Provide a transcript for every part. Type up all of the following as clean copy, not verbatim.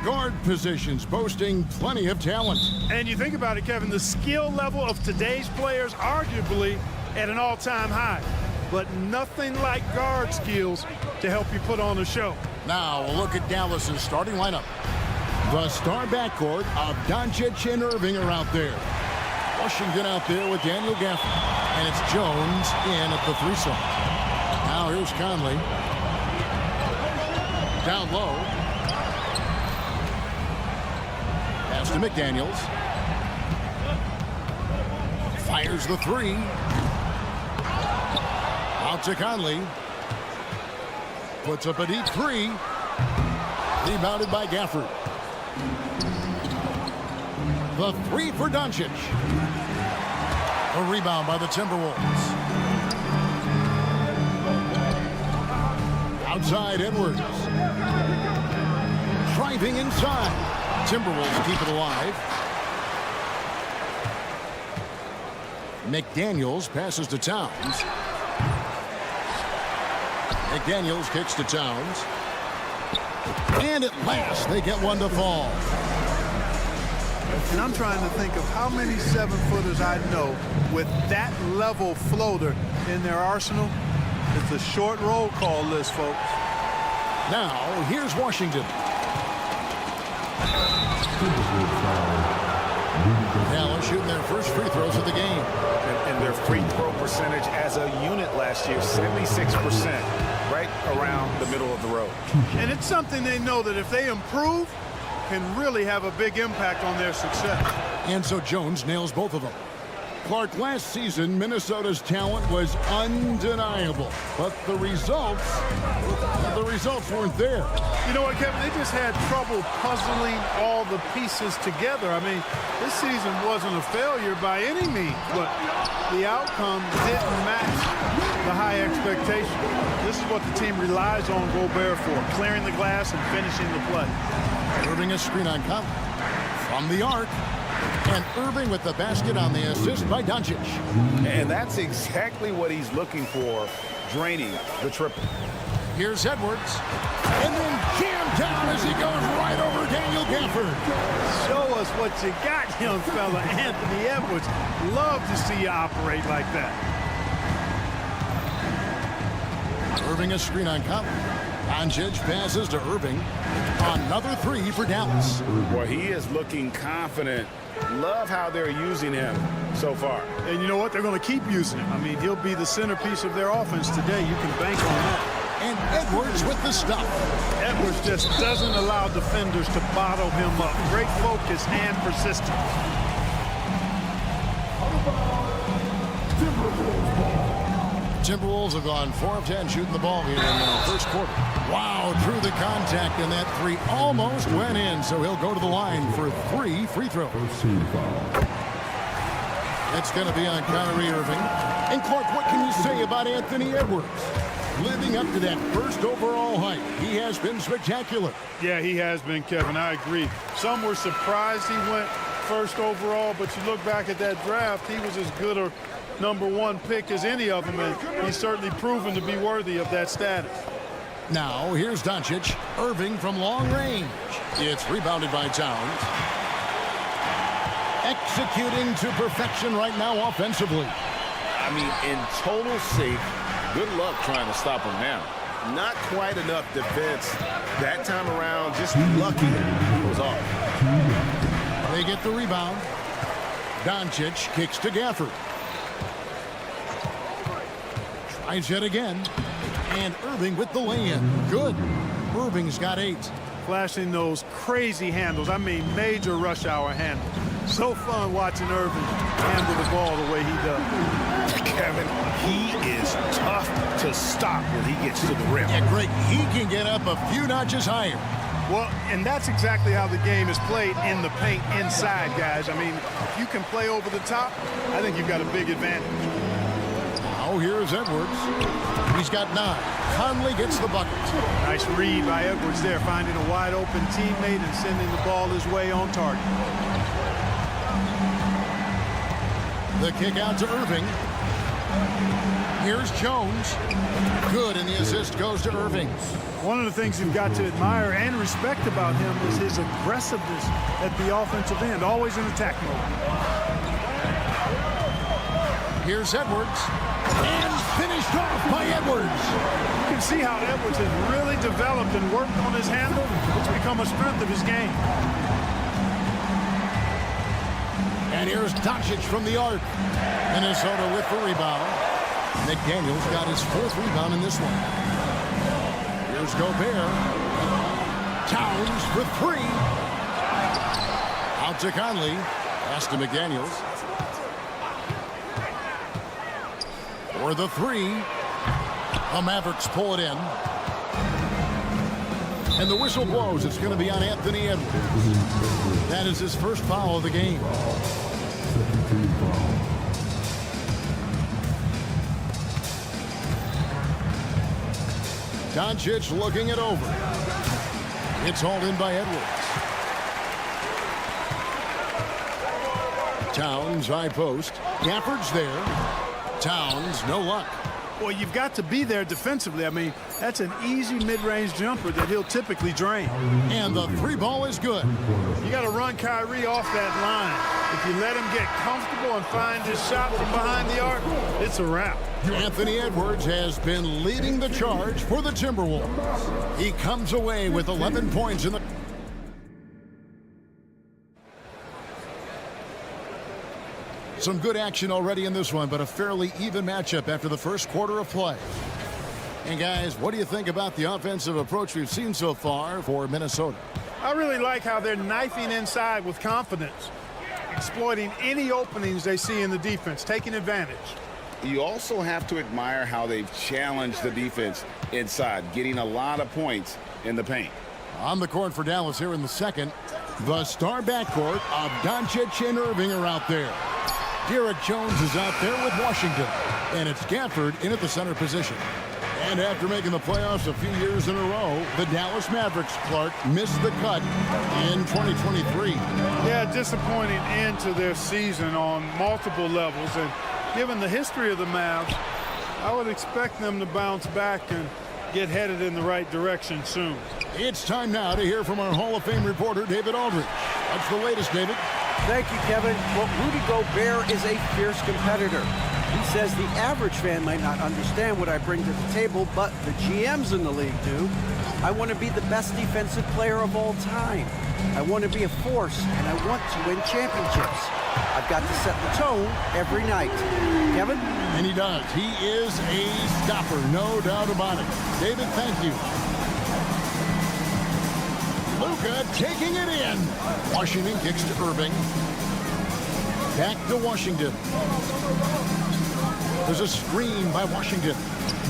guard positions, boasting plenty of talent. And you think about it, Kevin, the skill level of today's players arguably at an all-time high. But nothing like guard skills to help you put on a show. Now, a look at Dallas's starting lineup. The star backcourt of Doncic and Irving are out there. Washington out there with Daniel Gafford. And it's Jones in at the threesome. Now here's Conley. Down low. Pass to McDaniels. Fires the three. Out to Conley. Puts up a deep three. Rebounded by Gafford. The three for Doncic. A rebound by the Timberwolves. Outside Edwards. Driving inside. Timberwolves keep it alive. McDaniels passes to Towns. McDaniels kicks to Towns. And at last, they get one to fall. And I'm trying to think of how many 7-footers I know with that level floater in their arsenal. It's a short roll call list, folks. Now, here's Washington. Dallas shooting their first free throws of the game. And their free throw percentage as a unit last year, 76%, right around the middle of the road. And it's something they know that if they improve, can really have a big impact on their success. And so Jones nails both of them. Clark, last season, Minnesota's talent was undeniable, but the results weren't there. You know what, Kevin? They just had trouble puzzling all the pieces together. I mean, this season wasn't a failure by any means, but the outcome didn't match the high expectation. This is what the team relies on Gobert for, clearing the glass and finishing the play. Irving a screen on Conley from the arc. And Irving with the basket on the assist by Doncic. And that's exactly what he's looking for, draining the triple. Here's Edwards. And then jammed down as he goes right over Daniel Gafford. Show us what you got, young fella. Anthony Edwards. Love to see you operate like that. Irving a screen on Conley. Doncic passes to Irving. Another three for Dallas. Well, he is looking confident. Love how they're using him so far. And you know what? They're going to keep using him. I mean, he'll be the centerpiece of their offense today. You can bank on that. And Edwards with the stuff. Edwards just doesn't allow defenders to bottle him up. Great focus and persistence. Timberwolves have gone 4 of 10 shooting the ball here in the first quarter. Wow, through the contact, and that three almost went in, so he'll go to the line for 3 free throws. It's going to be on Kyrie Irving. And Clark, what can you say about Anthony Edwards? Living up to that first overall hype, he has been spectacular. Yeah, he has been, Kevin. I agree. Some were surprised he went first overall, but you look back at that draft, he was as good a #1 pick as any of them, and he's certainly proven to be worthy of that status. Now, here's Doncic. Irving from long range. It's rebounded by Towns. Executing to perfection right now offensively. I mean, in total safe, good luck trying to stop him now. Not quite enough defense that time around. Just lucky he was off. They get the rebound. Doncic kicks to Gafford. Tries it again. And Irving with the lay-in. Good. Irving's got 8. Flashing those crazy handles. I mean, major rush hour handles. So fun watching Irving handle the ball the way he does. Kevin, he is tough to stop when he gets to the rim. Yeah, great. He can get up a few notches higher. Well, and that's exactly how the game is played in the paint inside, guys. I mean, if you can play over the top, I think you've got a big advantage. Now here's Edwards. He's got 9. Conley gets the bucket. Nice read by Edwards there, finding a wide open teammate and sending the ball his way on target. The kick out to Irving. Here's Jones. Good, and the assist goes to Irving. One of the things you've got to admire and respect about him is his aggressiveness at the offensive end, always in attack mode. Here's Edwards. And finished off by Edwards. You can see how Edwards has really developed and worked on his handle. It's become a strength of his game. And here's Doncic from the arc. Minnesota with the rebound. McDaniels got his 4th rebound in this one. Here's Gobert. Towns for 3. Out to Conley. Pass to McDaniels. For the 3. The Mavericks pull it in. And the whistle blows. It's going to be on Anthony Edwards. That is his first foul of the game. Doncic looking it over. It's hauled in by Edwards. Towns, high post. Gafford's there. Towns, no luck. Well, you've got to be there defensively. I mean, that's an easy mid-range jumper that he'll typically drain. And the 3 ball is good. You got to run Kyrie off that line. If you let him get comfortable and find his shot from behind the arc, it's a wrap. Anthony Edwards has been leading the charge for the Timberwolves. He comes away with 11 points in the... Some good action already in this one, but a fairly even matchup after the first quarter of play. And guys, what do you think about the offensive approach we've seen so far for Minnesota? I really like how they're knifing inside with confidence, exploiting any openings they see in the defense, taking advantage. You also have to admire how they've challenged the defense inside, getting a lot of points in the paint. On the court for Dallas here in the second, the star backcourt of Doncic and Irving are out there. Derek Jones is out there with Washington, and it's Gafford in at the center position. And after making the playoffs a few years in a row, the Dallas Mavericks, Clark, missed the cut in 2023. Yeah, disappointing end to their season on multiple levels. And given the history of the Mavs, I would expect them to bounce back and get headed in the right direction soon. It's time now to hear from our Hall of Fame reporter, David Aldridge. What's the latest, David? Thank you, Kevin. Well, Rudy Gobert is a fierce competitor. He says the average fan might not understand what I bring to the table, but the GMs in the league do. I want to be the best defensive player of all time. I want to be a force, and I want to win championships. I've got to set the tone every night. Kevin? And he does. He is a stopper, no doubt about it. David, thank you. Luka taking it in. Washington kicks to Irving. Back to Washington. There's a screen by Washington.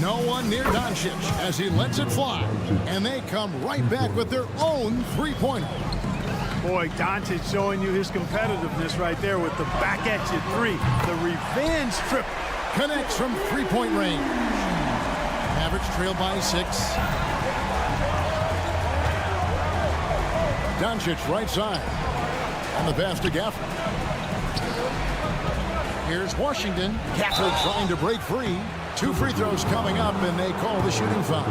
No one near Doncic as he lets it fly. And they come right back with their own three-pointer. Boy, Doncic showing you his competitiveness right there with the back at you 3. The revenge trip. Connects from three-point range. Mavericks trail by 6. Doncic right side. On the pass to Gafford. Here's Washington. Gafford trying to break free. 2 free throws coming up, and they call the shooting foul.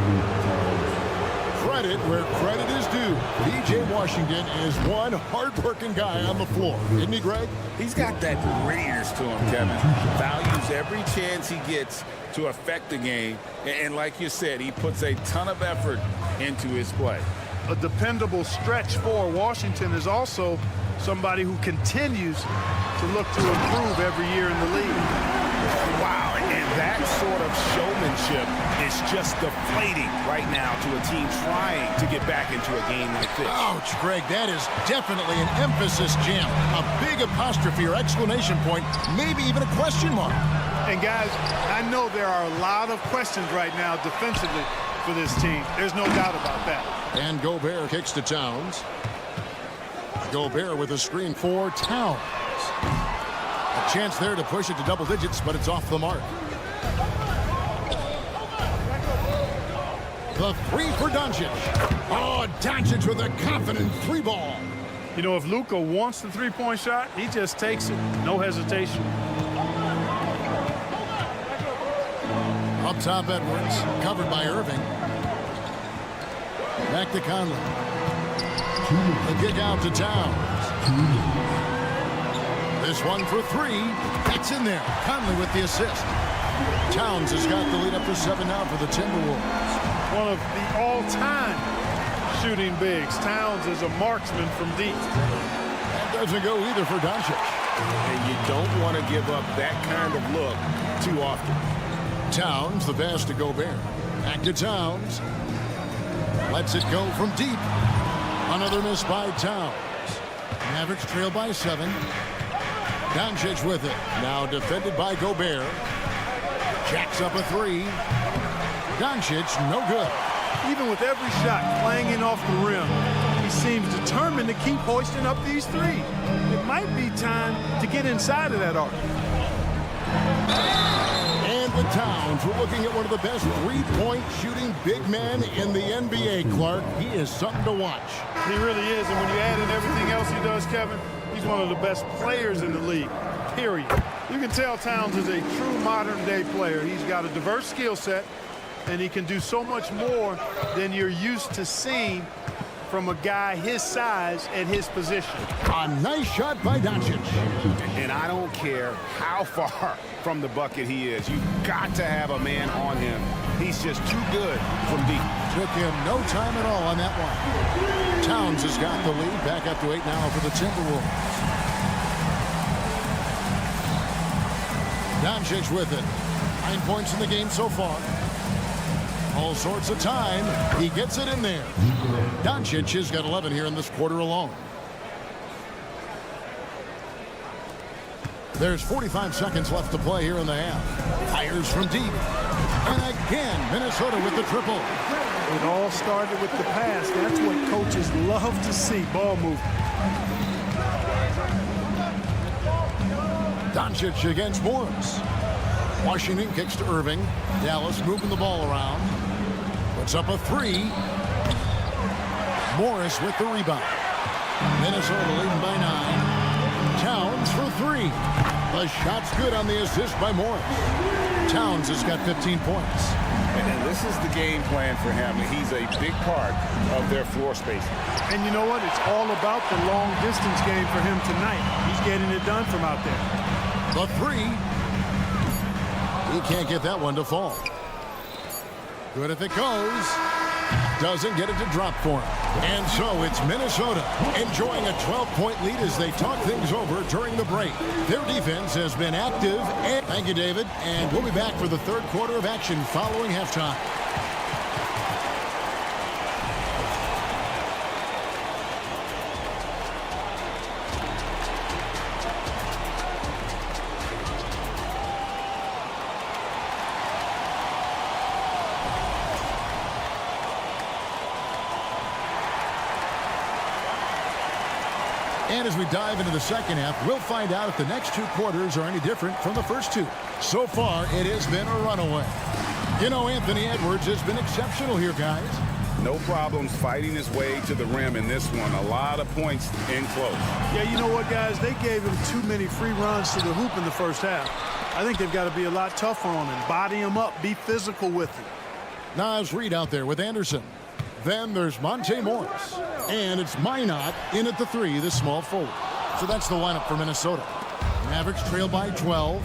Credit where credit is due. P.J. Washington is one hard-working guy on the floor. Isn't he, Greg? He's got that grittiness to him, Kevin. Values every chance he gets to affect the game. And like you said, he puts a ton of effort into his play. A dependable stretch for Washington is also somebody who continues to look to improve every year in the league. Wow, and that sort of showmanship is just deflating right now to a team trying to get back into a game like this. Ouch, Greg, that is definitely an emphasis jam. A big apostrophe or exclamation point, maybe even a question mark. And guys, I know there are a lot of questions right now defensively for this team. There's no doubt about that. And Gobert kicks to Towns. Gobert with a screen for Towns. A chance there to push it to double digits, but it's off the mark. The 3 for Doncic. Oh, Doncic with a confident 3 ball. You know, if Luka wants the three-point shot, he just takes it. No hesitation. Up top, Edwards, covered by Irving. Back to Conley. The kick out to Towns. This one for three. That's in there. Conley with the assist. Towns has got the lead up to 7 now for the Timberwolves. One of the all-time shooting bigs. Towns is a marksman from deep. That doesn't go either for Doncic. And you don't want to give up that kind of look too often. Towns, the pass to Gobert. Back to Towns. Lets it go from deep. Another miss by Towns. Mavericks trail by 7. Doncic with it. Now defended by Gobert. Jacks up a 3. Doncic, no good. Even with every shot clanging off the rim, he seems determined to keep hoisting up these threes. It might be time to get inside of that arc. And with Towns, we're looking at one of the best three-point shooting big men in the NBA, Clark. He is something to watch. He really is, and when you add in everything else he does, Kevin, he's one of the best players in the league, period. You can tell Towns is a true modern-day player. He's got a diverse skill set, and he can do so much more than you're used to seeing from a guy his size at his position. A nice shot by Doncic. And I don't care how far from the bucket he is. You've got to have a man on him. He's just too good from deep. Took him no time at all on that one. Towns has got the lead. Back up to 8 now for the Timberwolves. Doncic with it. 9 points in the game so far. All sorts of time. He gets it in there. Doncic has got 11 here in this quarter alone. There's 45 seconds left to play here in the half. Fires from deep. And again, Minnesota with the triple. It all started with the pass. That's what coaches love to see, ball movement. Doncic against Morris. Washington kicks to Irving. Dallas moving the ball around. Puts up a 3. Morris with the rebound. Minnesota leading by 9. Towns for 3. The shot's good on the assist by Morris. Towns has got 15 points. And this is the game plan for him. He's a big part of their floor spacing. And you know what? It's all about the long distance game for him tonight. He's getting it done from out there. The 3. He can't get that one to fall. Good if it goes. Doesn't get it to drop for him. And so it's Minnesota enjoying a 12-point lead as they talk things over during the break. Their defense has been active. And thank you, David. And we'll be back for the third quarter of action following halftime. And as we dive into the second half, we'll find out if the next 2 quarters are any different from the first 2. So far, it has been a runaway. You know, Anthony Edwards has been exceptional here, guys. No problems fighting his way to the rim in this one. A lot of points in close. Yeah, you know what, guys? They gave him too many free runs to the hoop in the first half. I think they've got to be a lot tougher on him. Body him up. Be physical with him. Nas Reed out there with Anderson. Then there's Monte Morris. And it's Minot in at the 3, the small forward. So that's the lineup for Minnesota. Mavericks trail by 12.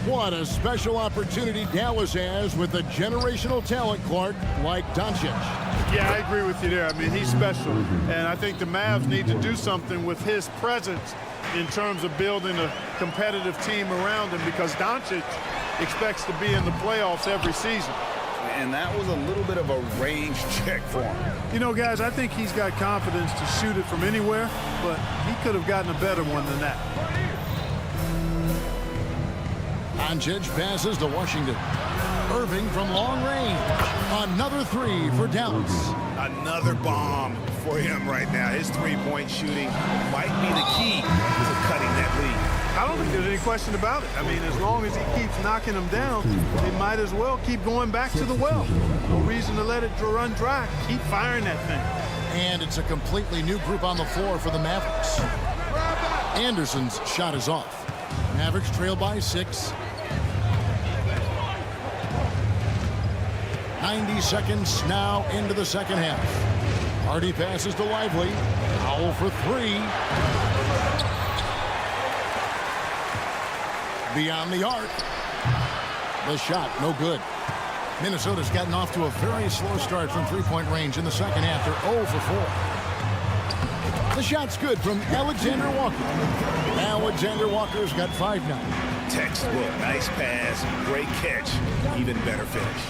What a special opportunity Dallas has with a generational talent, Clark, like Doncic. Yeah, I agree with you there. I mean, he's special. And I think the Mavs need to do something with his presence in terms of building a competitive team around him, because Doncic expects to be in the playoffs every season. And that was a little bit of a range check for him. You know, guys, I think he's got confidence to shoot it from anywhere, but he could have gotten a better one than that. Doncic passes to Washington. Irving from long range. Another 3 for Dallas. Another bomb for him right now. His three-point shooting might be the key to cutting that lead. I don't think there's any question about it. I mean, as long as he keeps knocking them down, they might as well keep going back to the well. No reason to let it run dry. Keep firing that thing. And it's a completely new group on the floor for the Mavericks. Anderson's shot is off. Mavericks trail by 6. 90 seconds now into the second half. Hardy passes to Lively. Powell for three. Beyond the arc. The shot, no good. Minnesota's gotten off to a very slow start from three-point range in the second half. They're 0 for 4. The shot's good from Alexander Walker. Alexander Walker's got 5 now. Textbook, nice pass, great catch, even better finish.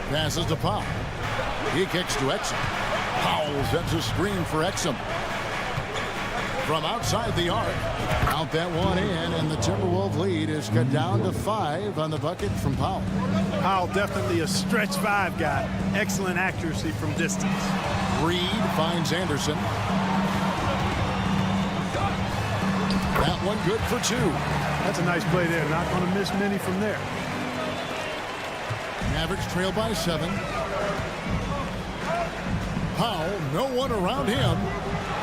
Passes to Powell. He kicks to Exum. Powell sets a screen for Exum. From outside the arc, count that one in, and the Timberwolves lead is cut down to 5 on the bucket from Powell. Powell definitely a stretch 5 guy. Excellent accuracy from distance. Reed finds Anderson. That one good for 2. That's a nice play there. Not going to miss many from there. Mavericks trail by 7. Powell, no one around him.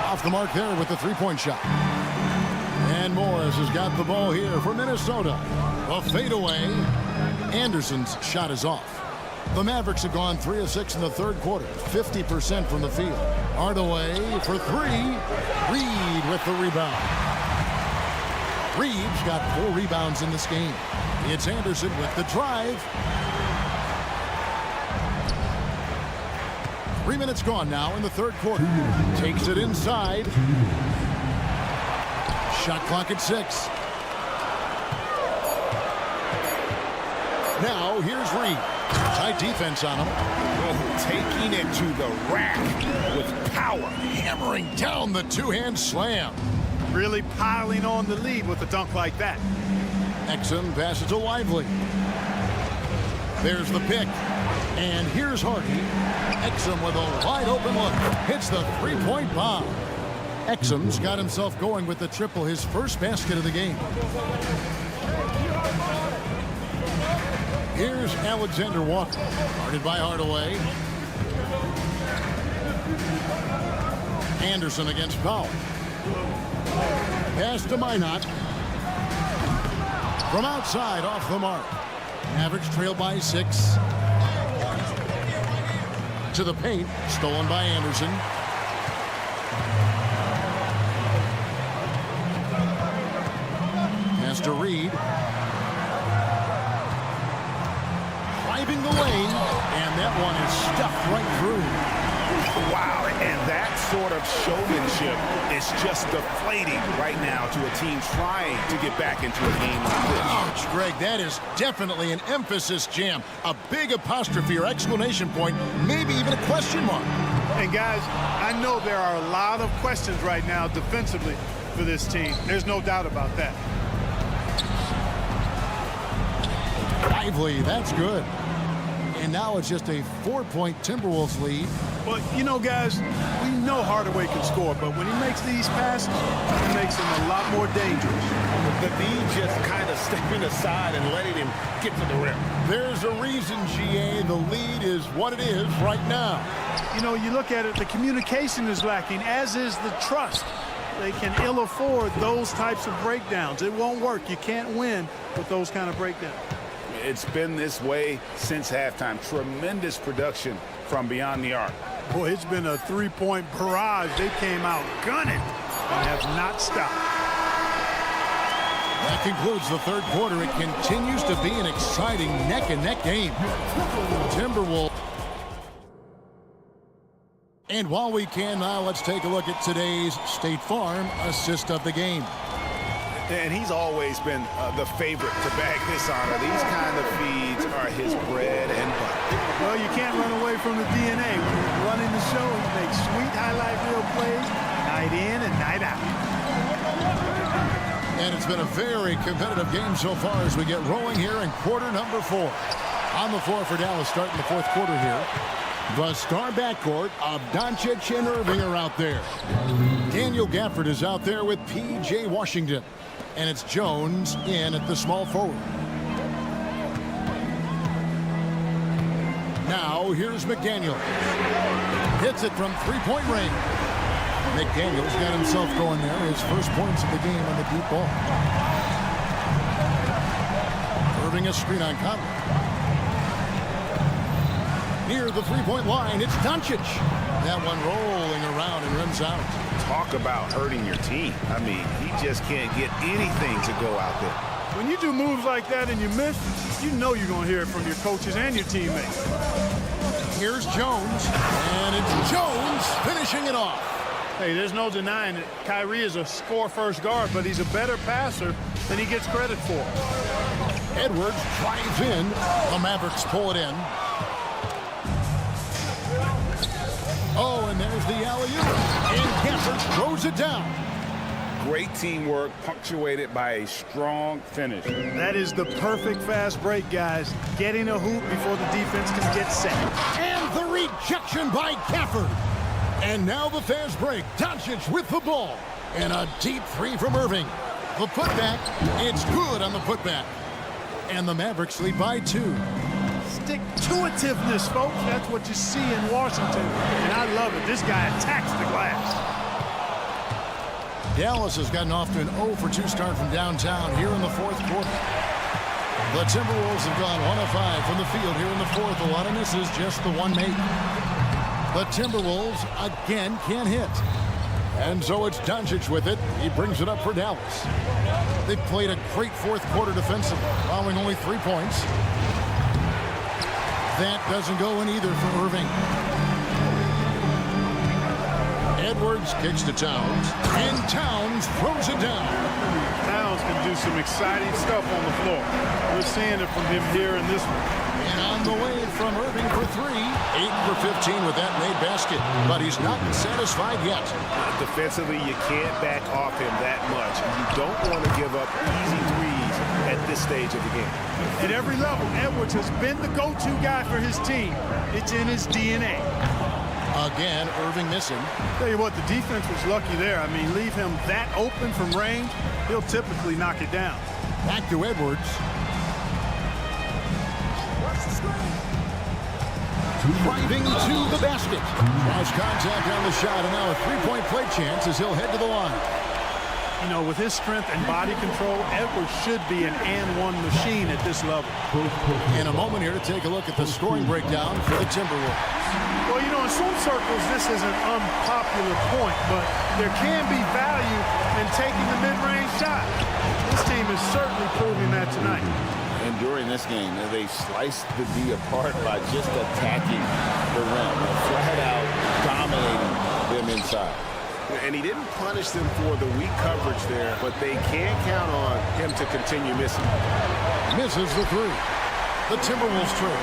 Off the mark there with the three-point shot. And Morris has got the ball here for Minnesota. A fadeaway. Anderson's shot is off. The Mavericks have gone 3 of 6 in the third quarter. 50% from the field. Hardaway for 3. Reed with the rebound. Reeves got 4 rebounds in this game. It's Anderson with the drive. 3 minutes gone now in the third quarter. Takes it inside. Shot clock at 6. Now here's Reed. Tight defense on him. Oh, taking it to the rack with power. Hammering down the two-hand slam. Really piling on the lead with a dunk like that. Exum passes to Lively. There's the pick. And here's Hardy. Exum with a wide open look. Hits the three-point bomb. Exum's got himself going with the triple, his first basket of the game. Here's Alexander Walker. Guarded by Hardaway. Anderson against Powell. Pass to Minot. From outside, off the mark. Mavericks trail by 6. To the paint, stolen by Anderson. Pass to Reed. Driving the lane, and that one is stuffed right through. Wow, and that sort of showmanship is just deflating right now to a team trying to get back into a game like this. Ouch, Greg, that is definitely an emphasis jam. A big apostrophe or exclamation point, maybe even a question mark. And guys, I know there are a lot of questions right now defensively for this team. There's no doubt about that. Lively, that's good. And now it's just a 4-point Timberwolves lead. But, you know, guys, we know Hardaway can score, but when he makes these passes, it makes him a lot more dangerous. The D just kind of stepping aside and letting him get to the rim. There's a reason, GA, the lead is what it is right now. You know, you look at it, the communication is lacking, as is the trust. They can ill afford those types of breakdowns. It won't work. You can't win with those kind of breakdowns. It's been this way since halftime. Tremendous production from beyond the arc. Boy, it's been a three-point barrage. They came out gunning and have not stopped. That concludes the third quarter. It continues to be an exciting neck-and-neck game. Timberwolves. And while we can now, let's take a look at today's State Farm assist of the game. And he's always been the favorite to bag this honor. These kind of feeds are his bread and butter. Well, you can't run away from the DNA. When he's running the show, he makes sweet highlight reel plays night in and night out. And it's been a very competitive game so far as we get rolling here in quarter number 4. On the floor for Dallas starting the fourth quarter here. The star backcourt of Doncic and Irving are out there. Daniel Gafford is out there with P.J. Washington. And it's Jones in at the small forward. Now here's McDaniel. Hits it from three-point range. McDaniel's got himself going there. His first points of the game on the deep ball. Irving a screen on Conley. near the three-point line. It's Doncic. That one rolling around and rims out. Talk about hurting your team. I mean, he just can't get anything to go out there. When you do moves like that and you miss, you know you're going to hear it from your coaches and your teammates. Here's Jones, and it's Jones finishing it off. Hey, there's no denying it. Kyrie is a score-first guard, but he's a better passer than he gets credit for. Edwards drives in. The Mavericks pull it in. Oh, and there's the alley-oop. And Gafford throws it down. Great teamwork, punctuated by a strong finish. That is the perfect fast break, guys. Getting a hoop before the defense can get set. And the rejection by Gafford. And now the fast break. Doncic with the ball. And a deep three from Irving. The putback. It's good on the putback. And the Mavericks lead by 2. Stick-to-itiveness, folks. That's what you see in Washington. And I love it. This guy attacks the glass. Dallas has gotten off to an 0-for-2 start from downtown here in the fourth quarter. The Timberwolves have gone 1 of 5 from the field here in the fourth. A lot of misses, just the one made. The Timberwolves again can't hit. And so it's Doncic with it. He brings it up for Dallas. They've played a great fourth quarter defensively, allowing only 3 points. That doesn't go in either for Irving. Edwards kicks to Towns, and Towns throws it down. Towns can do some exciting stuff on the floor. We're seeing it from him here in this one. And on the way from Irving for 3. 8 for 15 with that made basket, but he's not satisfied yet. Defensively, you can't back off him that much. You don't want to give up easy threes at this stage of the game. At every level, Edwards has been the go-to guy for his team. It's in his DNA. Again, Irving missing. Tell you what, the defense was lucky there. I mean, leave him that open from range, he'll typically knock it down. Back to Edwards. Driving to the basket. Has contact on the shot, and now a three-point play chance as he'll head to the line. You know, with his strength and body control, Edwards should be an and-one machine at this level. In a moment here to take a look at the scoring breakdown for the Timberwolves. Well, you know, in some circles, this is an unpopular point, but there can be value in taking the mid-range shot. This team is certainly proving that tonight. And during this game, they sliced the D apart by just attacking the rim, flat out dominating them inside. And he didn't punish them for the weak coverage there, but they can't count on him to continue missing. Misses the 3. The Timberwolves trail.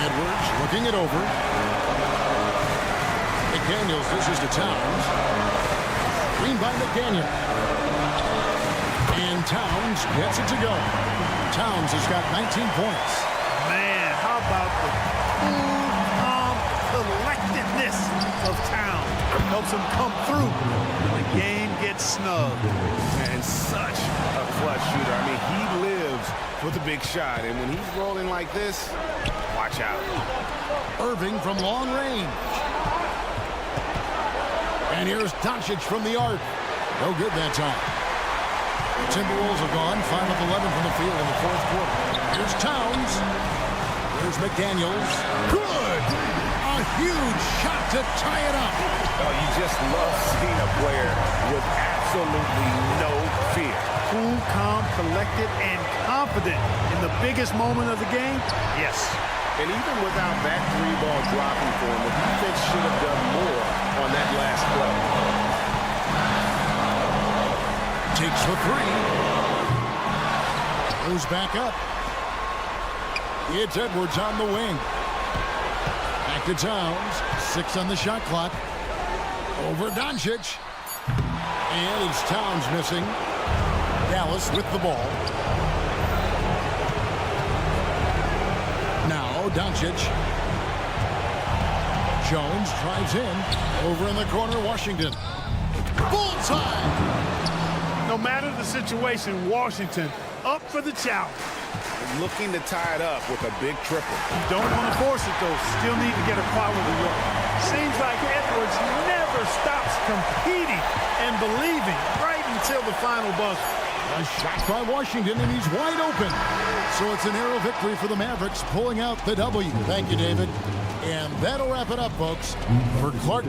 Edwards looking it over. McDaniels dishes to Towns. Screen by McDaniel. And Towns gets it to go. Towns has got 19 points. Man, how about the cool, calm collectedness of Towns? Helps him come through when the game gets snugged. And such a clutch shooter. I mean, he lives for the big shot. And when he's rolling like this, watch out. Irving from long range. And here's Doncic from the arc. No good that time. The Timberwolves have gone 5 of 11 from the field in the fourth quarter. Here's Towns. Here's McDaniels. Good! A huge shot to tie it up. Oh, you just love seeing a player with absolutely no fear. Cool, calm, collected, and confident in the biggest moment of the game? Yes. And even without that 3-ball dropping for him, the defense should have done more on that last play. Takes the 3. Goes back up. It's Edwards on the wing. Back to Towns. 6 on the shot clock. Over Doncic. And it's Towns missing. Dallas with the ball. Now Doncic. Jones drives in. Over in the corner, Washington. Bullseye! No matter the situation, Washington up for the challenge. Looking to tie it up with a big triple. Don't want to force it, though. Still need to get a quality look. Seems like Edwards never stops competing and believing right until the final buzzer. A shot by Washington, and he's wide open. So it's a narrow victory for the Mavericks, pulling out the W. Thank you, David. And that'll wrap it up, folks. For Clark.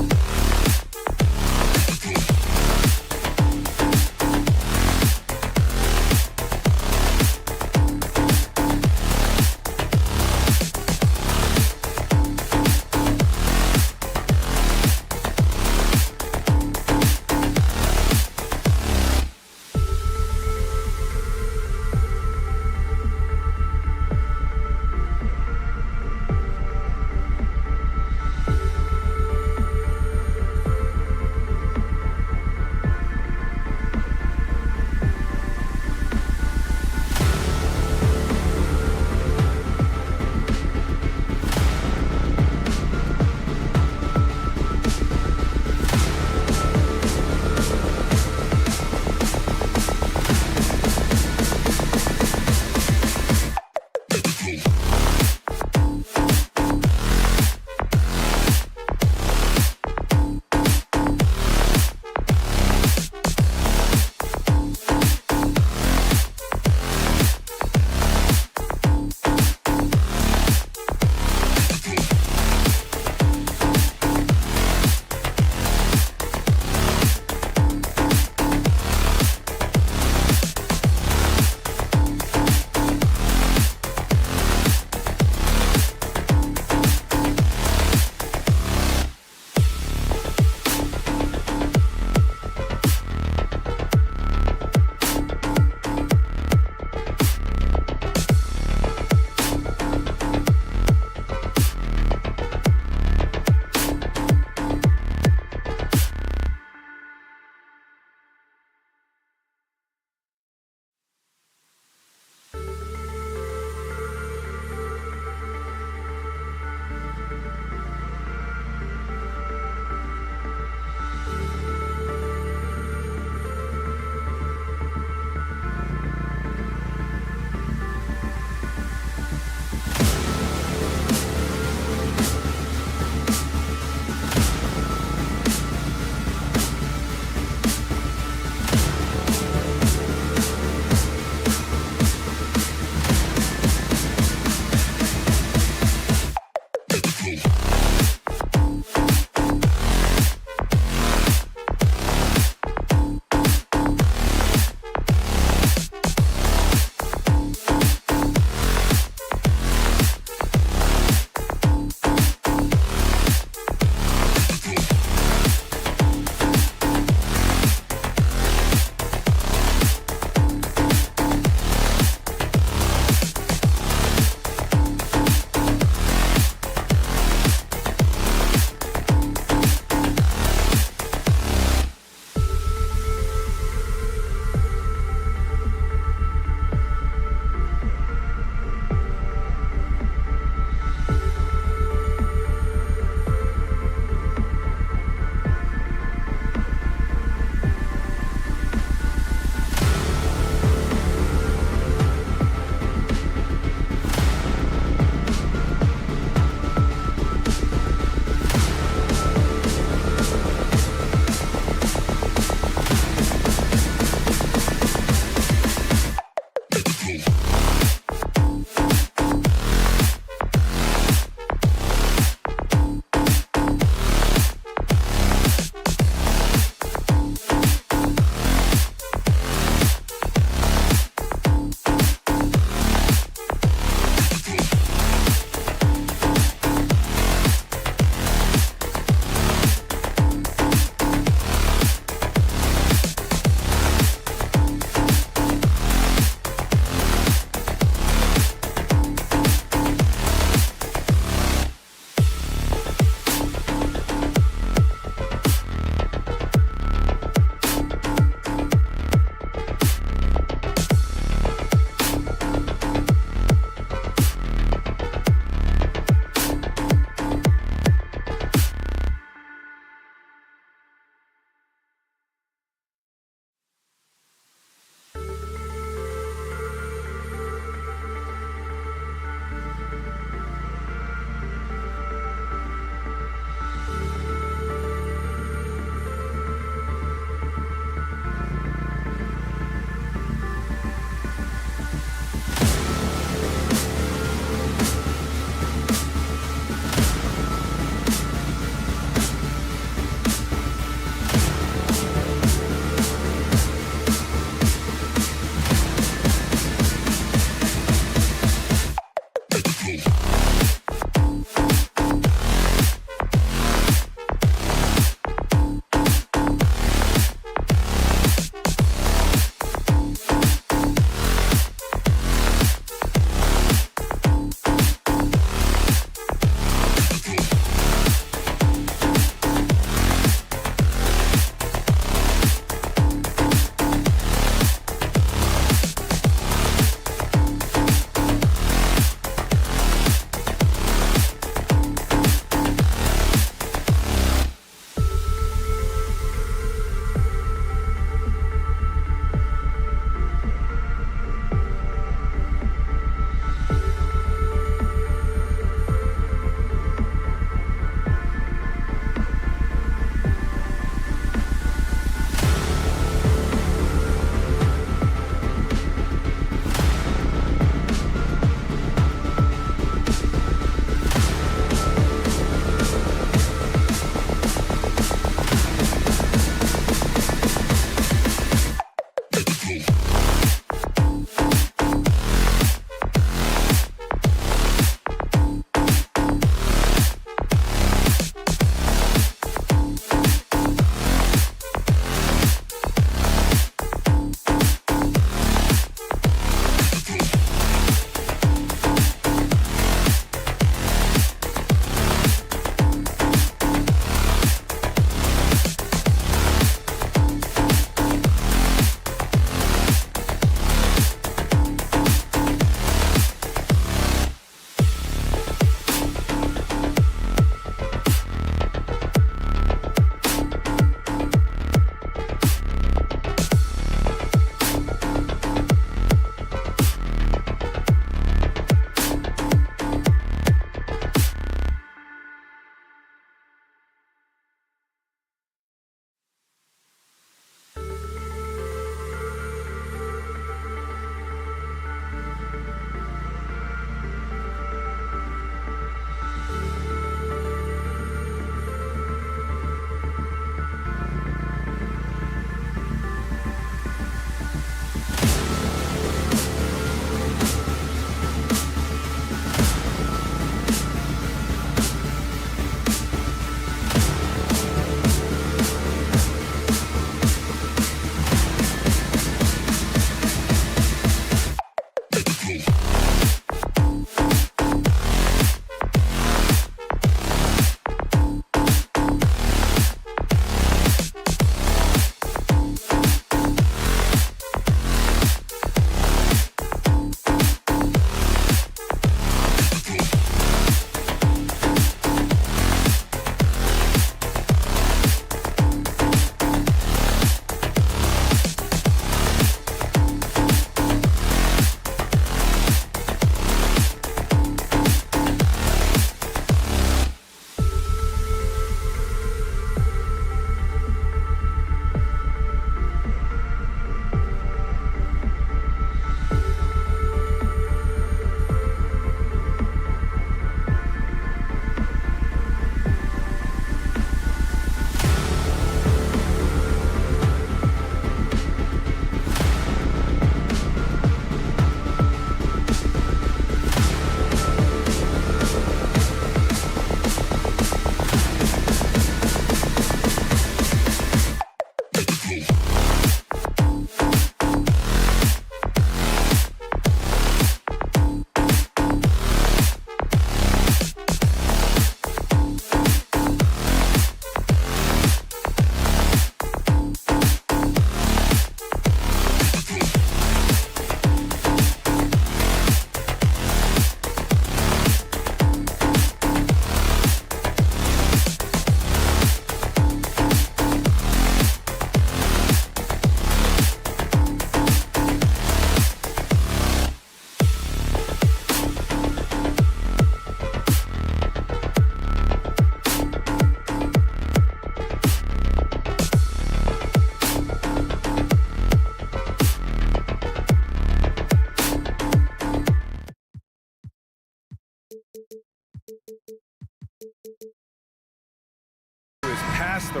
pass the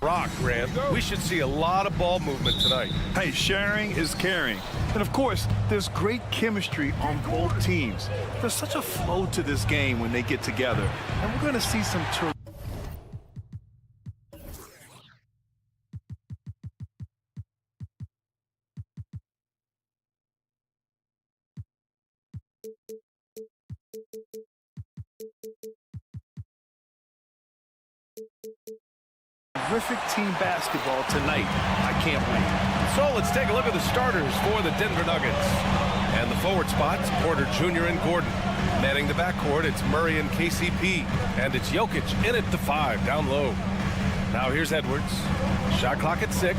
rock, Grant. We should see a lot of ball movement tonight. Hey, sharing is caring. And of course, there's great chemistry on both teams. There's such a flow to this game when they get together. And we're going to see some terrific team basketball tonight. I can't wait. So let's take a look at the starters for the Denver Nuggets. And the forward spots, Porter Jr. and Gordon. Manning the backcourt, it's Murray and KCP. And it's Jokic in at the 5, down low. Now here's Edwards. Shot clock at 6.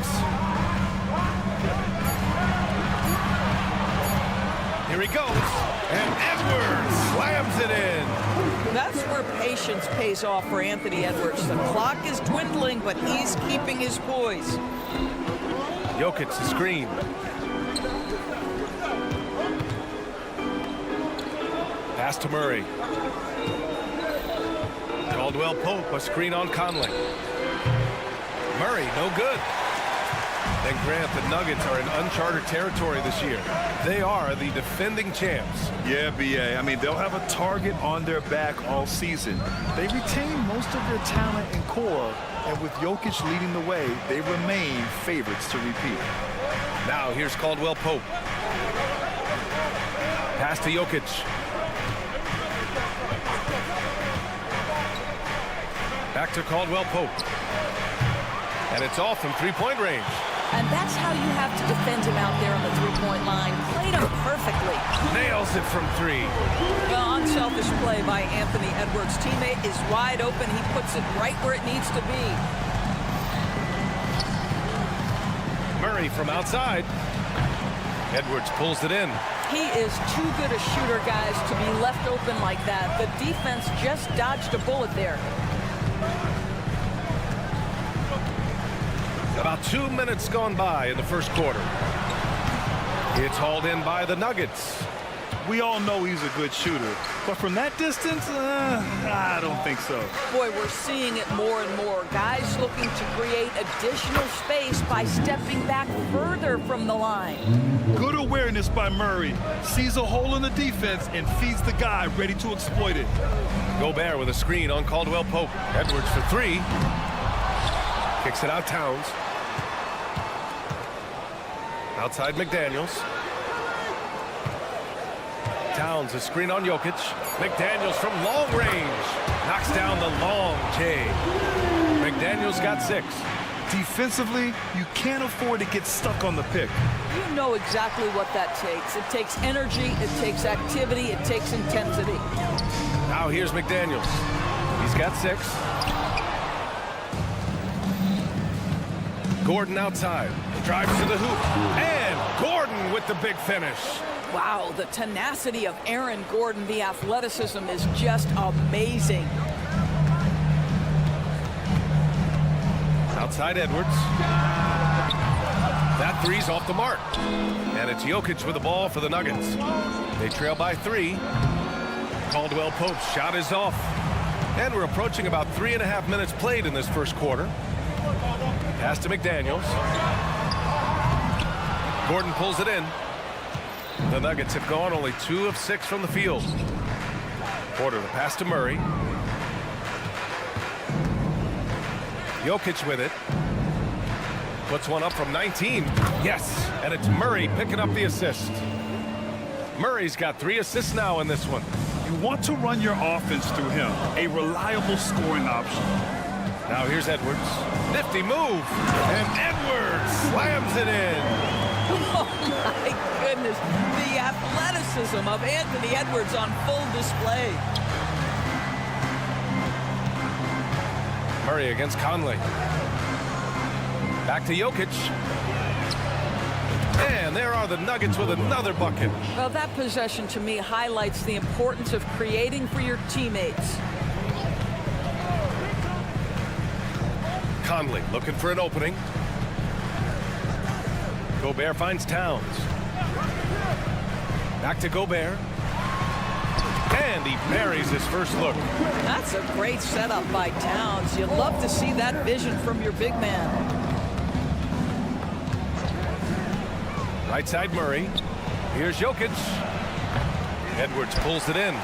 Here he goes. And Edwards slams it in. That's where patience pays off for Anthony Edwards. The clock is dwindling, but he's keeping his poise. Jokic the screen. Pass to Murray. Caldwell Pope, a screen on Conley. Murray, no good. And Grant, the Nuggets are in uncharted territory this year. They are the defending champs. Yeah, BA. I mean, they'll have a target on their back all season. They retain most of their talent and core, and with Jokic leading the way, they remain favorites to repeat. Now here's Caldwell Pope. Pass to Jokic. Back to Caldwell Pope. And it's off from three-point range. And that's how you have to defend him out there on the three-point line. Played him perfectly. Nails it from 3. Well, unselfish play by Anthony Edwards. Teammate is wide open. He puts it right where it needs to be. Murray from outside. Edwards pulls it in. He is too good a shooter, guys, to be left open like that. The defense just dodged a bullet there. About 2 minutes gone by in the first quarter. It's hauled in by the Nuggets. We all know he's a good shooter, but from that distance, I don't think so. Boy, we're seeing it more and more. Guys looking to create additional space by stepping back further from the line. Good awareness by Murray. Sees a hole in the defense and feeds the guy ready to exploit it. Gobert with a screen on Caldwell Pope. Edwards for 3. Kicks it out Towns. Outside McDaniels. Towns, a screen on Jokic. McDaniels from long range. Knocks down the long J. McDaniels got 6. Defensively, you can't afford to get stuck on the pick. You know exactly what that takes. It takes energy, it takes activity, it takes intensity. Now here's McDaniels. He's got 6. Gordon outside. Drives to the hoop. And Gordon with the big finish. Wow, the tenacity of Aaron Gordon, the athleticism is just amazing. Outside Edwards. That 3's off the mark. And it's Jokic with the ball for the Nuggets. They trail by 3. Caldwell Pope's shot is off. And we're approaching about 3.5 minutes played in this first quarter. Pass to McDaniels. Gordon pulls it in. The Nuggets have gone only 2 of 6 from the field. Porter, the pass to Murray. Jokic with it. Puts one up from 19. Yes, and it's Murray picking up the assist. Murray's got 3 assists now in this one. You want to run your offense through him, a reliable scoring option. Now here's Edwards. Nifty move. And Edwards slams it in. Oh, my goodness. The athleticism of Anthony Edwards on full display. Murray against Conley. Back to Jokic. And there are the Nuggets with another bucket. Well, that possession to me highlights the importance of creating for your teammates. Conley looking for an opening. Gobert finds Towns. Back to Gobert. And he buries his first look. That's a great setup by Towns. You'd love to see that vision from your big man. Right side Murray. Here's Jokic. Edwards pulls it in.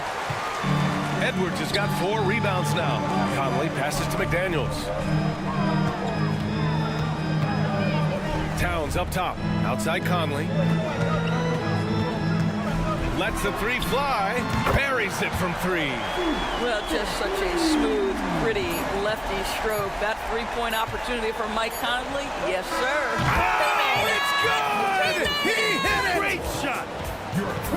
Edwards has got 4 rebounds now. Conley passes to McDaniels. Towns up top. Outside Conley. Lets the 3 fly. Buries it from 3. Well, just such a smooth, pretty lefty stroke. That 3-point opportunity for Mike Conley. Yes, sir. Oh, it's good! He hit it! Great shot.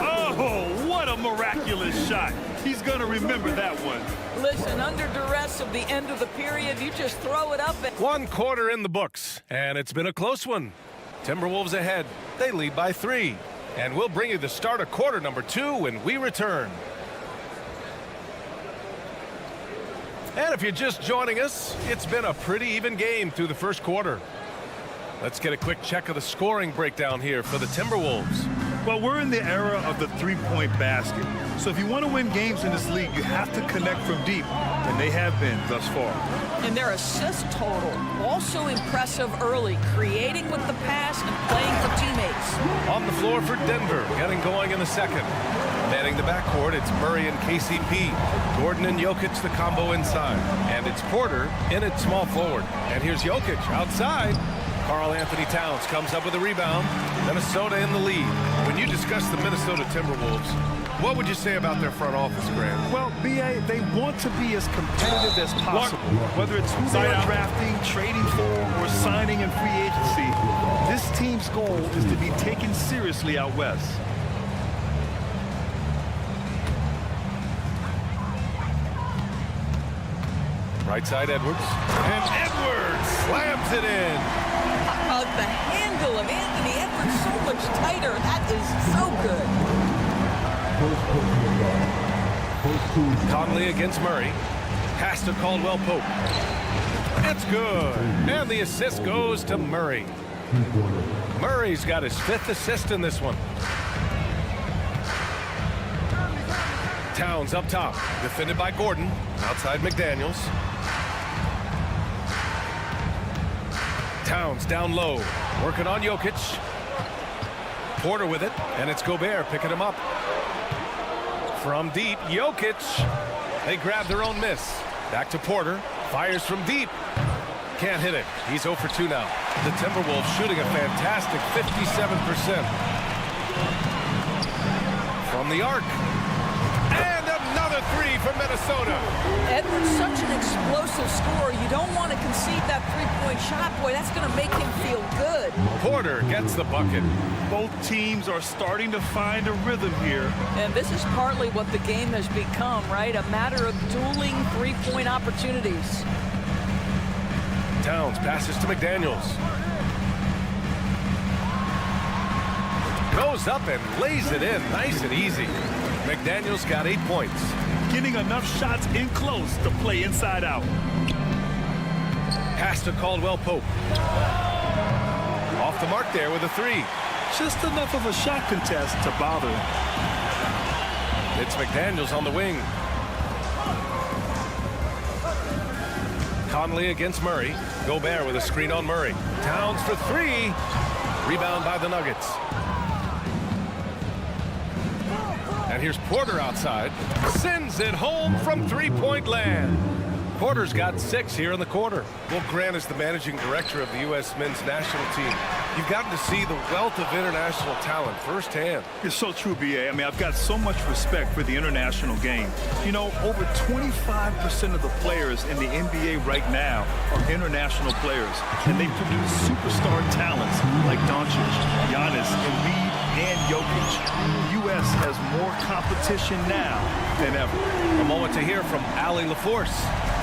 Oh, what a miraculous shot. He's going to remember that one. Listen, under duress of the end of the period, you just throw it up. 1 quarter in the books, and it's been a close one. Timberwolves ahead. They lead by 3. And we'll bring you the start of quarter number 2 when we return. And if you're just joining us, it's been a pretty even game through the first quarter. Let's get a quick check of the scoring breakdown here for the Timberwolves. Well, we're in the era of the three-point basket. So if you want to win games in this league, you have to connect from deep, and they have been thus far. And their assist total, also impressive early, creating with the pass and playing for teammates. On the floor for Denver, getting going in the second. Manning the backcourt, it's Murray and KCP. Gordon and Jokic, the combo inside. And it's Porter in at small forward. And here's Jokic outside. Karl Anthony Towns comes up with a rebound. Minnesota in the lead. When you discuss the Minnesota Timberwolves, what would you say about their front office, Grant? Well, B.A., they want to be as competitive as possible. Whether it's who they are drafting, trading for, or signing in free agency, this team's goal is to be taken seriously out west. Right side Edwards. And Edwards slams it in. The handle of Anthony Edwards so much tighter. That is so good. Conley against Murray. Pass to Caldwell Pope. It's good. And the assist goes to Murray. Murray's got his 5th assist in this one. Towns up top. Defended by Gordon. Outside McDaniels. Towns down low. Working on Jokic. Porter with it. And it's Gobert picking him up. From deep, Jokic. They grab their own miss. Back to Porter. Fires from deep. Can't hit it. He's 0 for 2 now. The Timberwolves shooting a fantastic 57%. From the arc. And another 3 from Minnesota. Edwards, such an explosive scorer. You don't want to concede that 3-point shot. Boy, that's going to make him feel good. Porter gets the bucket. Both teams are starting to find a rhythm here. And this is partly what the game has become, right? A matter of dueling 3-point opportunities. Towns passes to McDaniels. Goes up and lays it in nice and easy. McDaniels got 8 points. Getting enough shots in close to play inside out. Pass to Caldwell Pope. Off the mark there with a 3. Just enough of a shot contest to bother him. It's McDaniels on the wing. Conley against Murray. Gobert with a screen on Murray. Towns for 3. Rebound by the Nuggets. And here's Porter outside. Sends it home from 3-point land. Porter's got 6 here in the quarter. Well, Grant is the managing director of the U.S. men's national team. You've gotten to see the wealth of international talent firsthand. It's so true, B.A. I mean, I've got so much respect for the international game. You know, over 25% of the players in the NBA right now are international players, and they produce superstar talents like Doncic, Giannis, Embiid, and Jokic. The U.S. has more competition now than ever. A moment to hear from Allie LaForce.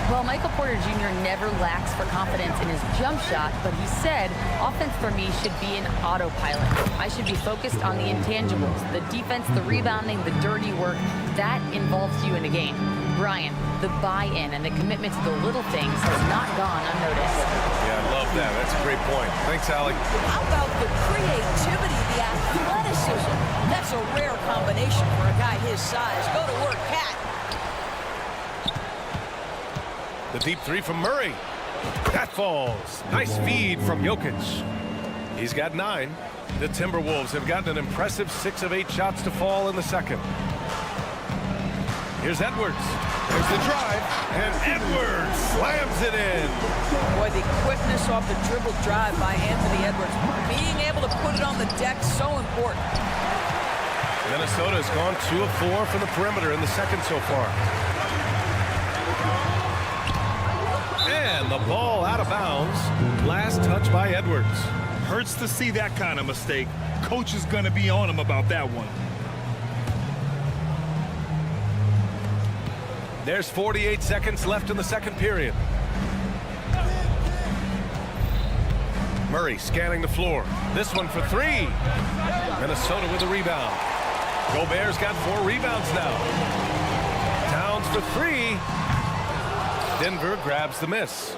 Well, Michael Porter Jr. never lacks for confidence in his jump shot, but he said, offense for me should be an autopilot. I should be focused on the intangibles, the defense, the rebounding, the dirty work. That involves you in a game. Brian, the buy-in and the commitment to the little things has not gone unnoticed. Yeah, I love that. That's a great point. Thanks, Allie. How about the creativity, the athleticism? That's a a rare combination for a guy his size. Go to work, Cat. The deep three from Murray. That falls. Nice feed from Jokic. He's got 9. The Timberwolves have gotten an impressive 6 of 8 shots to fall in the second. Here's Edwards. There's the drive, and Edwards slams it in. Boy, the quickness off the dribble drive by Anthony Edwards. Being able to put it on the deck, so important. Minnesota has gone 2 of 4 from the perimeter in the second so far. And the ball out of bounds. Last touch by Edwards. Hurts to see that kind of mistake. Coach is going to be on him about that one. There's 48 seconds left in the second period. Murray scanning the floor. This one for 3. Minnesota with a rebound. Gobert's got 4 rebounds now. Towns for 3. Denver grabs the miss.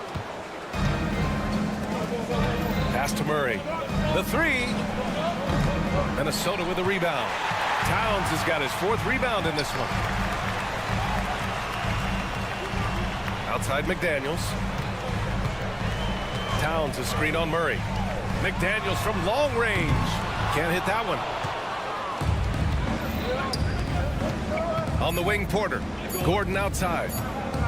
Pass to Murray. The 3. Minnesota with a rebound. Towns has got his 4th rebound in this one. Outside McDaniels. Towns is screen on Murray. McDaniels from long range. Can't hit that one. On the wing, Porter. Gordon outside.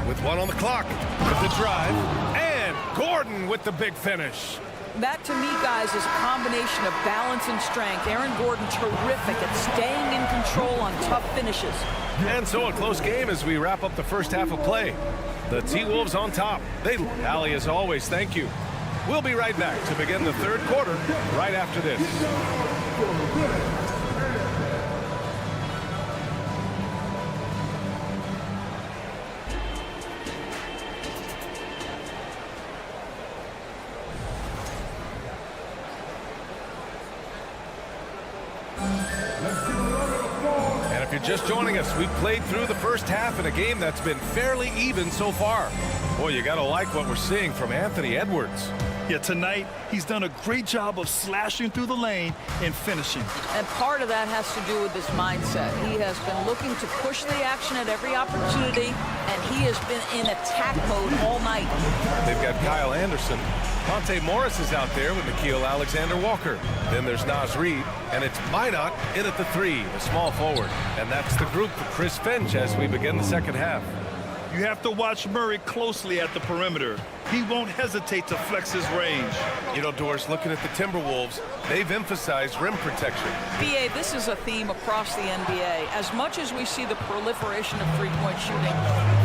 With 1 on the clock. With the drive. And Gordon with the big finish. That, to me, guys, is a combination of balance and strength. Aaron Gordon terrific at staying in control on tough finishes. And so a close game as we wrap up the first half of play. The T-Wolves on top. They rally as always. Thank you. We'll be right back to begin the third quarter right after this. If you're just joining us, we've played through the first half in a game that's been fairly even so far. Boy, you got to like what we're seeing from Anthony Edwards. Yeah, tonight, he's done a great job of slashing through the lane and finishing. And part of that has to do with his mindset. He has been looking to push the action at every opportunity, and he has been in attack mode all night. They've got Kyle Anderson. Monte Morris is out there with Nickeil Alexander-Walker. Then there's Naz Reid, and it's Minot in at the 3, the small forward. And that's the group for Chris Finch as we begin the second half. You have to watch Murray closely at the perimeter. He won't hesitate to flex his range. You know, Doris, looking at the Timberwolves, they've emphasized rim protection. BA, this is a theme across the NBA. As much as we see the proliferation of three-point shooting,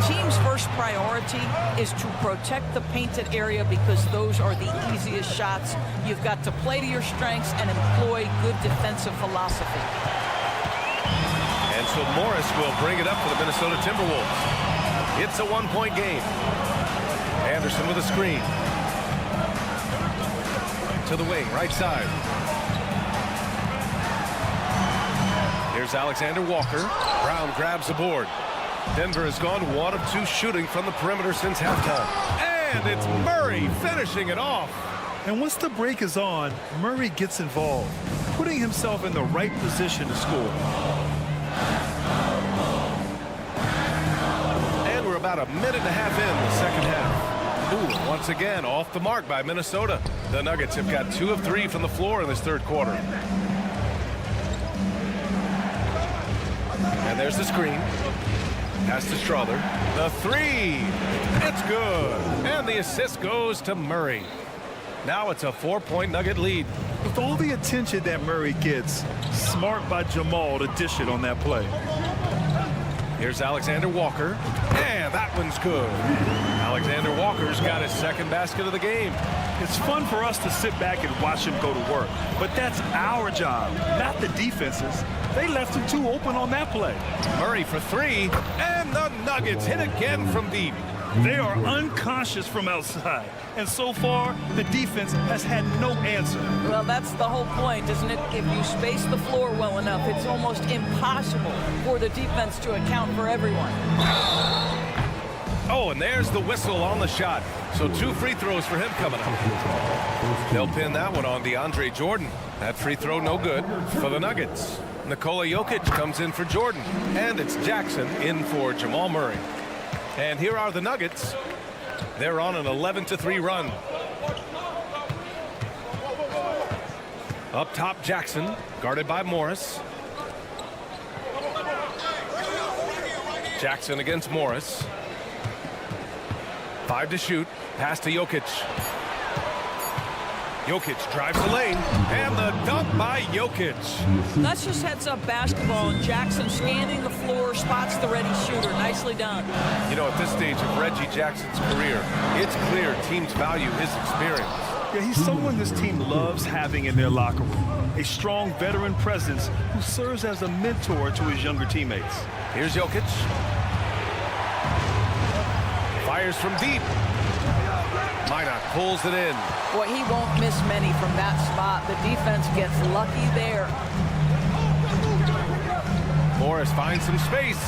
teams' first priority is to protect the painted area because those are the easiest shots. You've got to play to your strengths and employ good defensive philosophy. And so Morris will bring it up for the Minnesota Timberwolves. It's a 1-point game. Anderson with a screen. To the wing, right side. Here's Alexander Walker. Brown grabs the board. Denver has gone 1 of 2 shooting from the perimeter since halftime. And it's Murray finishing it off. And once the break is on, Murray gets involved, putting himself in the right position to score. And we're about a minute and a half in the second half. Ooh, once again, off the mark by Minnesota. The Nuggets have got 2 of 3 from the floor in this third quarter. And there's the screen. Pass to Strother. The 3. It's good. And the assist goes to Murray. Now it's a 4-point Nugget lead. With all the attention that Murray gets, smart by Jamal to dish it on that play. Here's Alexander Walker. And that one's good. Alexander Walker's got his second basket of the game. It's fun for us to sit back and watch him go to work. But that's our job, not the defense's. They left him too open on that play. Murray for 3. And the Nuggets hit again from deep. They are unconscious from outside. And so far, the defense has had no answer. Well, that's the whole point, isn't it? If you space the floor well enough, it's almost impossible for the defense to account for everyone. Oh, and there's the whistle on the shot. So 2 free throws for him coming up. They'll pin that one on DeAndre Jordan. That free throw no good for the Nuggets. Nikola Jokic comes in for Jordan. And it's Jackson in for Jamal Murray. And here are the Nuggets. They're on an 11-3 run. Up top, Jackson, guarded by Morris. Jackson against Morris. 5 to shoot. Pass to Jokic. Jokic drives the lane. And the dunk by Jokic. That's just heads-up basketball, and Jackson scanning the floor, spots the ready shooter. Nicely done. You know, at this stage of Reggie Jackson's career, it's clear teams value his experience. Yeah, he's someone this team loves having in their locker room. A strong veteran presence who serves as a mentor to his younger teammates. Here's Jokic. Fires from deep. Minot pulls it in. Boy, he won't miss many from that spot. The defense gets lucky there. Morris finds some space.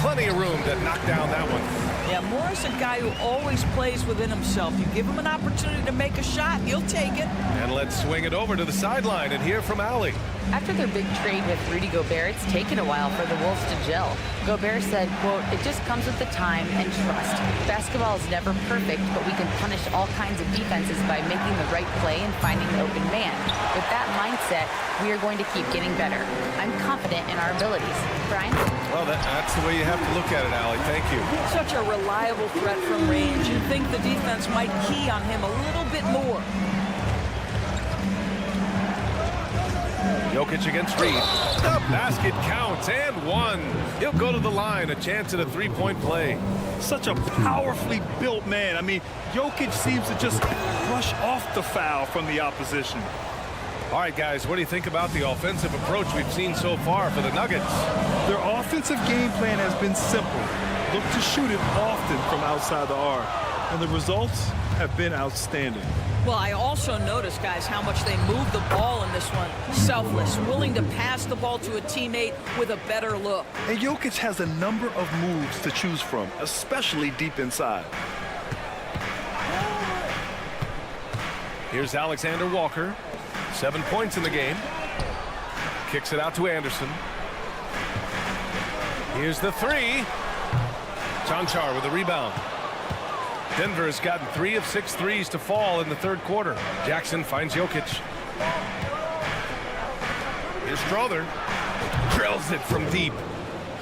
Plenty of room to knock down that one. Yeah, Morris, a guy who always plays within himself. You give him an opportunity to make a shot, he'll take it. And let's swing it over to the sideline and hear from Allie. After their big trade with Rudy Gobert, it's taken a while for the Wolves to gel. Gobert said, quote, "It just comes with the time and trust. Basketball is never perfect, but we can punish all kinds of defenses by making the right play and finding an open man. With that mindset, we are going to keep getting better. I'm confident in our abilities." Brian? Well, that's the way you have to look at it, Allie. Thank you. Such a reliable threat from range. You'd think the defense might key on him a little bit more. Jokic against Reed. The basket counts and one. He'll go to the line, a chance at a three-point play. Such a powerfully built man. I mean, Jokic seems to just brush off the foul from the opposition. All right, guys, what do you think about the offensive approach we've seen so far for the Nuggets? Their offensive game plan has been simple. Look to shoot it often from outside the arc. And the results have been outstanding. Well, I also noticed, guys, how much they moved the ball in this one. Selfless, willing to pass the ball to a teammate with a better look. And Jokic has a number of moves to choose from, especially deep inside. Here's Alexander Walker. 7 points in the game. Kicks it out to Anderson. Here's the three. Chanchar with the rebound. Denver has gotten 3 of 6 threes to fall in the third quarter. Jackson finds Jokic. Here's Strother. Drills it from deep.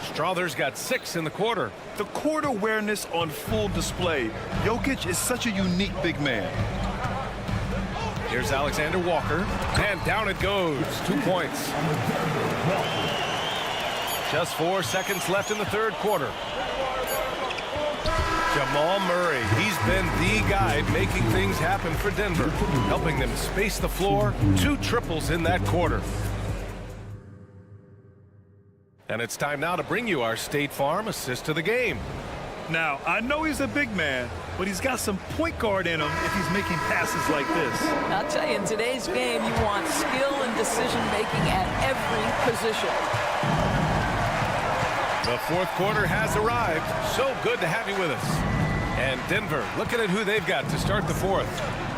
Strother's got 6 in the quarter. The court awareness on full display. Jokic is such a unique big man. Here's Alexander Walker. And down it goes. 2 points. Just 4 seconds left in the third quarter. Jamal Murray, he's been the guy making things happen for Denver, helping them space the floor. 2 triples in that quarter. And it's time now to bring you our State Farm assist of the game. Now, I know he's a big man, but he's got some point guard in him if he's making passes like this. I'll tell you, in today's game, you want skill and decision-making at every position. The fourth quarter has arrived. So good to have you with us. And Denver, looking at who they've got to start the fourth.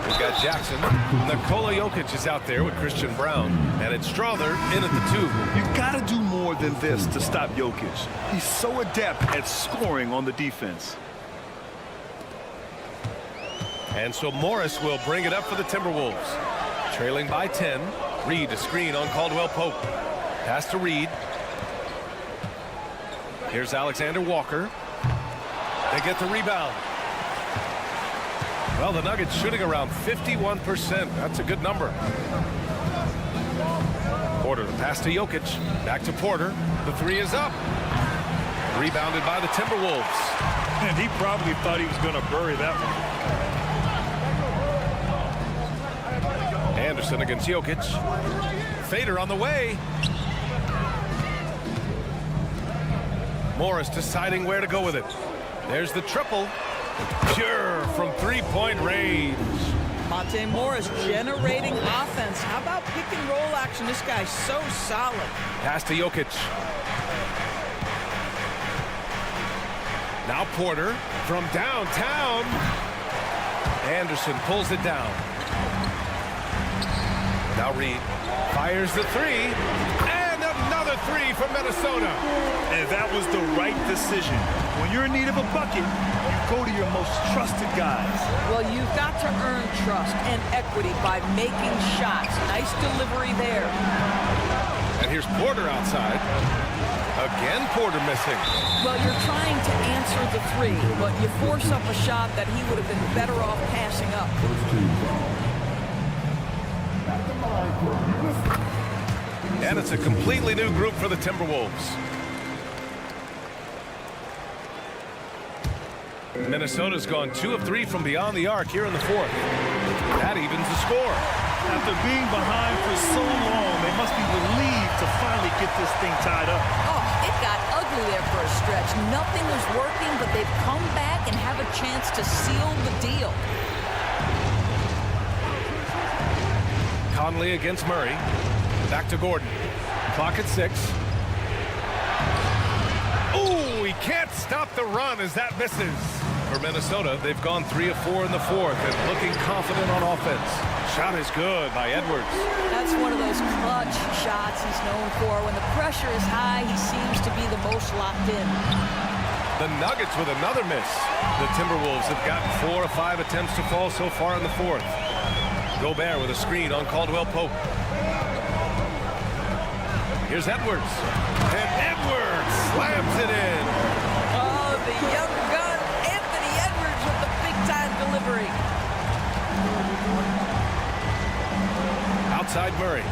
We've got Jackson. Nikola Jokic is out there with Christian Brown. And it's Strother in at the 2. You got to do more than this to stop Jokic. He's so adept at scoring on the defense. And so Morris will bring it up for the Timberwolves. Trailing by 10. Reed a screen on Caldwell Pope. Pass to Reed. Here's Alexander Walker. They get the rebound. Well, the Nuggets shooting around 51%. That's a good number. Porter, the pass to Jokic. Back to Porter. The 3 is up. Rebounded by the Timberwolves. And he probably thought he was going to bury that one. Anderson against Jokic. Fader on the way. Morris deciding where to go with it. There's the triple. Pure from three-point range. Monte Morris generating offense. How about pick and roll action? This guy's so solid. Pass to Jokic. Now Porter from downtown. Anderson pulls it down. Now Reed fires the three. And another three from Minnesota. And that was the right decision. When you're in need of a bucket, you go to your most trusted guys. Well, you've got to earn trust and equity by making shots. Nice delivery there. And here's Porter outside. Again, Porter missing. Well, you're trying to answer the three, but you force up a shot that he would have been better off passing up. And it's a completely new group for the Timberwolves. Minnesota's gone 2 of 3 from beyond the arc here in the fourth. That evens the score. After being behind for so long, they must be relieved to finally get this thing tied up. Oh, it got ugly there for a stretch. Nothing was working, but they've come back and have a chance to seal the deal. Conley against Murray. Back to Gordon. Clock at 6. Ooh, he can't stop the run as that misses. For Minnesota, they've gone 3 of 4 in the fourth and looking confident on offense. Shot is good by Edwards. That's one of those clutch shots he's known for. When the pressure is high, he seems to be the most locked in. The Nuggets with another miss. The Timberwolves have gotten 4 of 5 attempts to fall so far in the fourth. Gobert with a screen on Caldwell Pope. Here's Edwards. And Edwards slams it in. Oh, the young gun, Anthony Edwards with the big-time delivery. Outside Murray.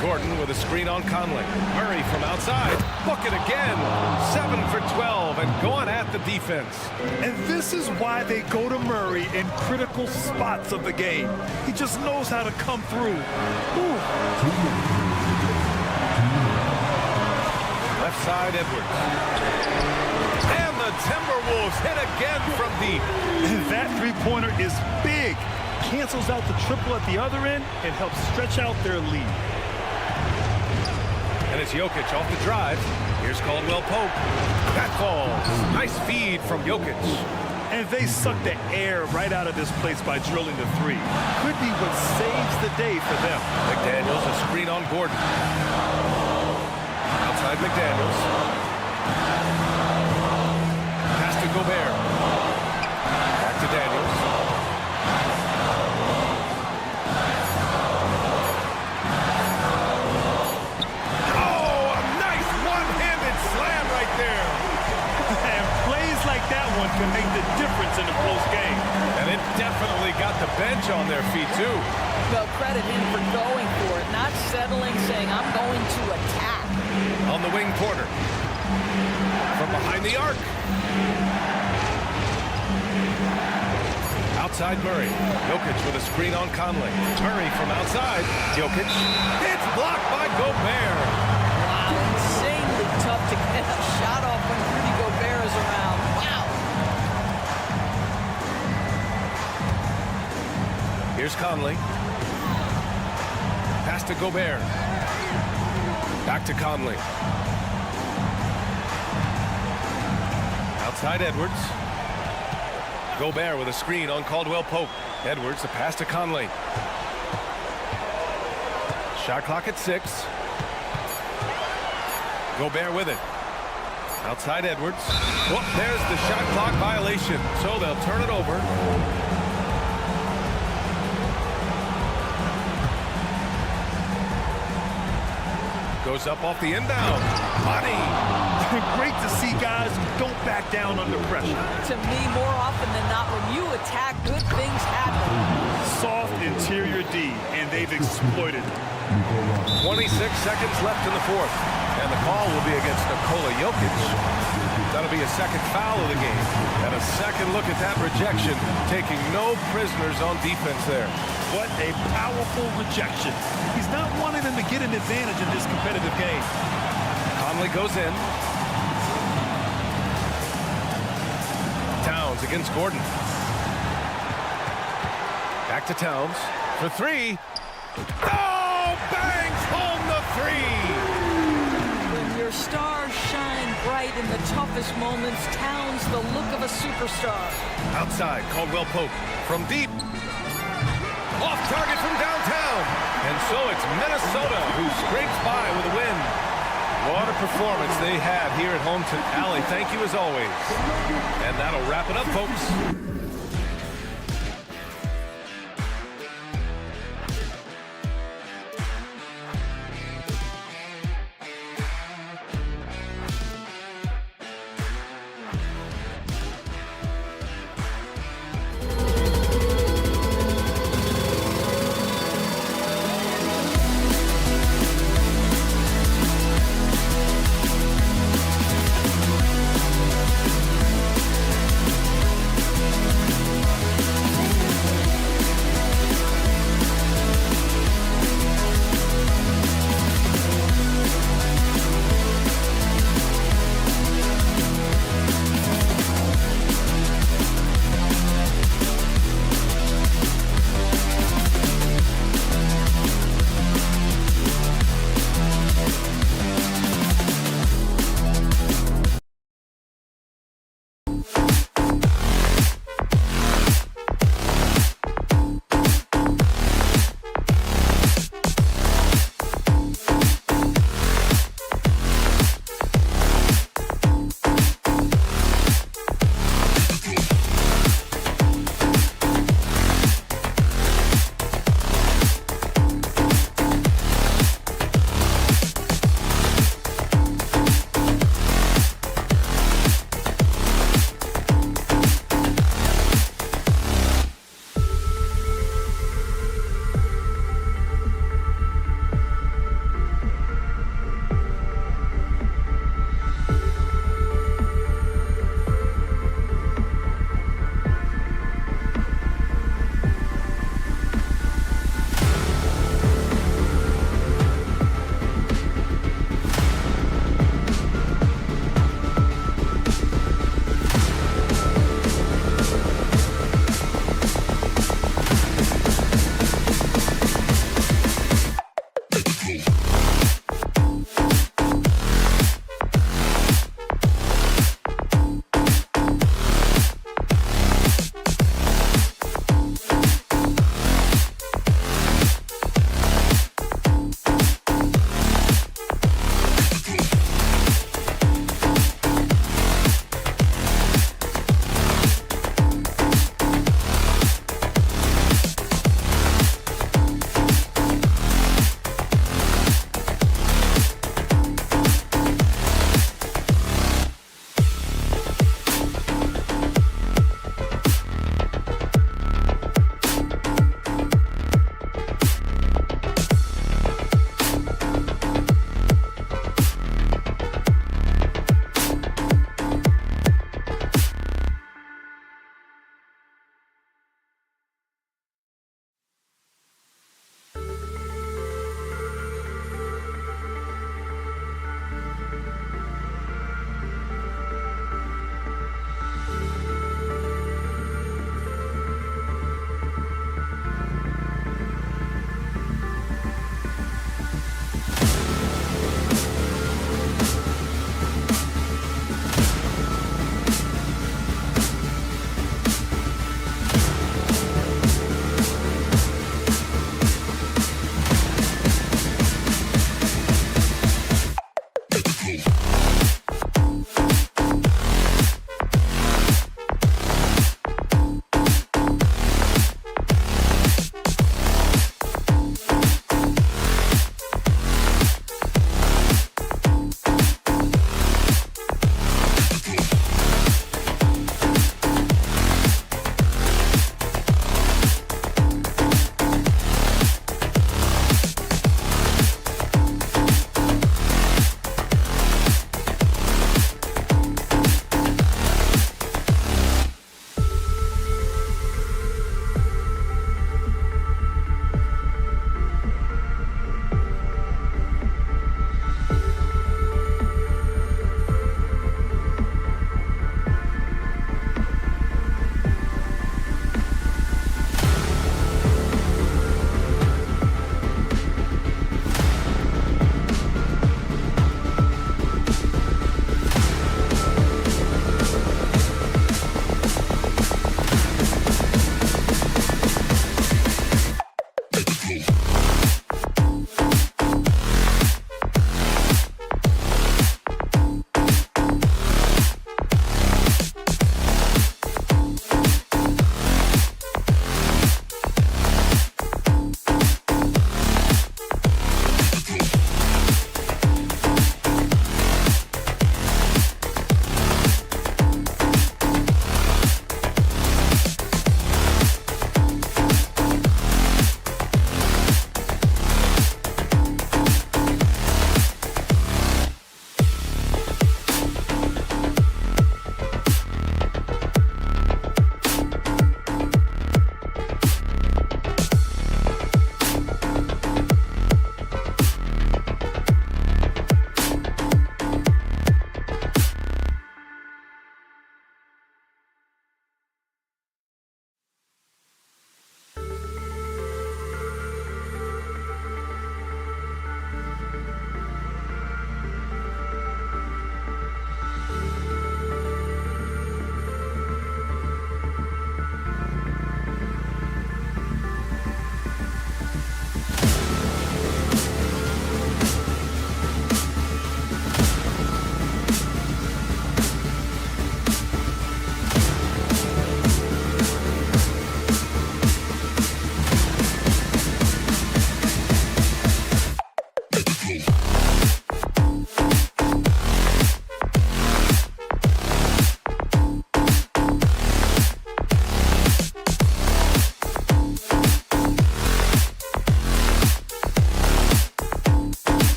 Gordon with a screen on Conley. Murray from outside. Bucket again. 7 for 12 and going at the defense. And this is why they go to Murray in critical spots of the game. He just knows how to come through. Ooh. Left side, Edwards. And the Timberwolves hit again from deep. That three-pointer is big. Cancels out the triple at the other end and helps stretch out their lead. And it's Jokic off the drive. Here's Caldwell Pope. That falls. Nice feed from Jokic. And they suck the air right out of this place by drilling the three. Could be what saves the day for them. McDaniels a screen on Gordon. Outside McDaniels. Pass to Gobert. Back to Daniels. Oh, a nice one-handed slam right there. And plays like that one can make the difference in a close game. And it definitely got the bench on their feet, too. Well, credit him for going for it, not settling, saying, I'm going to attack. On the wing, Porter. From behind the arc. Outside Murray. Jokic with a screen on Conley. Murray from outside. Jokic. It's blocked by Gobert. Wow, insanely tough to get a shot off when Rudy Gobert is around. Wow. Here's Conley. Pass to Gobert. Back to Conley. Outside Edwards. Gobert with a screen on Caldwell Pope. Edwards, the pass to Conley. Shot clock at 6. Gobert with it. Outside Edwards. Oh, there's the shot clock violation. So they'll turn it over. Goes up off the inbound. Money. Great to see guys who don't back down under pressure. To me, more often than not, when you attack, good things happen. Soft interior D, and they've exploited it. 26 seconds left in the fourth. And the call will be against Nikola Jokic. That'll be a second foul of the game. And a second look at that rejection, taking no prisoners on defense there. What a powerful rejection. He's not wanting them to get an advantage in this competitive game. Conley goes in. Towns against Gordon. Back to Towns for 3. Oh, bangs home the 3. When your stars shine bright in the toughest precious moments. Towns, the look of a superstar. Outside, Caldwell Pope from deep. Off target from downtown. And so it's Minnesota who scrapes by with a win. What a performance they had here at home to Allie. Thank you as always. And that'll wrap it up, folks.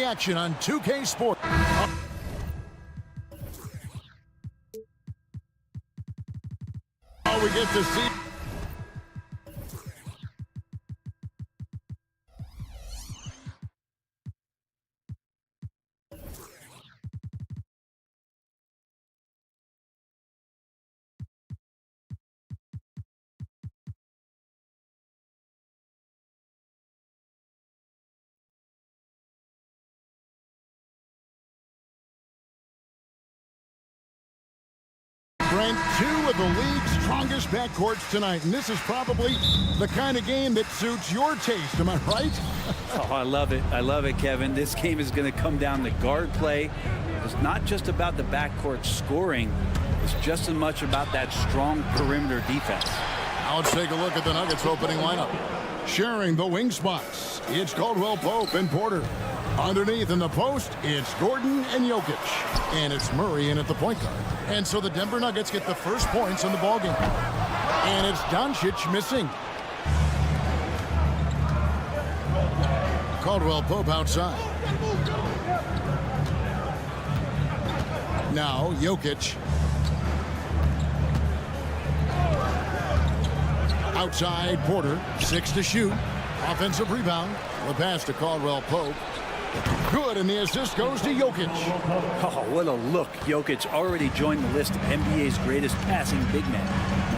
action on 2K Sports. We get to see. Brent, two of the league's strongest backcourts tonight, and this is probably the kind of game that suits your taste. Am I right? Oh, I love it. I love it, Kevin. This game is going to come down to guard play. It's not just about the backcourt scoring. It's just as much about that strong perimeter defense. Now let's take a look at the Nuggets opening lineup. Sharing the wing spots, it's Caldwell Pope and Porter. Underneath in the post, it's Gordon and Jokic. And it's Murray in at the point guard. And so the Denver Nuggets get the first points in the ballgame. And it's Doncic missing. Caldwell Pope outside. Now Jokic. Outside Porter, 6 to shoot. Offensive rebound. The pass to Caldwell Pope. Good, and the assist goes to Jokic. Oh, what a look. Jokic already joined the list of NBA's greatest passing big men.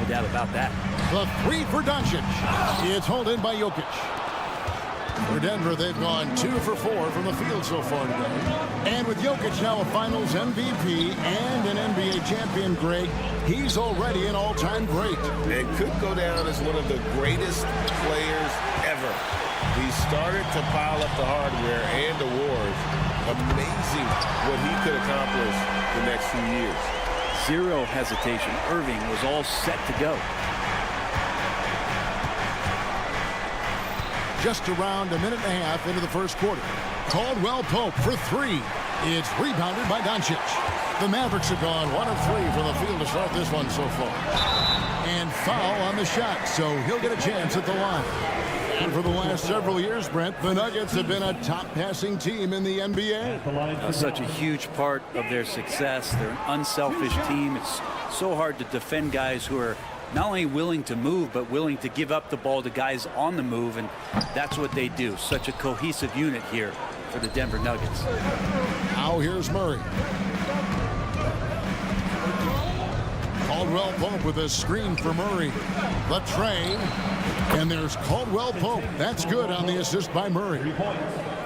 No doubt about that. The three for Doncic. It's hauled in by Jokic. For Denver, they've gone 2 for 4 from the field so far today. And with Jokic now a Finals MVP and an NBA champion, Greg, he's already an all-time great. It could go down as one of the greatest players ever. He started to pile up the hardware and awards. Amazing what he could accomplish the next few years. Zero hesitation. Irving was all set to go. Just around a minute and a half into the first quarter. Caldwell Pope for 3. It's rebounded by Doncic. The Mavericks have gone 1 of 3 from the field to start this one so far. And foul on the shot, so he'll get a chance at the line. And for the last several years, Brent, the Nuggets have been a top passing team in the NBA. Such a huge part of their success. They're an unselfish team. It's so hard to defend guys who are not only willing to move, but willing to give up the ball to guys on the move, and that's what they do. Such a cohesive unit here for the Denver Nuggets. Now here's Murray. Caldwell Pope with a screen for Murray. The train. And there's Caldwell Pope. That's good on the assist by Murray.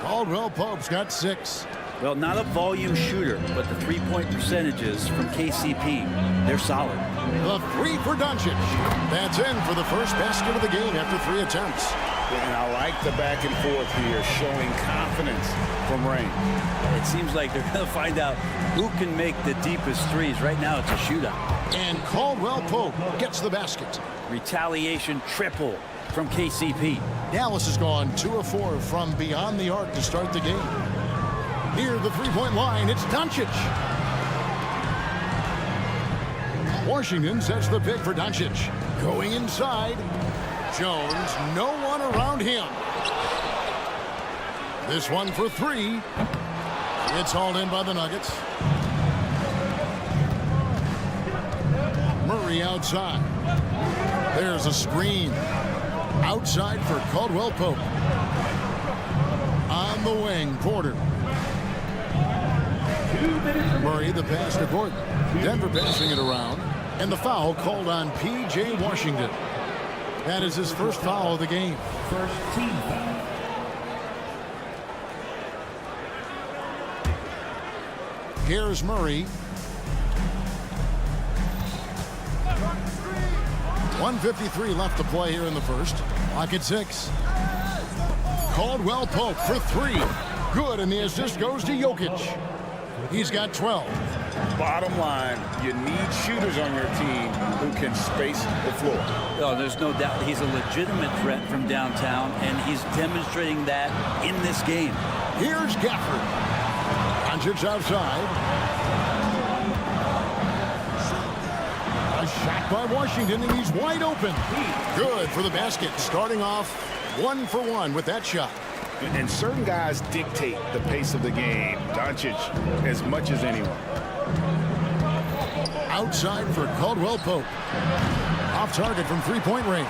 Caldwell Pope's got 6. Well, not a volume shooter, but the three-point percentages from KCP, they're solid. The 3 for Doncic. That's in for the first basket of the game after 3 attempts. And I like the back and forth here, showing confidence from Rain. It seems like they're going to find out who can make the deepest threes. Right now, it's a shootout. And Caldwell Pope gets the basket. Retaliation triple from KCP. Dallas has gone 2 of 4 from beyond the arc to start the game. Near the three-point line, it's Doncic. Washington sets the pick for Doncic. Going inside. Jones, no one around him. This one for 3. It's hauled in by the Nuggets. Murray outside. There's a screen. Outside for Caldwell Pope. On the wing, Porter. Murray, the pass to Gordon. Denver passing it around. And the foul called on P.J. Washington. That is his first foul of the game. First team foul. Here's Murray. 1:53 left to play here in the first. Clock at 6. Caldwell Pope for 3. Good, and the assist goes to Jokic. He's got 12. Bottom line, you need shooters on your team who can space the floor. Oh, there's no doubt he's a legitimate threat from downtown, and he's demonstrating that in this game. Here's Gafford. Doncic outside. A shot by Washington, and he's wide open. Good for the basket. Starting off 1 for 1 with that shot. And certain guys dictate the pace of the game. Doncic as much as anyone. Outside for Caldwell Pope. Off target from three-point range.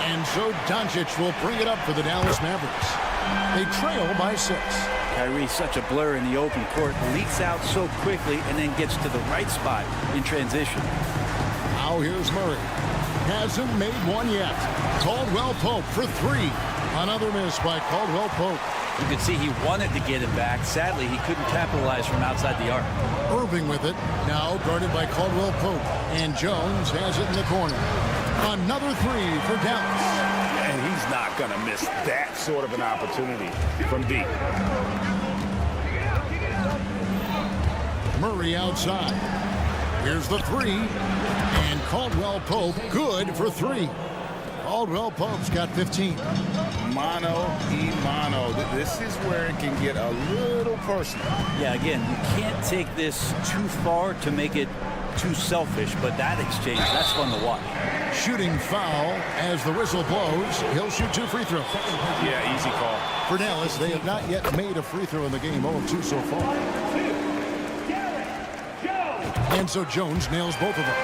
And so Doncic will bring it up for the Dallas Mavericks. They trail by 6. Kyrie's such a blur in the open court, leaks out so quickly and then gets to the right spot in transition. Now here's Murray. Hasn't made one yet. Caldwell Pope for 3. Another miss by Caldwell Pope. You could see he wanted to get it back. Sadly, he couldn't capitalize from outside the arc. Irving with it. Now guarded by Caldwell Pope. And Jones has it in the corner. Another 3 for Dallas. And he's not going to miss that sort of an opportunity from deep. Murray outside. Here's the 3. And Caldwell Pope good for 3. Caldwell Pope's got 15. Mano y mano. This is where it can get a little personal. Yeah, again, you can't take this too far to make it too selfish, but that exchange, that's fun to watch. Shooting foul as the whistle blows. He'll shoot 2 free throws. Yeah, easy call. For Dallas, they have not yet made a free throw in the game. 0-2 so far. And so Jones nails both of them.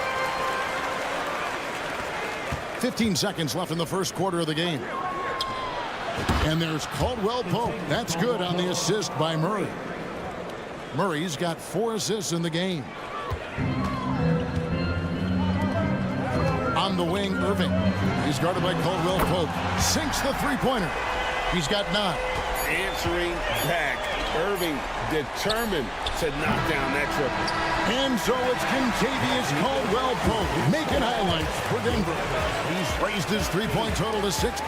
15 seconds left in the first quarter of the game. And there's Caldwell Pope. That's good on the assist by Murray. Murray's got 4 assists in the game. On the wing, Irving. He's guarded by Caldwell Pope. Sinks the three-pointer. He's got 9. Answering back. Irving determined to knock down that triple. And so it's Kentavious Caldwell Pope making highlights for Denver. He's raised his three-point total to 6.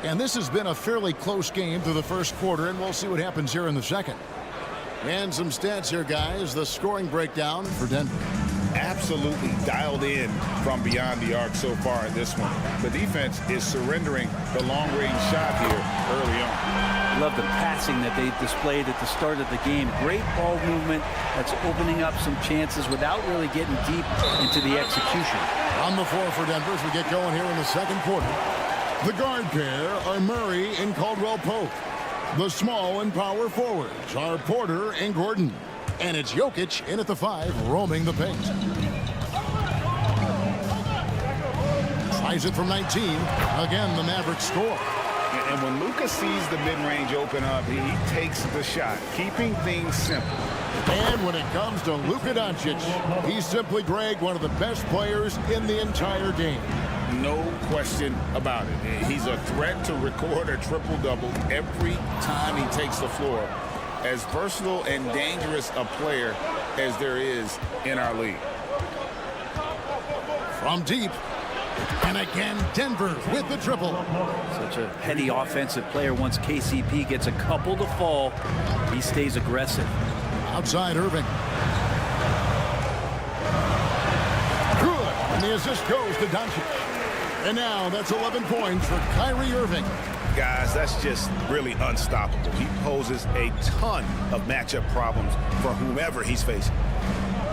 And this has been a fairly close game through the first quarter, and we'll see what happens here in the second. And some stats here, guys. The scoring breakdown for Denver. Absolutely dialed in from beyond the arc so far in this one. The defense is surrendering the long-range shot here early on. Love the passing that they displayed at the start of the game. Great ball movement that's opening up some chances without really getting deep into the execution. On the floor for Denver as we get going here in the second quarter. The guard pair are Murray and Caldwell Pope. The small and power forwards are Porter and Gordon. And it's Jokic in at the 5, roaming the paint. Tries it from 19. Again, the Mavericks score. And when Luka sees the mid-range open up, he takes the shot, keeping things simple. And when it comes to Luka Doncic, he's simply, Greg, one of the best players in the entire game. No question about it. He's a threat to record a triple-double every time he takes the floor. As versatile and dangerous a player as there is in our league. From deep. And again, Denver with the triple. Such a heady offensive player. Once KCP gets a couple to fall, he stays aggressive. Outside Irving. Good. And the assist goes to Doncic. And now that's 11 points for Kyrie Irving. Guys, that's just really unstoppable. He poses a ton of matchup problems for whomever he's facing.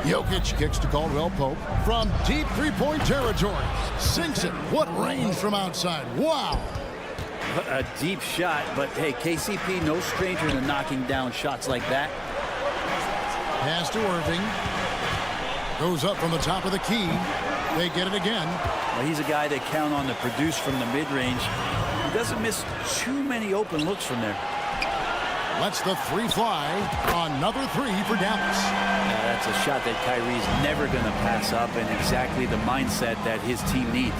Jokic kicks to Caldwell Pope from deep three-point territory. Sinks it. What range from outside. Wow. A deep shot, but hey, KCP, no stranger to knocking down shots like that. Pass to Irving. Goes up from the top of the key. They get it again. Well, he's a guy they count on to produce from the mid-range. He doesn't miss too many open looks from there. Lets the 3 fly. Another 3 for Dallas. That's a shot that Kyrie's never going to pass up, and exactly the mindset that his team needs.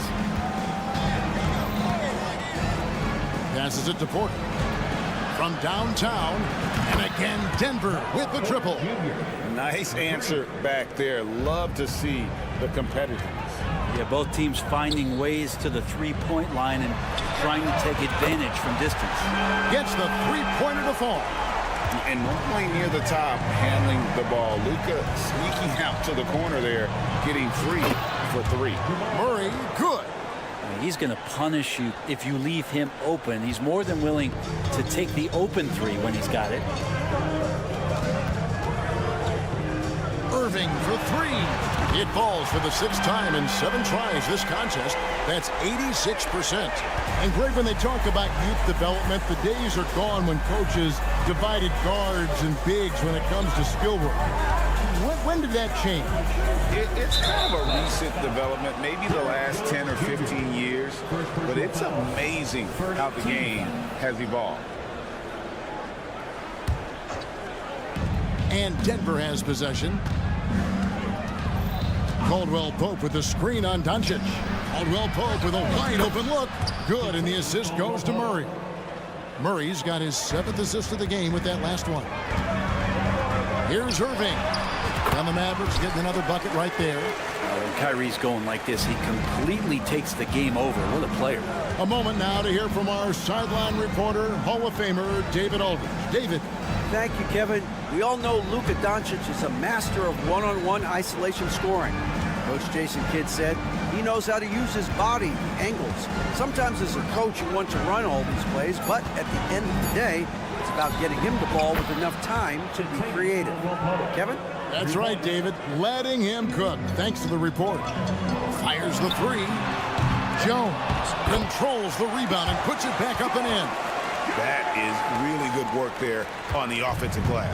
Passes it to Porter. From downtown. And again, Denver with the triple. Nice answer back there. Love to see the competitiveness. Yeah, both teams finding ways to the three-point line and trying to take advantage from distance. Gets the three-pointer to fall. And normally near the top, handling the ball. Luka sneaking out to the corner there, getting 3 for 3. Murray, good. He's going to punish you if you leave him open. He's more than willing to take the open 3 when he's got it. Irving for 3. It falls for the 6th time in 7 tries this contest. That's 86%. And Greg, when they talk about youth development, the days are gone when coaches divided guards and bigs when it comes to skill work. When did that change? It's kind of a recent development, maybe the last 10 or 15 years, but it's amazing how the game has evolved. And Denver has possession. Caldwell Pope with the screen on Doncic. Caldwell Pope with a wide open look. Good, and the assist goes to Murray. Murray's got his 7th assist of the game with that last one. Here's Irving. And the Mavericks getting another bucket right there. When Kyrie's going like this, he completely takes the game over. What a player. A moment now to hear from our sideline reporter, Hall of Famer David Aldridge. David. Thank you, Kevin. We all know Luka Doncic is a master of one-on-one isolation scoring. Coach Jason Kidd said he knows how to use his body, angles. Sometimes as a coach you want to run all these plays, but at the end of the day, it's about getting him the ball with enough time to be creative. Kevin? That's right, David. Letting him cook. Thanks to the report. Fires the 3. Jones controls the rebound and puts it back up and in. That is really good work there on the offensive glass.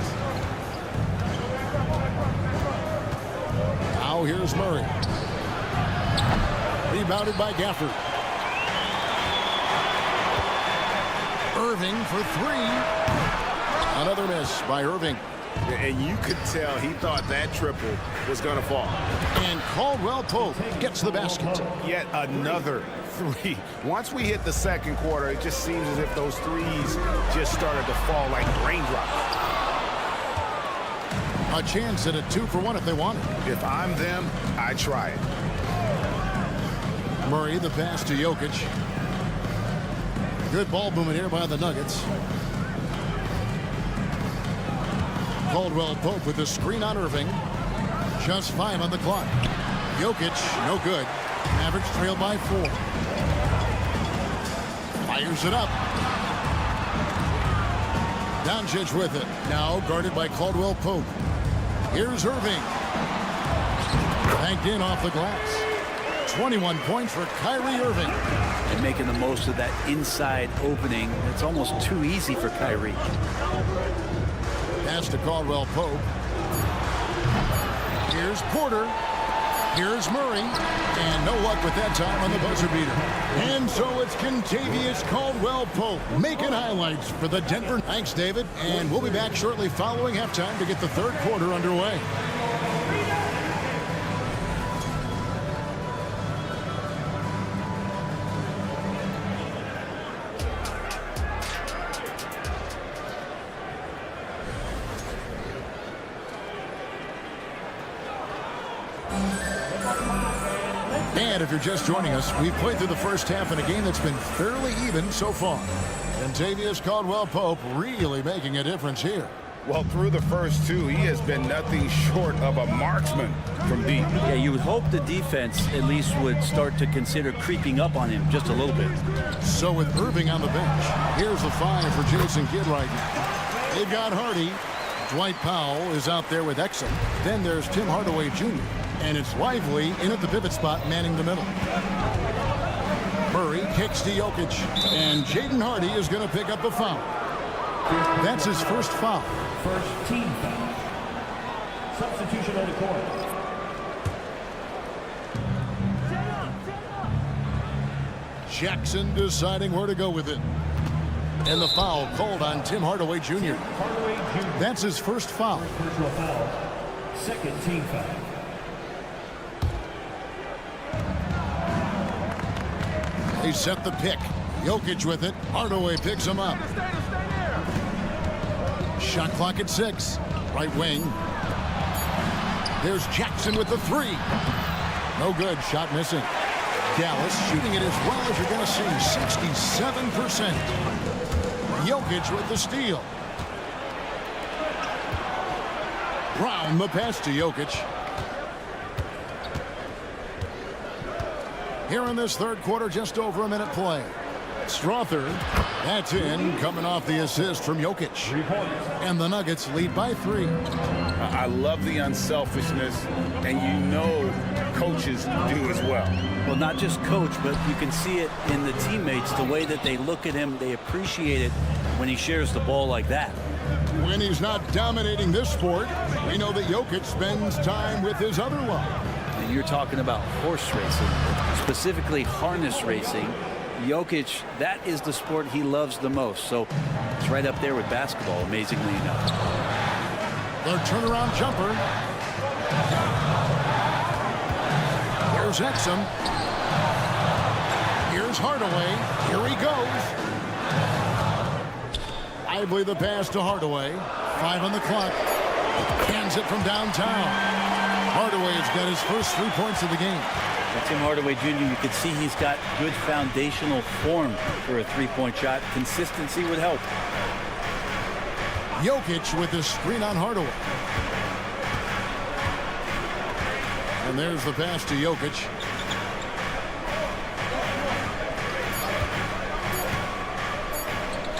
Now here's Murray. Rebounded by Gafford. Irving for 3. Another miss by Irving. And you could tell he thought that triple was going to fall. And Caldwell Pope gets the basket. Yet another 3. Once we hit the second quarter, it just seems as if those threes just started to fall like raindrops. A chance at a 2-for-1 if they want it. If I'm them, I try it. Murray, the pass to Jokic. Good ball movement here by the Nuggets. Caldwell Pope with the screen on Irving. Just 5 on the clock. Jokic, no good. Mavericks trail by 4. Fires it up. Doncic with it. Now guarded by Caldwell Pope. Here's Irving. Banked in off the glass. 21 points for Kyrie Irving. And making the most of that inside opening. It's almost too easy for Kyrie. Pass to Caldwell Pope. Here's Porter. Here's Murray. And no luck with that time on the buzzer beater. And so it's Kentavious Caldwell Pope making highlights for the Denver. Thanks, David. And we'll be back shortly following halftime to get the third quarter underway. And if you're just joining us, we've played through the first half in a game that's been fairly even so far. Kentavious Caldwell Pope really making a difference here. Well, through the first 2, he has been nothing short of a marksman from deep. Yeah, you would hope the defense at least would start to consider creeping up on him just a little bit. So with Irving on the bench, here's the 5 for Jason Kidd right now. They've got Hardy. Dwight Powell is out there with Exum. Then there's Tim Hardaway Jr. And it's Lively in at the pivot spot, manning the middle. Murray kicks to Jokic. And Jaden Hardy is going to pick up a foul. That's his first foul. First team foul. Substitution on the court. Jackson deciding where to go with it. And the foul called on Tim Hardaway Jr. That's his first foul. Personal foul. Second team foul. They set the pick. Jokic with it. Hardaway picks him up. Shot clock at 6. Right wing. There's Jackson with the 3. No good. Shot missing. Dallas shooting it as well as you're going to see. 67%. Jokic with the steal. Brown the pass to Jokic. Here in this third quarter, just over a minute play. Strother That's in, coming off the assist from Jokic. And the Nuggets lead by 3. I love the unselfishness, and you know coaches do as well. Well, not just coach, but you can see it in the teammates, the way that they look at him. They appreciate it when he shares the ball like that. When he's not dominating this sport, we know that Jokic spends time with his other love. And you're talking about horse racing, specifically harness racing. Jokic, that is the sport he loves the most. So it's right up there with basketball, amazingly enough. Their turnaround jumper. Here's Exum. Here's Hardaway. Here he goes. Lively the pass to Hardaway. 5 on the clock. Hands it from downtown. Hardaway has got his first 3 points of the game. Tim Hardaway Jr., you can see he's got good foundational form for a three-point shot. Consistency would help. Jokic with the screen on Hardaway. And there's the pass to Jokic.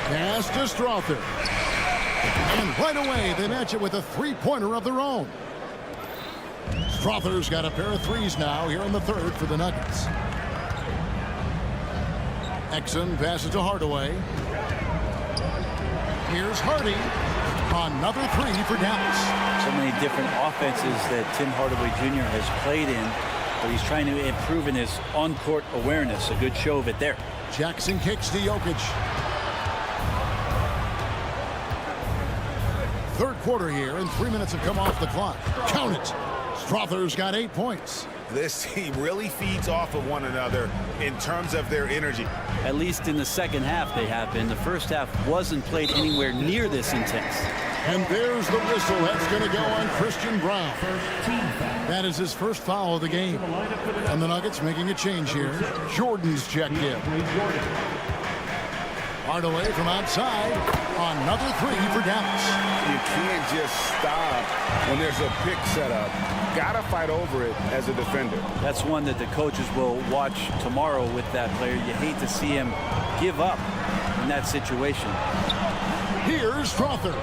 Pass to Strother. And right away, they match it with a three-pointer of their own. Strother's got a pair of threes now here in the third for the Nuggets. Exum passes to Hardaway. Here's Hardy. Another three for Dallas. So many different offenses that Tim Hardaway Jr. has played in, but he's trying to improve in his on-court awareness. A good show of it there. Jackson kicks to Jokic. Third quarter here, and 3 minutes have come off the clock. Count it. Strother's got 8 points. This team really feeds off of one another in terms of their energy. At least in the second half they have been. The first half wasn't played anywhere near this intense. And there's the whistle. That's going to go on Christian Brown. That is his first foul of the game. And the Nuggets making a change here. Jordan's checked in. Hardaway from outside. Another three for Dallas. You can't just stop when there's a pick set up. Gotta fight over it as a defender. That's one that the coaches will watch tomorrow with that player. You hate to see him give up in that situation. Here's Strother.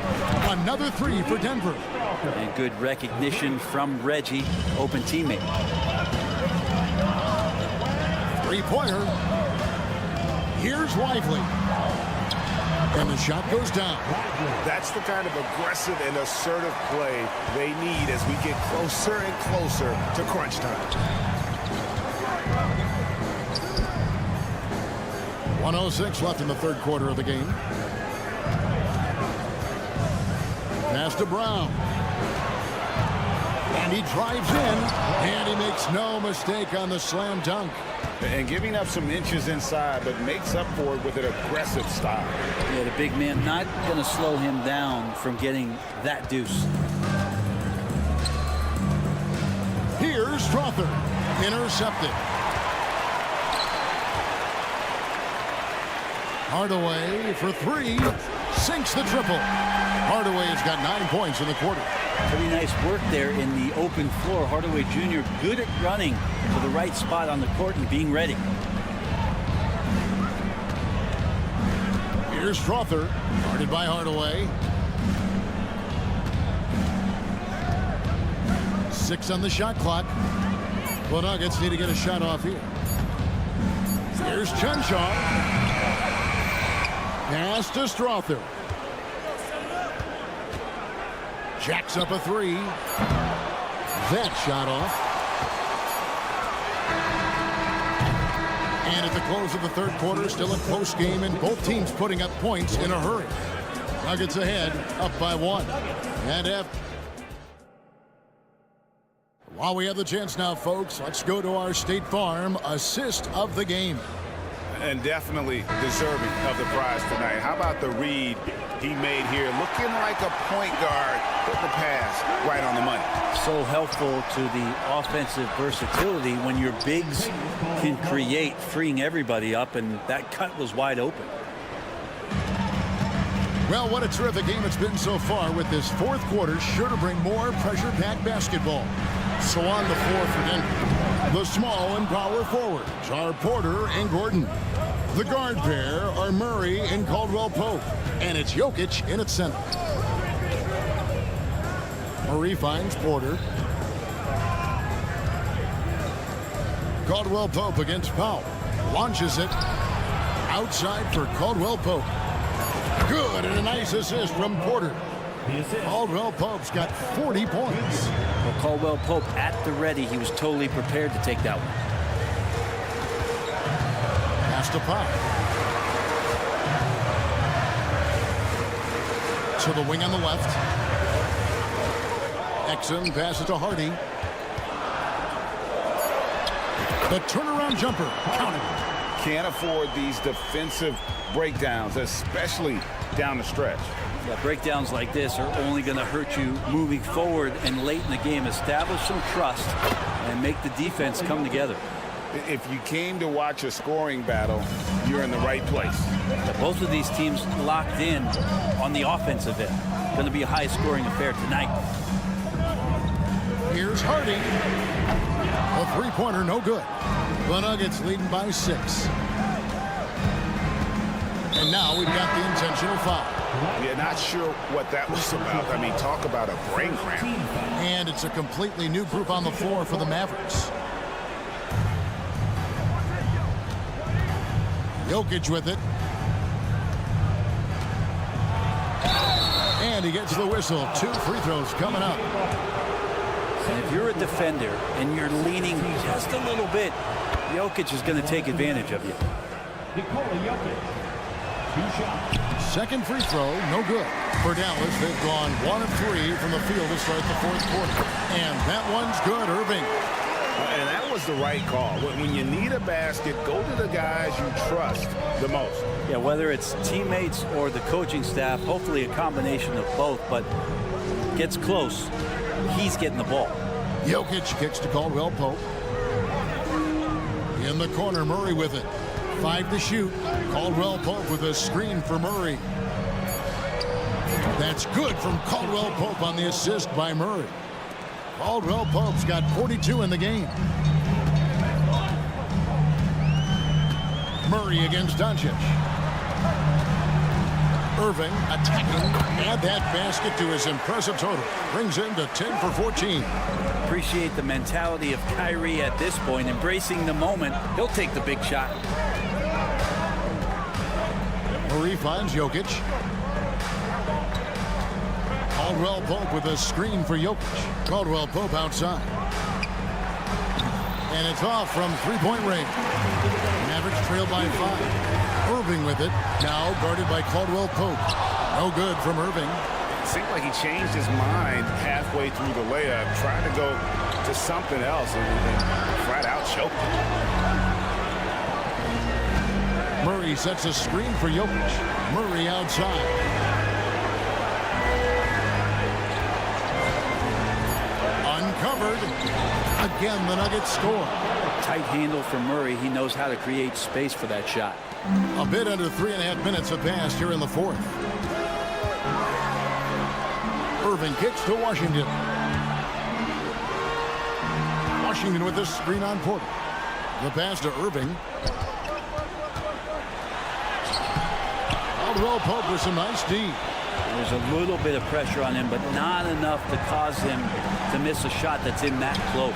Another three for Denver. And good recognition from Reggie, open teammate. Three-pointer. Here's Lively. And the shot goes down. That's the kind of aggressive and assertive play they need as we get closer and closer to crunch time. 1:06 left in the third quarter of the game. Pass to Brown. And he drives in. And he makes no mistake on the slam dunk. And giving up some inches inside, but makes up for it with an aggressive style. Yeah, the big man not going to slow him down from getting that deuce. Here's Strother. Intercepted. Hardaway for three. Sinks the triple. Hardaway has got 9 points in the quarter. Pretty nice work there in the open floor. Hardaway Jr. good at running to the right spot on the court and being ready. Here's Strother. Guarded by Hardaway. 6 on the shot clock. The Nuggets need to get a shot off here. Here's Chunchaw. Pass to Strother. Jacks up a three. That shot off. And at the close of the third quarter, still a close game, and both teams putting up points in a hurry. Nuggets ahead, up by 1. And while we have the chance now, folks, let's go to our State Farm assist of the game. And definitely deserving of the prize tonight. How about the read he made here? Looking like a point guard. Put the pass right on the money. So helpful to the offensive versatility when your bigs can create, freeing everybody up, and that cut was wide open. Well, what a terrific game it's been so far, with this fourth quarter sure to bring more pressure-packed basketball. So on the floor for Denver, the small and power forwards are Porter and Gordon. The guard pair are Murray and Caldwell Pope, and it's Jokic in at center. Murray finds Porter. Caldwell Pope against Powell. Launches it outside for Caldwell Pope. Good, and a nice assist from Porter. Caldwell Pope's got 40 points. Well, Caldwell Pope at the ready. He was totally prepared to take that one. Pass to Powell. To the wing on the left. Exum passes to Hardy. The turnaround jumper counted. Can't afford these defensive breakdowns, especially down the stretch. Yeah, breakdowns like this are only going to hurt you moving forward and late in the game. Establish some trust and make the defense come together. If you came to watch a scoring battle, you're in the right place. Both of these teams locked in on the offensive end. Going to be a high-scoring affair tonight. Here's Hardy. A three-pointer, no good. The Nuggets leading by 6. And now we've got the intentional foul. Yeah, not sure what that was about. I mean, talk about a brain cramp. And it's a completely new group on the floor for the Mavericks. Jokic with it. And he gets the whistle. 2 free throws coming up. And if you're a defender and you're leaning just a little bit, Jokic is going to take advantage of you. Second free throw, no good. For Dallas, they've gone 1 of 3 from the field to start the fourth quarter. And that one's good, Irving. And that was the right call. When you need a basket, go to the guys you trust the most. Yeah, whether it's teammates or the coaching staff, hopefully a combination of both, but gets close, he's getting the ball. Jokic kicks to Caldwell Pope. In the corner, Murray with it. 5 to shoot. Caldwell Pope with a screen for Murray. That's good from Caldwell Pope on the assist by Murray. Caldwell Pope's got 42 in the game. Murray against Doncic. Irving attacking. Add that basket to his impressive total. Brings him to 10 for 14. Appreciate the mentality of Kyrie at this point, embracing the moment. He'll take the big shot. Murray finds Jokic. Caldwell Pope with a screen for Jokic. Caldwell Pope outside. And it's off from three-point range. Mavericks trail by 5. Irving with it. Now guarded by Caldwell Pope. No good from Irving. It seemed like he changed his mind halfway through the layup, trying to go to something else, and flat out choked. Murray sets a screen for Jokic. Murray outside. Uncovered. Again, the Nuggets score. Tight handle from Murray. He knows how to create space for that shot. A bit under 3.5 minutes have passed here in the fourth. Irving kicks to Washington. Washington with the screen on Porter. The pass to Irving. Caldwell Pope with some nice D. There's a little bit of pressure on him, but not enough to cause him to miss a shot that's in that close.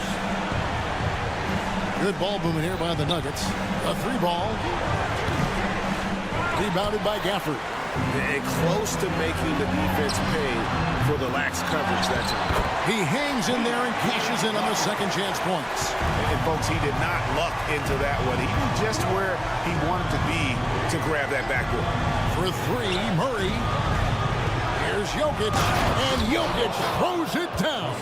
Good ball movement here by the Nuggets. A 3-ball. Rebounded by Gafford. Close to making the defense pay for the lax coverage that time. He hangs in there and cashes in on the second chance points. And folks, he did not luck into that one. He was just where he wanted to be to grab that backboard. For 3, Murray. Here's Jokic, and Jokic throws it down.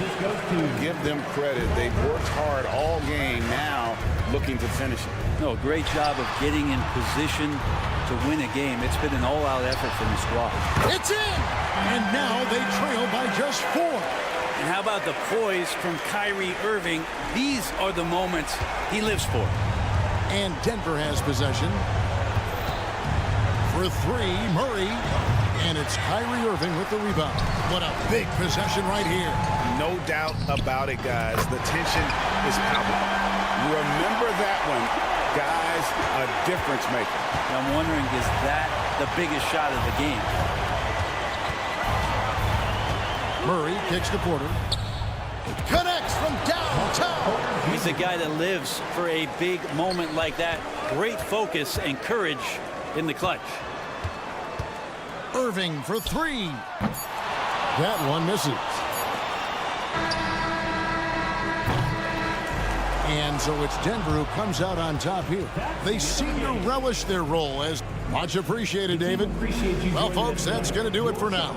Give them credit. They've worked hard all game, now looking to finish it. No, great job of getting in position to win a game. It's been an all-out effort from the squad. It's in! And now they trail by just 4. And how about the poise from Kyrie Irving? These are the moments he lives for. And Denver has possession. For 3, Murray. And it's Kyrie Irving with the rebound. What a big possession right here. No doubt about it, guys. The tension is palpable. Remember that one. Guys guy's a difference maker. I'm wondering, is that the biggest shot of the game? Murray kicks to Porter. Connects from downtown. He's a guy that lives for a big moment like that. Great focus and courage in the clutch. Irving for three. That one misses. And so it's Denver who comes out on top here. They seem to relish their role as much appreciated, David. Well, folks, that's going to do it for now.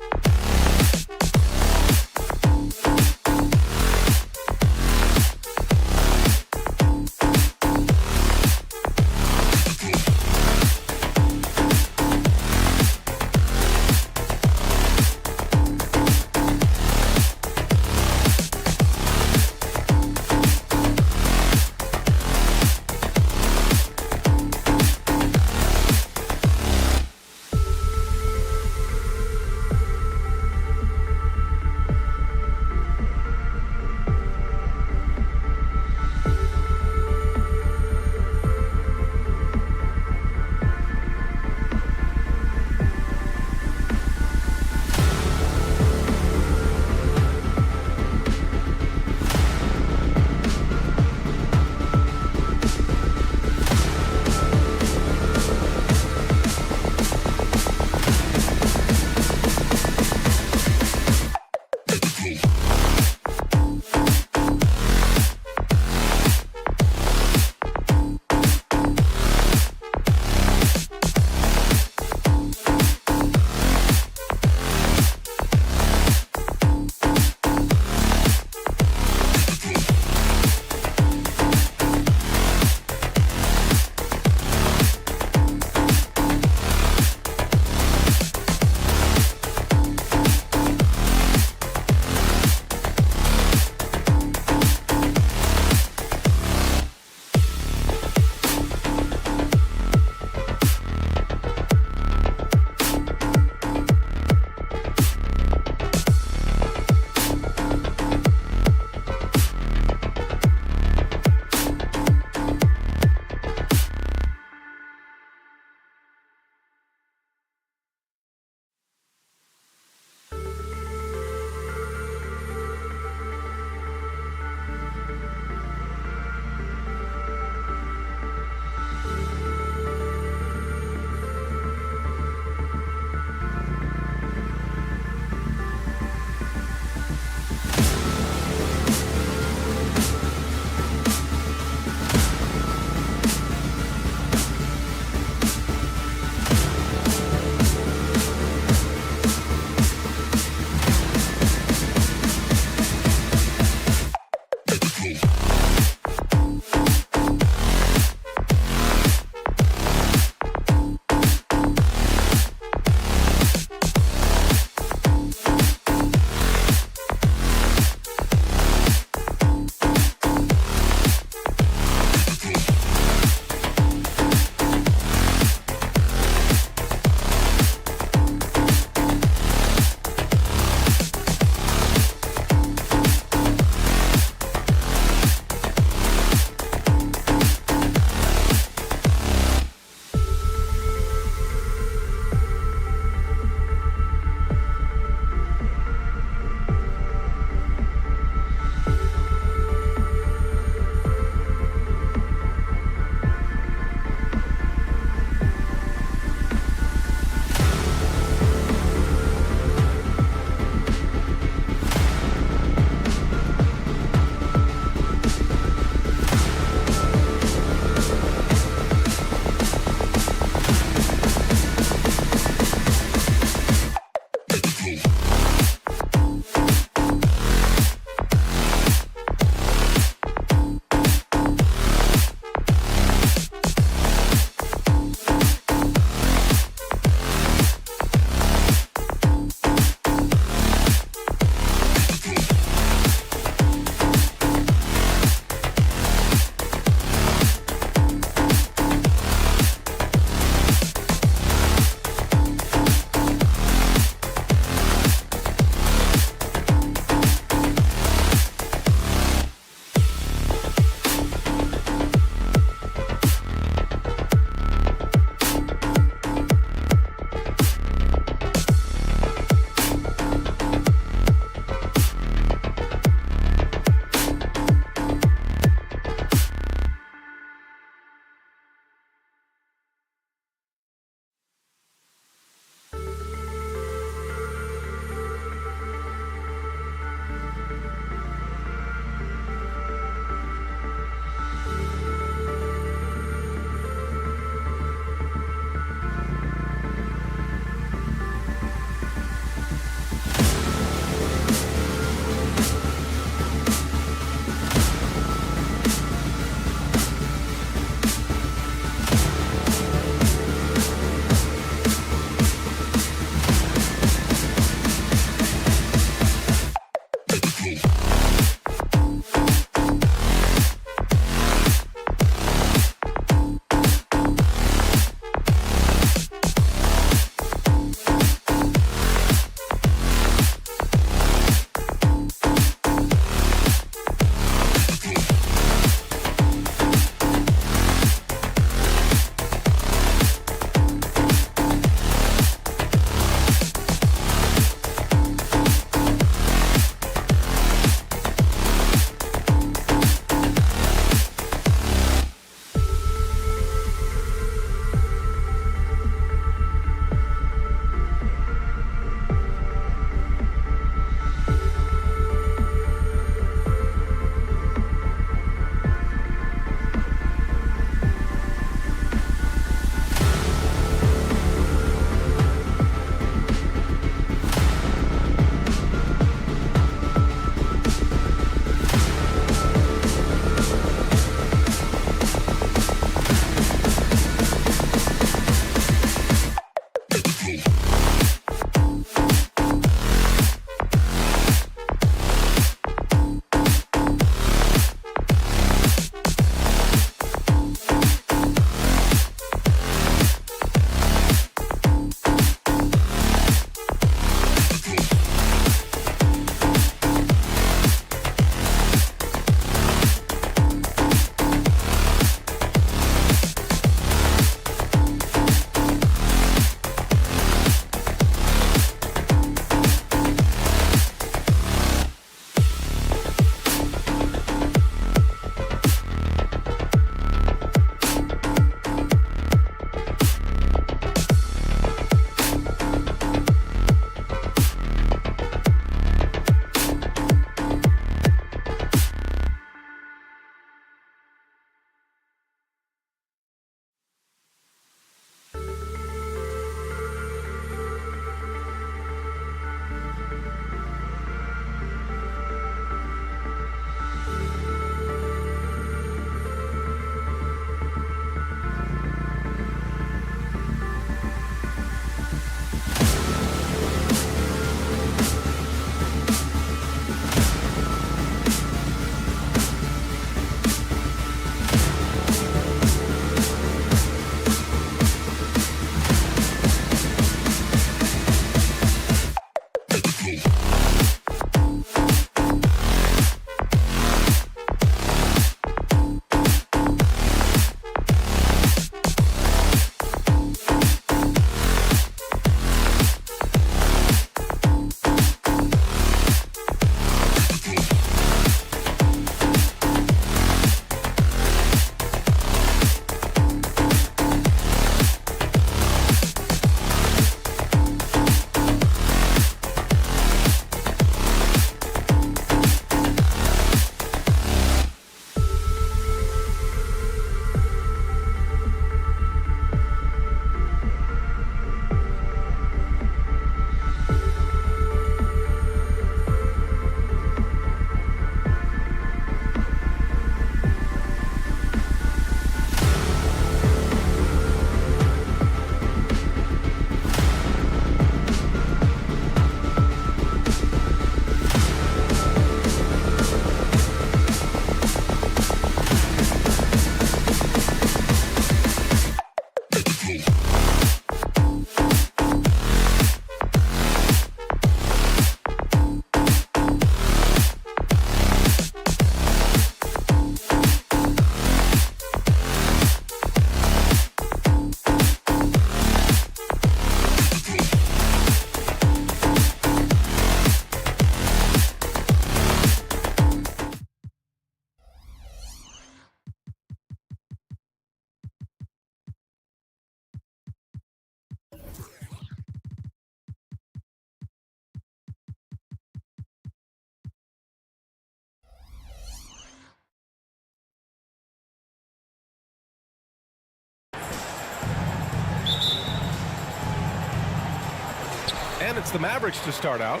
And it's the Mavericks to start out.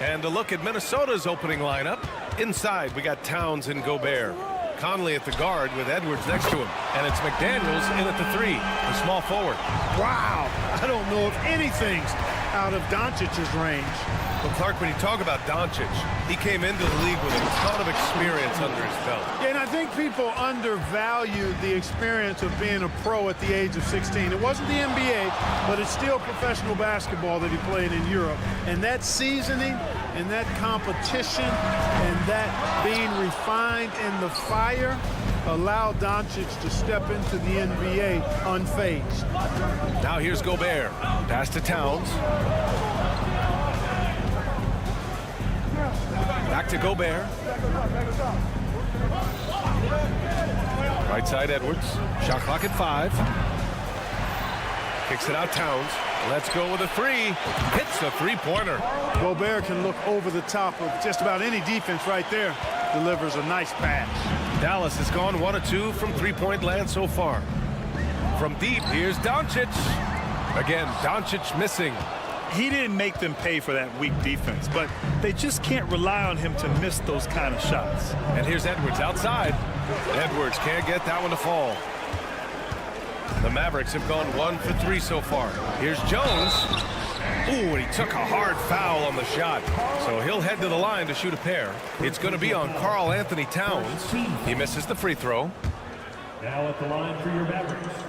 And a look at Minnesota's opening lineup. Inside, we got Towns and Gobert. Conley at the guard with Edwards next to him. And it's McDaniels in at the 3, the small forward. Wow. I don't know if anything's out of Doncic's range. Well, Clark, when you talk about Doncic, he came into the league with a ton of experience under his belt. Yeah, and I think people undervalue the experience of being a pro at the age of 16. It wasn't the NBA, but it's still professional basketball that he played in Europe. And that seasoning and that competition and that being refined in the fire allowed Doncic to step into the NBA unfazed. Now here's Gobert. Pass to Towns. Back to Gobert. Right side Edwards. Shot clock at 5. Kicks it out Towns. Let's go with a 3. Hits a three-pointer. Gobert can look over the top of just about any defense right there. Delivers a nice pass. Dallas has gone 1 of 2 from three-point land so far. From deep, here's Doncic. Again, Doncic missing. He didn't make them pay for that weak defense, but they just can't rely on him to miss those kind of shots. And here's Edwards outside. Edwards can't get that one to fall. The Mavericks have gone 1 for 3 so far. Here's Jones. Ooh, and he took a hard foul on the shot. So he'll head to the line to shoot a pair. It's going to be on Karl Anthony Towns. He misses the free throw. Now at the line for your Mavericks.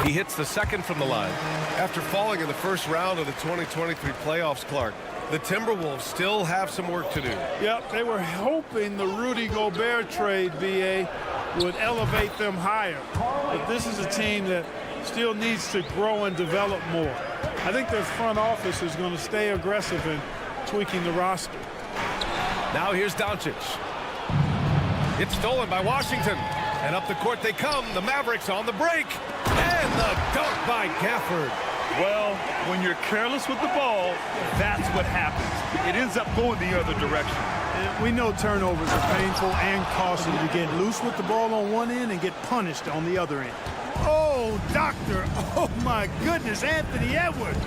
He hits the second from the line. After falling in the first round of the 2023 playoffs, Clark, the Timberwolves still have some work to do. Yep, they were hoping the Rudy Gobert trade, BA, would elevate them higher. But this is a team that still needs to grow and develop more. I think their front office is going to stay aggressive in tweaking the roster. Now here's Doncic. It's stolen by Washington. And up the court they come. The Mavericks on the break. And the dunk by Gafford. Well, when you're careless with the ball, that's what happens. It ends up going the other direction. And we know turnovers are painful and costly. You get loose with the ball on one end and get punished on the other end. Oh, doctor. Oh, my goodness. Anthony Edwards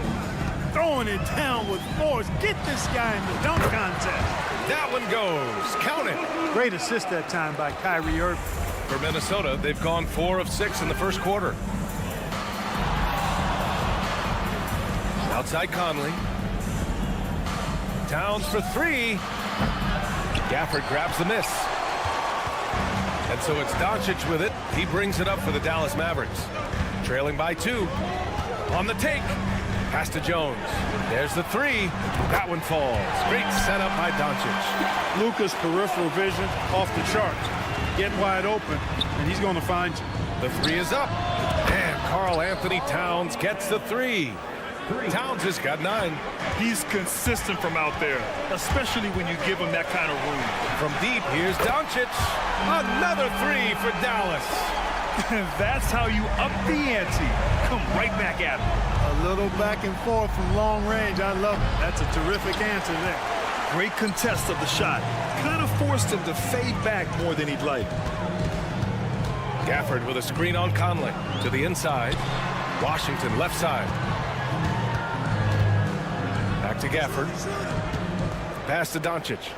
throwing it down with force. Get this guy in the dunk contest. That one goes. Count it. Great assist that time by Kyrie Irving. For Minnesota, they've gone 4 of 6 in the first quarter. Outside Conley. Towns for 3. Gafford grabs the miss. And so it's Doncic with it. He brings it up for the Dallas Mavericks. Trailing by 2. On the take. Pass to Jones. There's the 3. That one falls. Great setup by Doncic. Luka's peripheral vision off the charts. Get wide open, and he's going to find you. The 3 is up. And Karl Anthony Towns gets the 3. Towns has got 9. He's consistent from out there, especially when you give him that kind of room. From deep, here's Doncic. Another 3 for Dallas. That's how you up the ante. Come right back at him. A little back and forth from long range. I love it. That's a terrific answer there. Great contest of the shot. Kind of forced him to fade back more than he'd like. Gafford with a screen on Conley. To the inside. Washington left side. Back to Gafford. Pass to Doncic.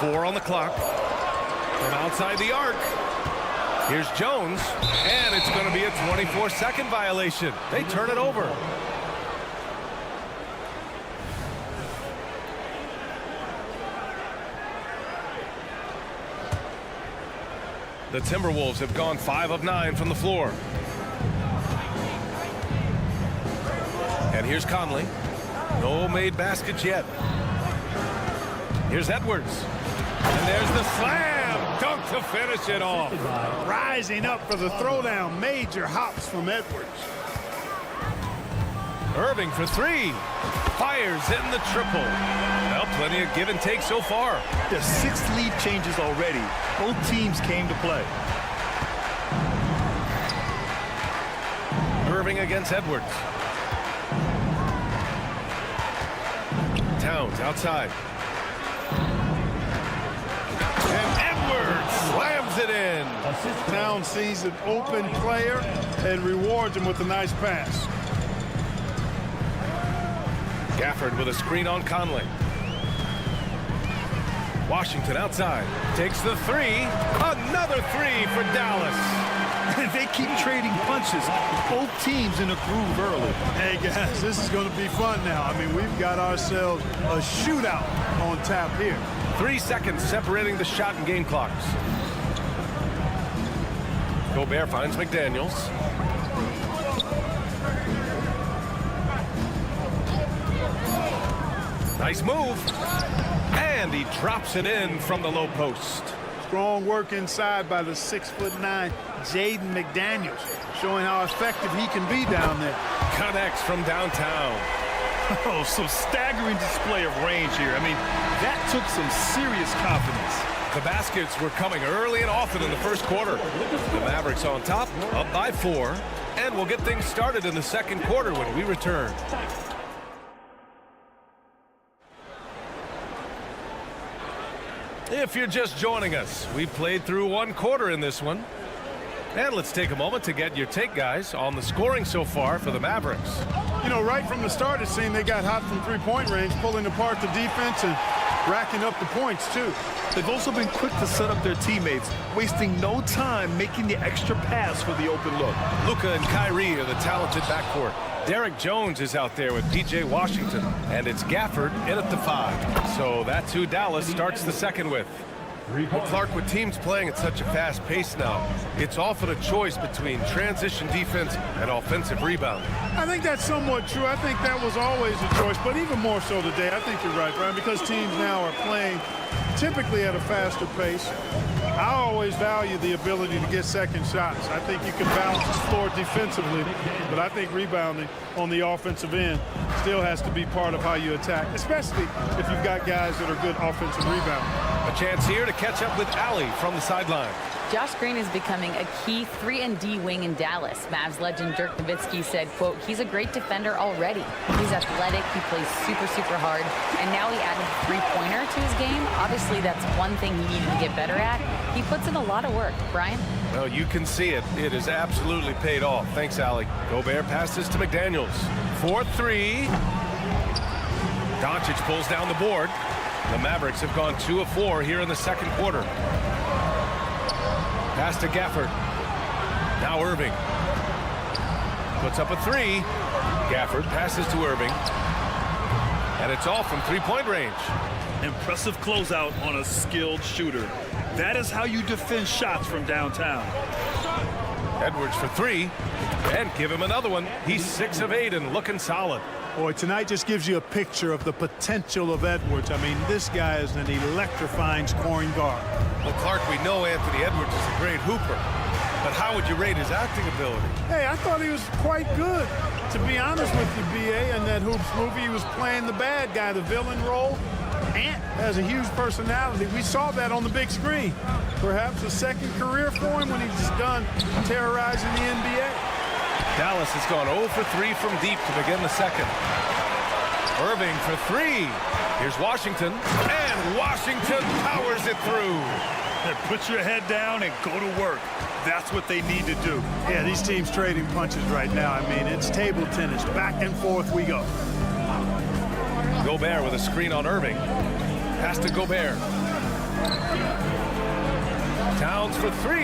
4 on the clock. From outside the arc. Here's Jones. And it's going to be a 24-second violation. They turn it over. The Timberwolves have gone 5 of 9 from the floor. And here's Conley. No made baskets yet. Here's Edwards. And there's the slam dunk to finish it off. Rising up for the throwdown. Major hops from Edwards. Irving for 3. Fires in the triple. Well, plenty of give and take so far. There's 6 lead changes already. Both teams came to play. Irving against Edwards. Towns outside. And Edwards slams it in. Towns sees an open player and rewards him with a nice pass. Gafford with a screen on Conley. Washington outside. Takes the three. Another three for Dallas. They keep trading punches. Both teams in a groove early. Hey, guys, this is going to be fun now. I mean, we've got ourselves a shootout on tap here. 3 seconds separating the shot and game clocks. Gobert finds McDaniels. Nice move. And he drops it in from the low post. Strong work inside by the 6'9" Jaden McDaniels, showing how effective he can be down there. Connects from downtown. Oh, some staggering display of range here. I mean, that took some serious confidence. The baskets were coming early and often in the first quarter. The Mavericks on top, up by 4. And we'll get things started in the second quarter when we return. If you're just joining us, we played through 1 quarter in this one. And let's take a moment to get your take, guys, on the scoring so far for the Mavericks. You know, right from the start, it seemed they got hot from three-point range, pulling apart the defense and racking up the points, too. They've also been quick to set up their teammates, wasting no time making the extra pass for the open look. Luka and Kyrie are the talented backcourt. Derek Jones is out there with P.J. Washington, and it's Gafford in at the 5. So that's who Dallas starts the second with. Well, Clark, with teams playing at such a fast pace now, it's often a choice between transition defense and offensive rebounding. I think that's somewhat true. I think that was always a choice, but even more so today. I think you're right, Brian, because teams now are playing typically at a faster pace. I always value the ability to get second shots. I think you can balance the floor defensively, but I think rebounding on the offensive end still has to be part of how you attack, especially if you've got guys that are good offensive rebounders. A chance here to catch up with Allie from the sideline. Josh Green is becoming a key 3-and-D wing in Dallas. Mavs legend Dirk Nowitzki said, quote, he's a great defender already. He's athletic, he plays super, super hard, and now he added a three-pointer to his game. Obviously, that's one thing he needed to get better at. He puts in a lot of work. Brian? Well, you can see it. It has absolutely paid off. Thanks, Allie. Gobert passes to McDaniels. 4-3. Doncic pulls down the board. The Mavericks have gone 2 of 4 here in the second quarter. Pass to Gafford. Now Irving. Puts up a 3. Gafford passes to Irving. And it's all from three-point range. Impressive closeout on a skilled shooter. That is how you defend shots from downtown. Edwards for 3. And give him another one. He's 6 of 8 and looking solid. Boy, tonight just gives you a picture of the potential of Edwards. I mean, this guy is an electrifying scoring guard. Well, Clark, we know Anthony Edwards is a great hooper. But how would you rate his acting ability? Hey, I thought he was quite good. To be honest with you, B.A., in that Hoops movie, he was playing the bad guy, the villain role. Ant has a huge personality. We saw that on the big screen. Perhaps a second career for him when he's just done terrorizing the NBA. Dallas has gone 0 for 3 from deep to begin the second. Irving for 3. Here's Washington, and Washington powers it through. Put your head down and go to work. That's what they need to do. Yeah, these teams trading punches right now. I mean, it's table tennis. Back and forth we go. Gobert with a screen on Irving. Pass to Gobert. Towns for 3,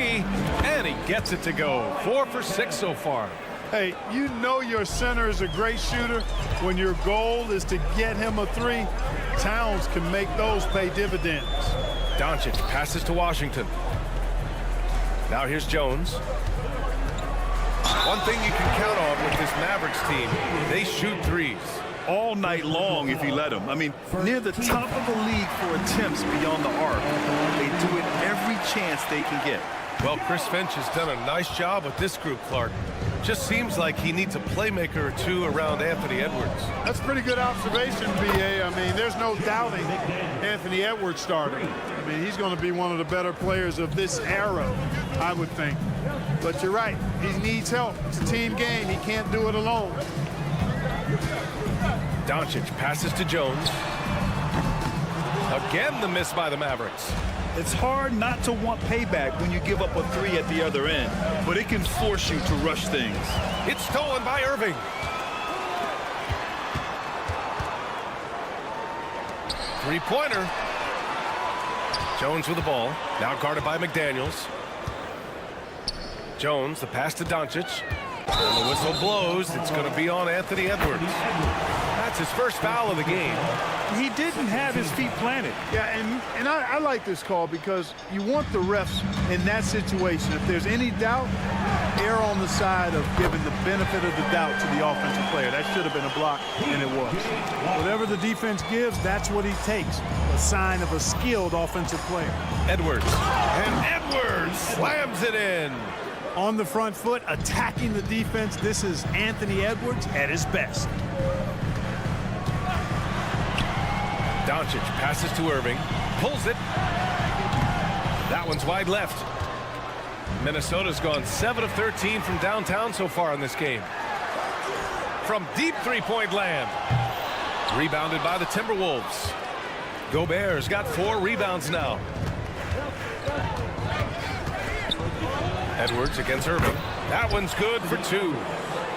and he gets it to go. 4 for 6 so far. Hey, you know your center is a great shooter when your goal is to get him a 3. Towns can make those pay dividends. Doncic passes to Washington. Now here's Jones. One thing you can count on with this Mavericks team, they shoot threes. All night long if you let them. I mean, near the top of the league for attempts beyond the arc. They do it every chance they can get. Well, Chris Finch has done a nice job with this group, Clark. Just seems like he needs a playmaker or 2 around Anthony Edwards. That's a pretty good observation, B.A. I mean, there's no doubting Anthony Edwards starting. I mean, he's going to be one of the better players of this era, I would think. But you're right. He needs help. It's a team game. He can't do it alone. Doncic passes to Jones. Again, the miss by the Mavericks. It's hard not to want payback when you give up a 3 at the other end, but it can force you to rush things. It's stolen by Irving. Three-pointer. Jones with the ball. Now guarded by McDaniels. Jones, the pass to Doncic. And the whistle blows. It's going to be on Anthony Edwards. That's his first foul of the game. He didn't have his feet planted. Yeah, and I like this call because you want the refs in that situation. If there's any doubt, err on the side of giving the benefit of the doubt to the offensive player. That should have been a block, and it was. Whatever the defense gives, that's what he takes. A sign of a skilled offensive player. Edwards. And Edwards slams it in. On the front foot, attacking the defense. This is Anthony Edwards at his best. Doncic passes to Irving. Pulls it. That one's wide left. Minnesota's gone 7 of 13 from downtown so far in this game. From deep three-point land. Rebounded by the Timberwolves. Gobert's got 4 rebounds now. Edwards against Irving. That one's good for 2.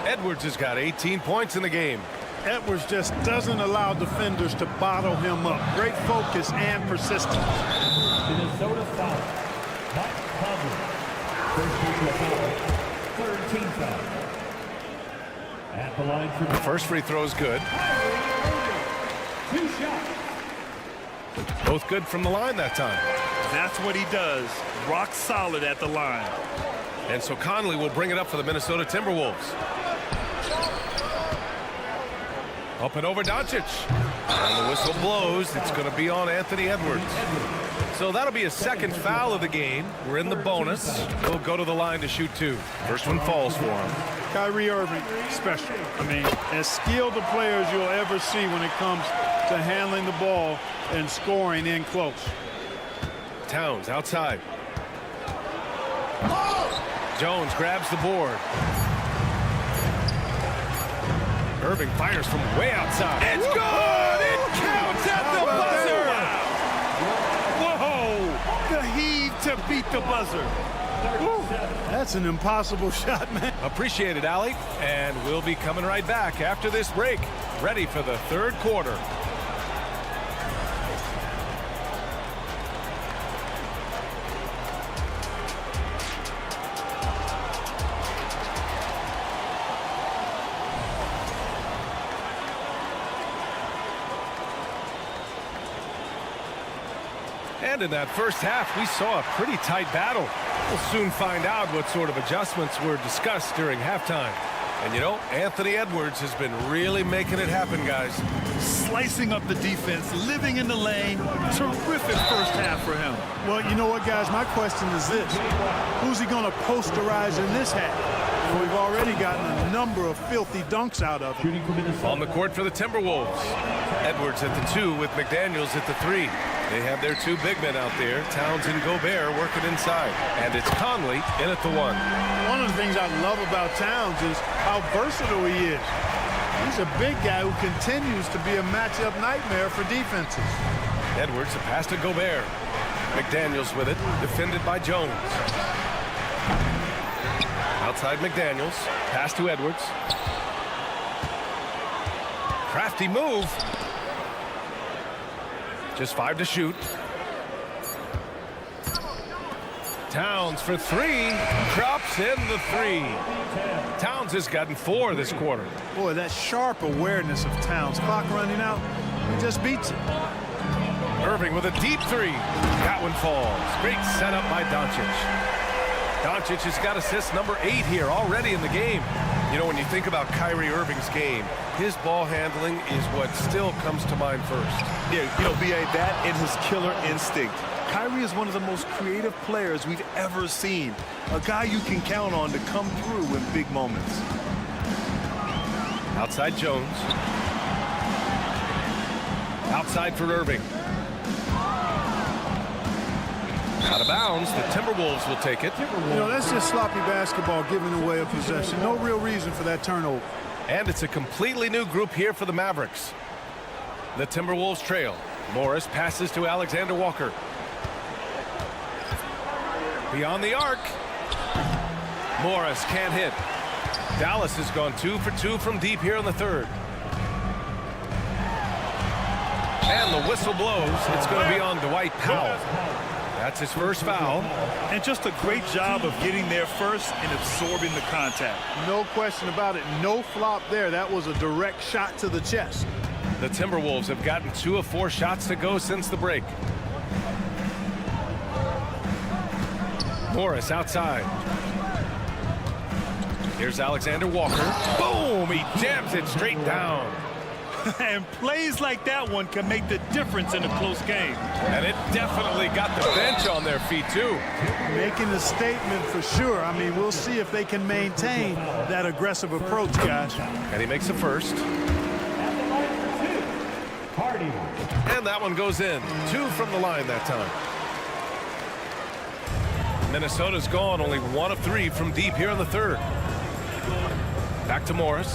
Edwards has got 18 points in the game. Edwards just doesn't allow defenders to bottle him up. Great focus and persistence. Minnesota foul. Mike Conley. First personal foul. Third team foul. At the line for the first free throw is good. 2 shots. Both good from the line that time. That's what he does. Rock solid at the line. And so Conley will bring it up for the Minnesota Timberwolves. Up and over Doncic. And the whistle blows. It's going to be on Anthony Edwards. So that'll be a second foul of the game. We're in the bonus. He'll go to the line to shoot 2. First one falls for him. Kyrie Irving, special. I mean, as skilled a player as you'll ever see when it comes to handling the ball and scoring in close. Towns outside. Jones grabs the board. Irving fires from way outside. It's good! It counts at the buzzer! Whoa! The heave to beat the buzzer. Woo. That's an impossible shot, man. Appreciate it, Allie. And we'll be coming right back after this break. Ready for the third quarter. And in that first half, we saw a pretty tight battle. We'll soon find out what sort of adjustments were discussed during halftime. And you know, Anthony Edwards has been really making it happen, guys. Slicing up the defense, living in the lane. Terrific first half for him. Well, you know what, guys? My question is this. Who's he going to posterize in this half? Well, we've already gotten a number of filthy dunks out of him. On the court for the Timberwolves. Edwards at the 2 with McDaniels at the 3. They have their 2 big men out there, Towns and Gobert, working inside. And it's Conley in at the 1. One of the things I love about Towns is how versatile he is. He's a big guy who continues to be a matchup nightmare for defenses. Edwards, a pass to Gobert. McDaniels with it, defended by Jones. Outside McDaniels, pass to Edwards. Crafty move. Just 5 to shoot. Towns for 3. Drops in the 3. Towns has gotten 4 this quarter. Boy, that sharp awareness of Towns. Clock running out. He just beats it. Irving with a deep 3. That one falls. Great setup by Doncic. Doncic has got assist number 8 here already in the game. You know, when you think about Kyrie Irving's game, his ball handling is what still comes to mind first. Yeah, you know, B.A., that and his killer instinct. Kyrie is one of the most creative players we've ever seen. A guy you can count on to come through in big moments. Outside Jones. Outside for Irving. Out of bounds. The Timberwolves will take it. You know, that's just sloppy basketball giving away a possession. No real reason for that turnover. And it's a completely new group here for the Mavericks. The Timberwolves trail. Morris passes to Alexander Walker. Beyond the arc. Morris can't hit. Dallas has gone 2 for 2 from deep here in the third. And the whistle blows. It's going to be on Dwight Powell. That's his first foul. And just a great job of getting there first and absorbing the contact. No question about it. No flop there. That was a direct shot to the chest. The Timberwolves have gotten 2 of 4 shots to go since the break. Morris outside. Here's Alexander Walker. Boom! He jams it straight down. And plays like that one can make the difference in a close game. And it definitely got the bench on their feet, too. Making a statement for sure. I mean, we'll see if they can maintain that aggressive approach, guys. And he makes the first. And that one goes in. 2 from the line that time. Minnesota's gone only 1 of 3 from deep here in the third. Back to Morris.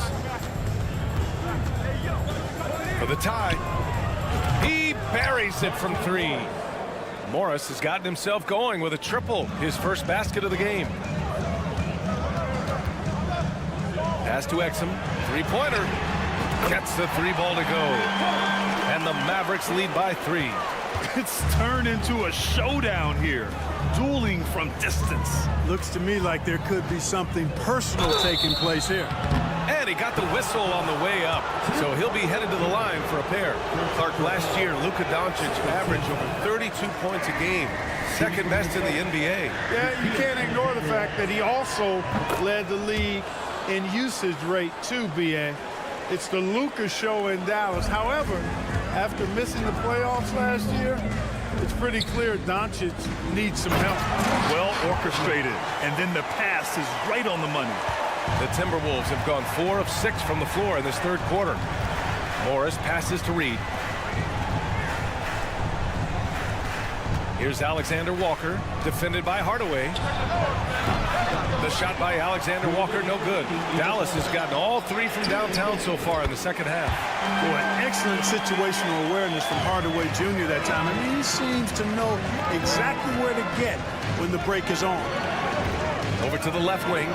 For the tie. He buries it from 3. Morris has gotten himself going with a triple, his first basket of the game. Pass to Exum. 3-pointer. Gets the 3 ball to go. And the Mavericks lead by 3. It's turned into a showdown here. Dueling from distance. Looks to me like there could be something personal taking place here. And he got the whistle on the way up. So he'll be headed to the line for a pair. Clark, last year, Luka Doncic averaged over 32 points a game. Second best in the NBA. Yeah, you can't ignore the fact that he also led the league in usage rate too, B.A. It's the Luka show in Dallas. However, after missing the playoffs last year, it's pretty clear Doncic needs some help. Well orchestrated. And then the pass is right on the money. The Timberwolves have gone 4 of 6 from the floor in this third quarter. Morris passes to Reed. Here's Alexander Walker, defended by Hardaway. The shot by Alexander Walker, no good. Dallas has gotten all 3 from downtown so far in the second half. Boy, excellent situational awareness from Hardaway Jr. that time. I mean, he seems to know exactly where to get when the break is on. Over to the left wing.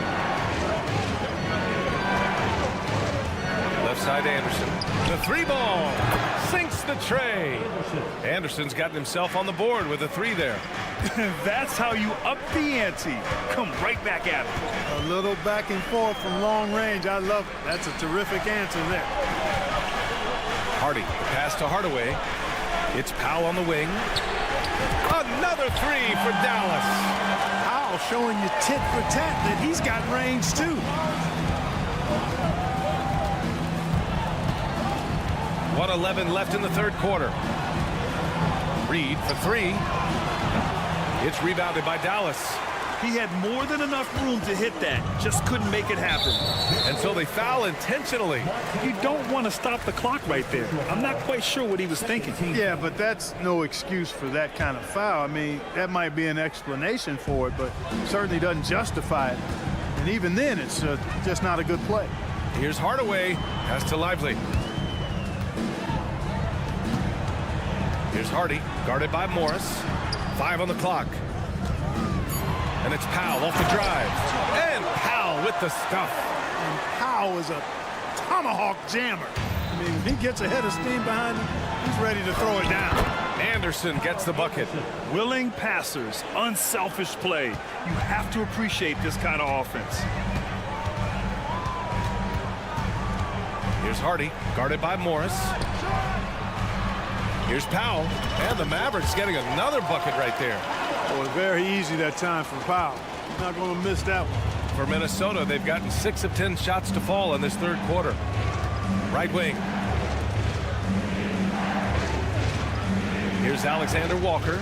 Left side Anderson. The 3 ball sinks the tray. Anderson's gotten himself on the board with a 3 there. That's how you up the ante. Come right back at it. A little back and forth from long range. I love it. That's a terrific answer there. Hardy, the pass to Hardaway. It's Powell on the wing. Another 3 for Dallas. Powell showing you tit for tat that he's got range too. 1:11 left in the third quarter. Reed for 3. It's rebounded by Dallas. He had more than enough room to hit that. Just couldn't make it happen. And so they foul intentionally. You don't want to stop the clock right there. I'm not quite sure what he was thinking. Yeah, but that's no excuse for that kind of foul. I mean, that might be an explanation for it, but certainly doesn't justify it. And even then, it's just not a good play. Here's Hardaway. Pass to Lively. Here's Hardy, guarded by Morris. 5 on the clock. And it's Powell off the drive. And Powell with the stuff. And Powell is a tomahawk jammer. I mean, when he gets a head of steam behind him, he's ready to throw it down. Anderson gets the bucket. Willing passers, unselfish play. You have to appreciate this kind of offense. Here's Hardy, guarded by Morris. Here's Powell, and the Mavericks getting another bucket right there. Boy, very easy that time for Powell. He's not going to miss that one. For Minnesota, they've gotten 6 of 10 shots to fall in this third quarter. Right wing. Here's Alexander Walker.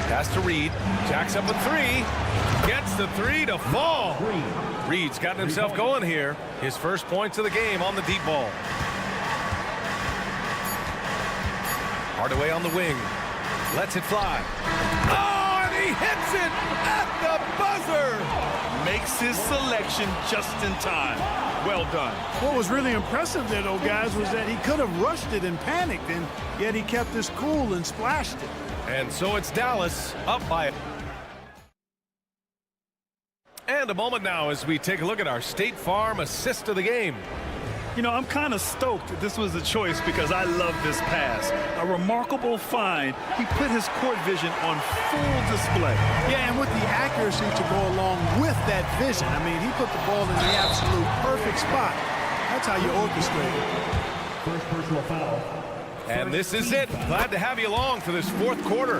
Pass to Reed. Jacks up a 3. Gets the 3 to fall. Reed's gotten himself going here. His first points of the game on the deep ball. Hardaway on the wing. Lets it fly. Oh, and he hits it at the buzzer. Makes his selection just in time. Well done. What was really impressive there, though, guys, was that he could have rushed it and panicked, and yet he kept his cool and splashed it. And so it's Dallas up by it. And a moment now as we take a look at our State Farm assist of the game. You know, I'm kind of stoked this was a choice because I love this pass. A remarkable find. He put his court vision on full display. Yeah, and with the accuracy to go along with that vision. I mean, he put the ball in the absolute perfect spot. That's how you orchestrate it. First personal foul. And this is it. Glad to have you along for this fourth quarter.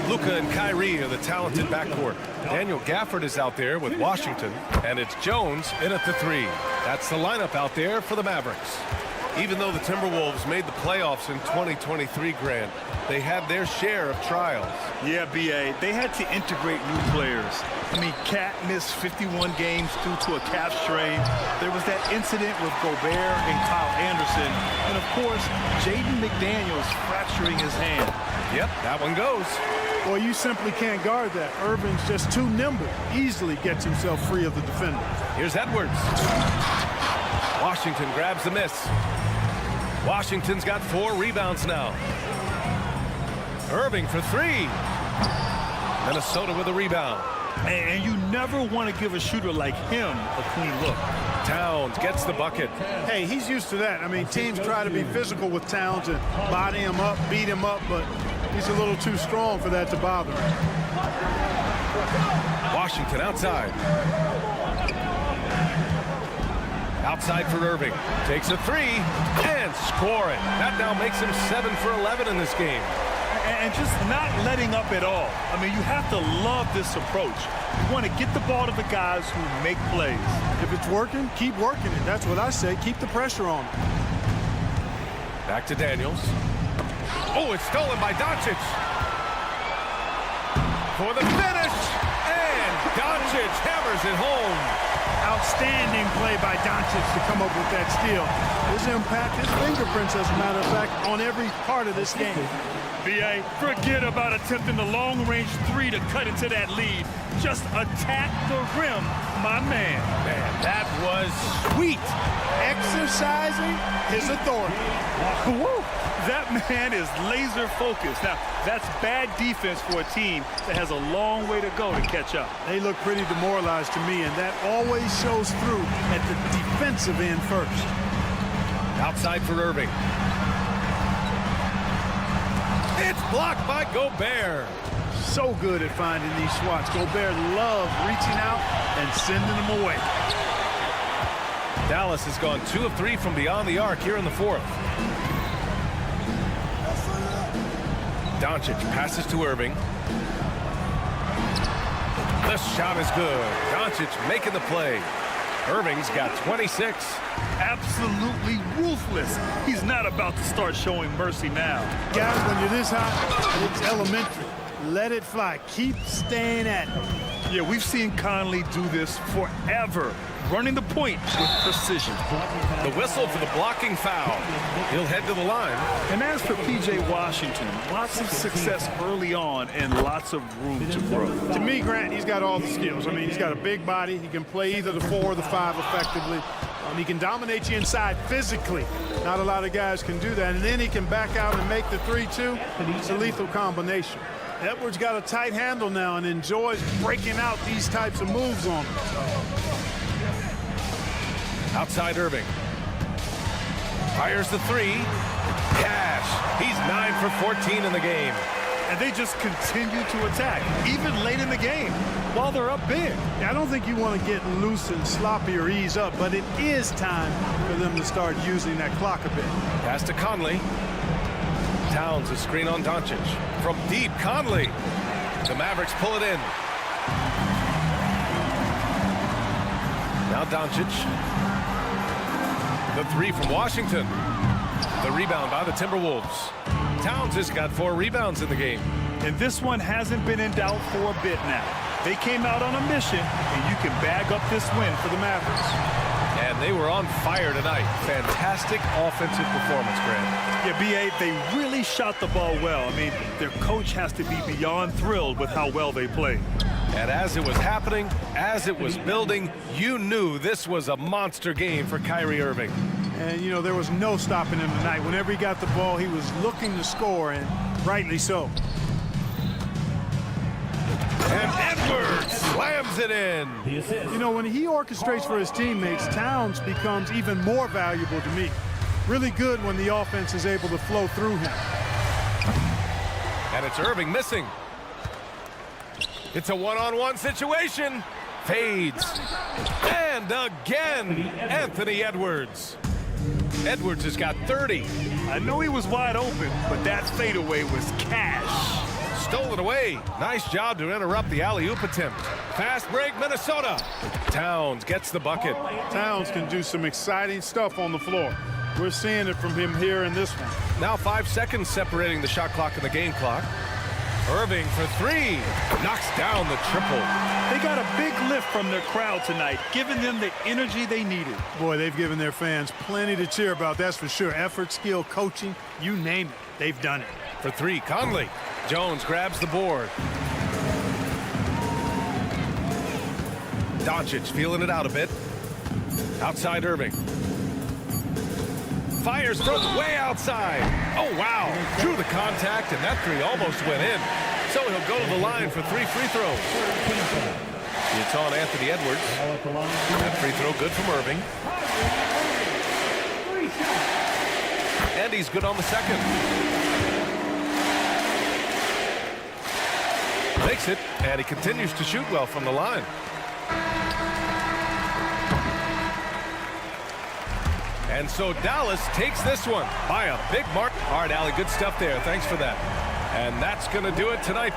Luka and Kyrie are the talented backcourt. Daniel Gafford is out there with Washington, and it's Jones in at the 3. That's the lineup out there for the Mavericks. Even though the Timberwolves made the playoffs in 2023, Grant, they had their share of trials. Yeah, B.A., they had to integrate new players. I mean, Cat missed 51 games due to a calf strain. There was that incident with Gobert and Kyle Anderson. And, of course, Jaden McDaniels fracturing his hand. Yep, that one goes. Well, you simply can't guard that. Irving's just too nimble. Easily gets himself free of the defender. Here's Edwards. Washington grabs the miss. Washington's got 4 rebounds now. Irving for 3. Minnesota with a rebound. And you never want to give a shooter like him a clean look. Towns gets the bucket. Hey, he's used to that. I mean, teams try to be physical with Towns and body him up, beat him up, but he's a little too strong for that to bother him. Washington outside. Outside for Irving. Takes a 3 and scoring. That now makes him 7 for 11 in this game. And just not letting up at all. I mean, you have to love this approach. You want to get the ball to the guys who make plays. If it's working, keep working it. That's what I say. Keep the pressure on. Back to Daniels. Oh, it's stolen by Doncic. For the finish. And Doncic hammers it home. Outstanding play by Doncic to come up with that steal. His impact, his fingerprints, as a matter of fact, on every part of this game. B.A., forget about attempting the long-range 3 to cut into that lead. Just attack the rim, my man. Man, that was sweet. Exercising his authority. Woo! That man is laser focused. Now, that's bad defense for a team that has a long way to go to catch up. They look pretty demoralized to me, and that always shows through at the defensive end first. Outside for Irving. It's blocked by Gobert. So good at finding these swats. Gobert loves reaching out and sending them away. Dallas has gone 2 of 3 from beyond the arc here in the fourth. Doncic passes to Irving. The shot is good. Doncic making the play. Irving's got 26. Absolutely ruthless. He's not about to start showing mercy now. Guys, when you're this hot, it's elementary. Let it fly. Keep staying at it. Yeah, we've seen Conley do this forever. Running the point with precision. The whistle for the blocking foul. He'll head to the line. And as for P.J. Washington, lots of success early on and lots of room to grow. To me, Grant, he's got all the skills. I mean, he's got a big body. He can play either the 4 or the 5 effectively. He can dominate you inside physically. Not a lot of guys can do that. And then he can back out and make the 3 too. It's a lethal combination. Edwards got a tight handle now and enjoys breaking out these types of moves on him. Outside Irving. Fires the 3. Cash. He's 9 for 14 in the game. And they just continue to attack, even late in the game, while they're up big. I don't think you want to get loose and sloppy or ease up, but it is time for them to start using that clock a bit. Pass to Conley. Towns a screen on Doncic. From deep, Conley. The Mavericks pull it in. Now Doncic. The 3 from Washington. The rebound by the Timberwolves. Towns has got 4 rebounds in the game. And this one hasn't been in doubt for a bit now. They came out on a mission, and you can bag up this win for the Mavericks. And they were on fire tonight. Fantastic offensive performance, Grant. Yeah, B.A., they really shot the ball well. I mean, their coach has to be beyond thrilled with how well they played. And as it was happening, as it was building, you knew this was a monster game for Kyrie Irving. And, you know, there was no stopping him tonight. Whenever he got the ball, he was looking to score, and rightly so. And Edwards Slams it in. The assist. You know, when he orchestrates for his teammates, Towns becomes even more valuable to me. Really good when the offense is able to flow through him. And it's Irving missing. It's a one-on-one situation. Fades. And again, Anthony Edwards. Edwards has got 30. I know he was wide open, but that fadeaway was cash. Stole it away. Nice job to interrupt the alley-oop attempt. Fast break, Minnesota. Towns gets the bucket. Towns can do some exciting stuff on the floor. We're seeing it from him here in this one. Now 5 seconds separating the shot clock and the game clock. Irving for three. Knocks down the triple. They got a big lift from their crowd tonight, giving them the energy they needed. Boy, they've given their fans plenty to cheer about, that's for sure. Effort, skill, coaching, you name it, they've done it. For three, Conley. Jones grabs the board. Doncic feeling it out a bit. Outside Irving. Fires from way outside. Oh, wow. Drew the contact, and that three almost went in. So he'll go to the line for 3 free throws. It's on Anthony Edwards. That free throw good from Irving. And he's good on the second. Makes it, and he continues to shoot well from the line. And so Dallas takes this one by a big mark. All right, Allie, good stuff there. Thanks for that. And that's going to do it tonight.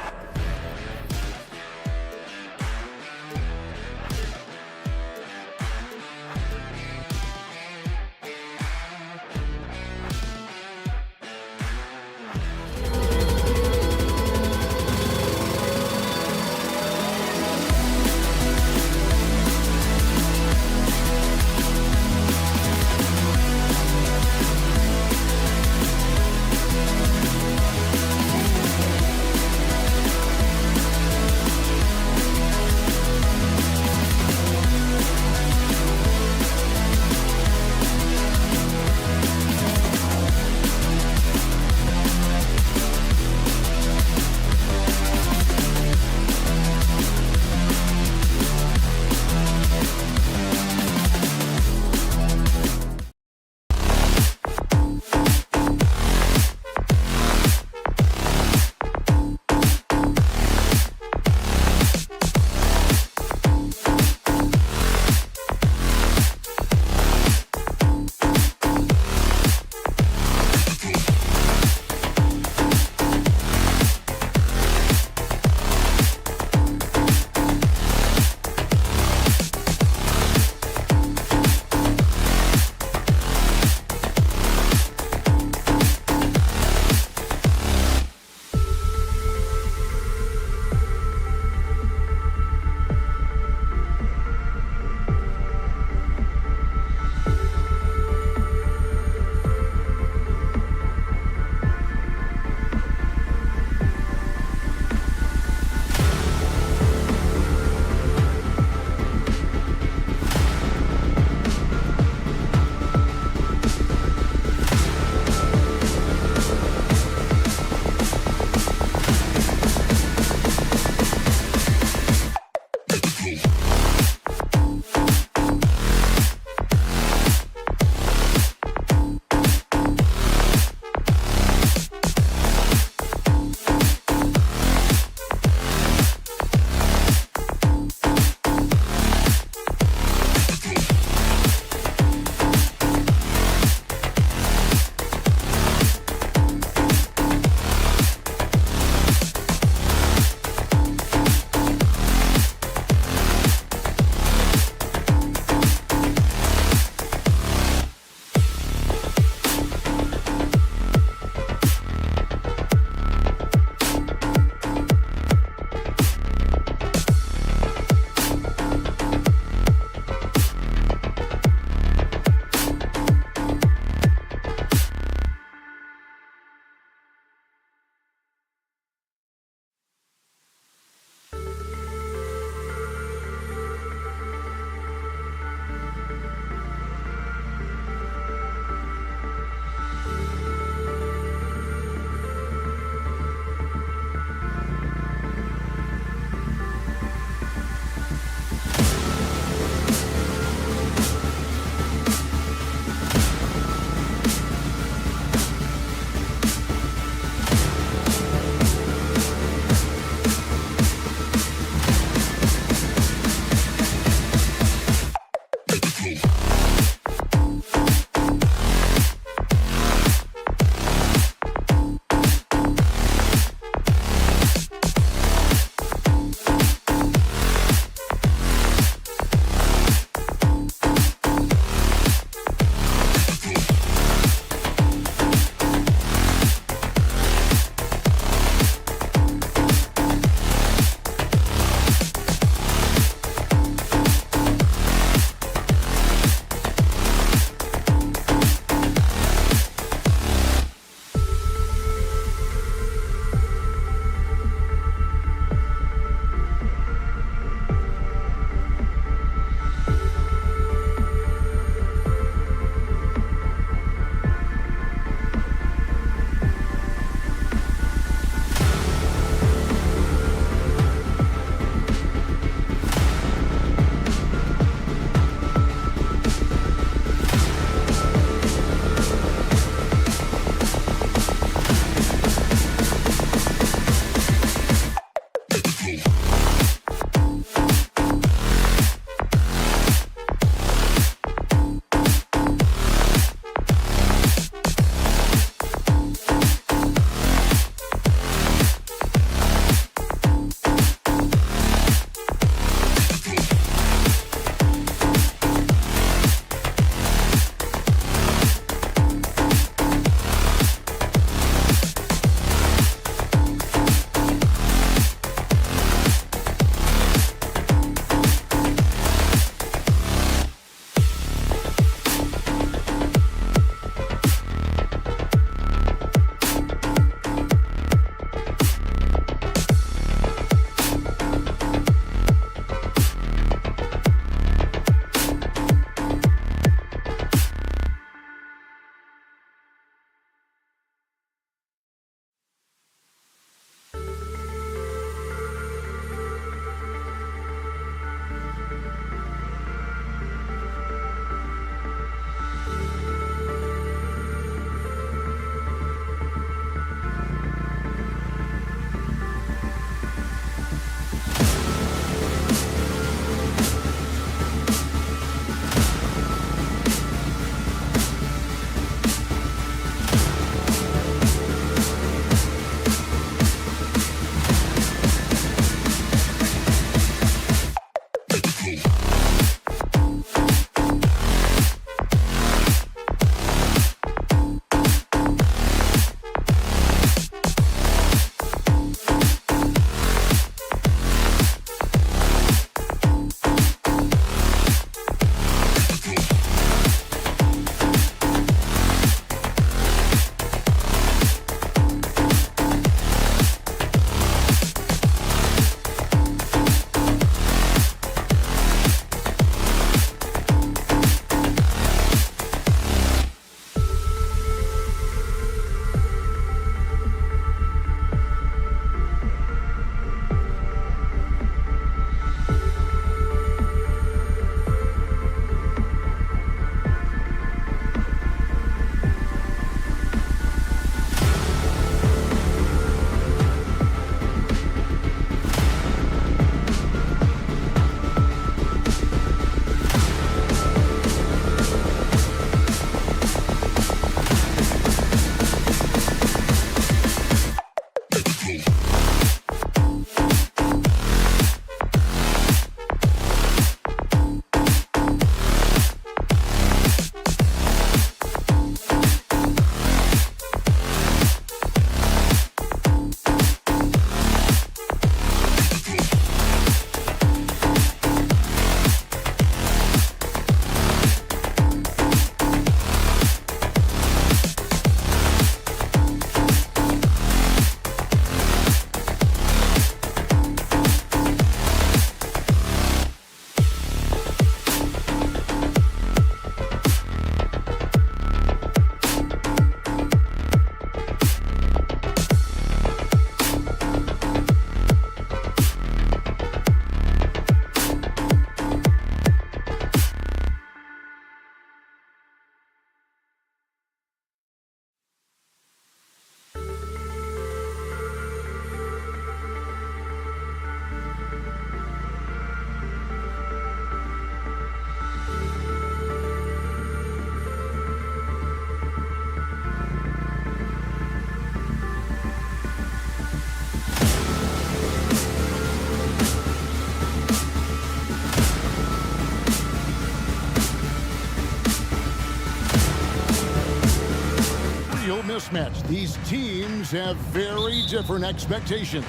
Mismatch. These teams have very different expectations.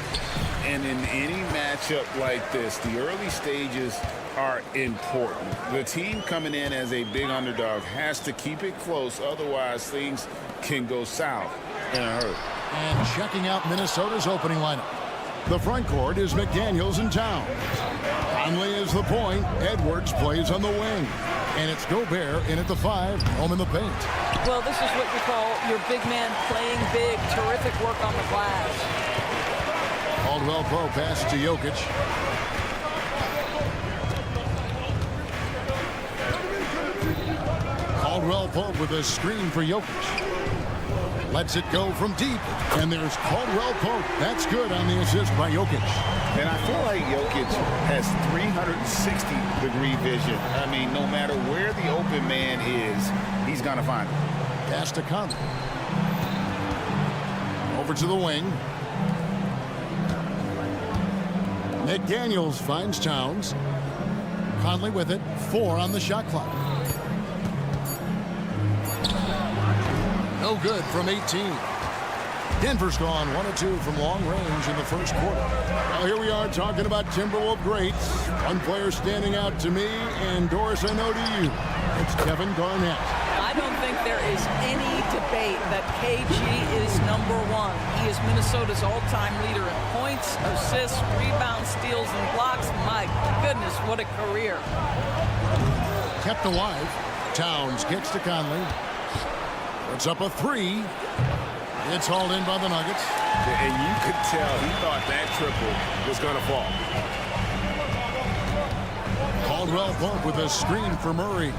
And in any matchup like this, the early stages are important. The team coming in as a big underdog has to keep it close, otherwise things can go south in a hurry. And checking out Minnesota's opening lineup. The front court is McDaniels and Towns. Conley is the point. Edwards plays on the wing. And it's Gobert in at the 5, home in the paint. Well, this is what you call your big man playing big. Terrific work on the glass. Caldwell Pope pass to Jokic. Caldwell Pope with a screen for Jokic. Lets it go from deep. And there's Caldwell Pope. That's good on the assist by Jokic. And I feel like Jokic has 360-degree vision. I mean, no matter where the open man is, he's going to find it. Pass to Conley. Over to the wing. McDaniels finds Towns. Conley with it. 4 on the shot clock. No good from 18. Denver's gone 1 of 2 from long range in the first quarter. Well, here we are talking about Timberwolves greats. One player standing out to me, and Doris, I know to you. It's Kevin Garnett. I don't think there is any debate that KG is #1. He is Minnesota's all-time leader in points, assists, rebounds, steals, and blocks. My goodness, what a career. Kept alive. Towns gets to Conley. Puts up a 3. It's hauled in by the Nuggets. And you could tell he thought that triple was going to fall. Caldwell Pope with a screen for Murray.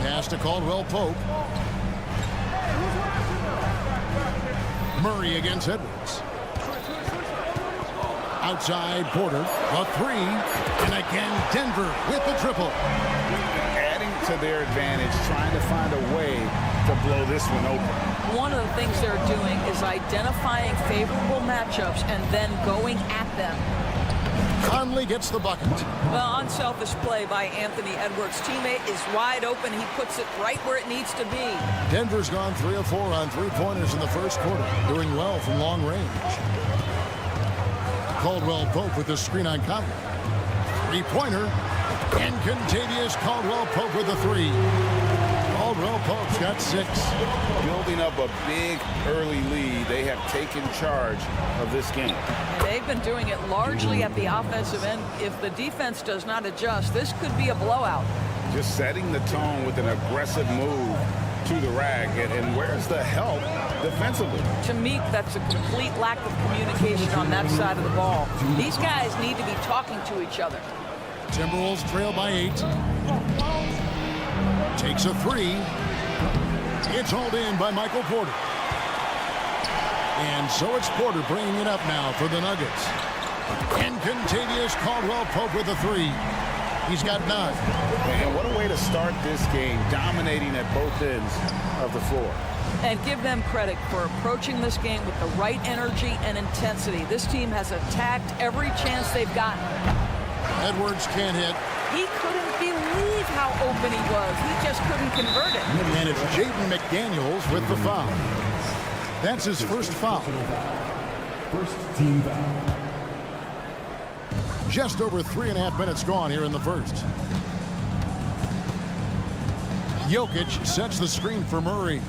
Pass to Caldwell Pope. Murray against Edwards. Outside Porter. A 3. And again Denver with the triple. Adding to their advantage, trying to find a way to blow this one open. One of the things they're doing is identifying favorable matchups and then going at them. Conley gets the bucket. Well, unselfish play by Anthony Edwards. Teammate is wide open. He puts it right where it needs to be. Denver's gone 3 of 4 on 3-pointers in the first quarter. Doing well from long range. Caldwell Pope with the screen on Conley. 3-pointer. And contagious Caldwell Pope with the 3. Caldwell Pope's got 6. Building up a big early lead, they have taken charge of this game. And they've been doing it largely at the offensive end. If the defense does not adjust, this could be a blowout. Just setting the tone with an aggressive move to the rack. And where's the help defensively? To me, that's a complete lack of communication on that side of the ball. These guys need to be talking to each other. Timberwolves trail by 8. Takes a 3. It's hauled in by Michael Porter. And so it's Porter bringing it up now for the Nuggets. And contagious Caldwell Pope with a 3. He's got 9. And what a way to start this game, dominating at both ends of the floor. And give them credit for approaching this game with the right energy and intensity. This team has attacked every chance they've gotten. Edwards can't hit. He couldn't believe how open he was. He just couldn't convert it. And it's Jaden McDaniels with the foul. That's his first foul. First team foul. Just over 3.5 minutes gone here in the first. Jokic sets the screen for Murray.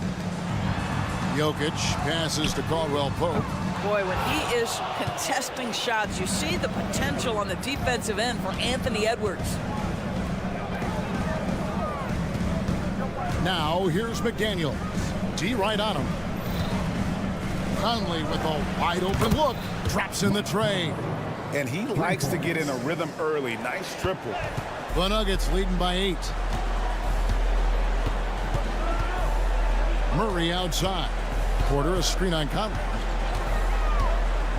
Jokic passes to Caldwell Pope. Boy, when he is contesting shots, you see the potential on the defensive end for Anthony Edwards. Now here's McDaniels. D right on him. Conley with a wide open look. Drops in the tray. And he likes to get in a rhythm early. Nice triple. The Nuggets leading by 8. Murray outside. Porter a screen on Conley.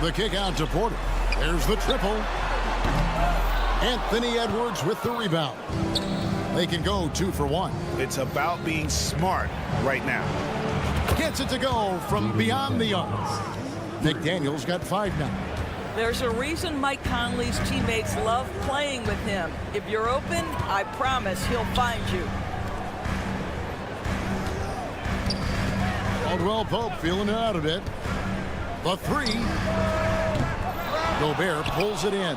The kick out to Porter. There's the triple. Anthony Edwards with the rebound. They can go 2 for 1. It's about being smart right now. Gets it to go from beyond the arc. McDaniels got 5 now. There's a reason Mike Conley's teammates love playing with him. If you're open, I promise he'll find you. Caldwell Pope feeling it out a bit. The 3. Gobert pulls it in.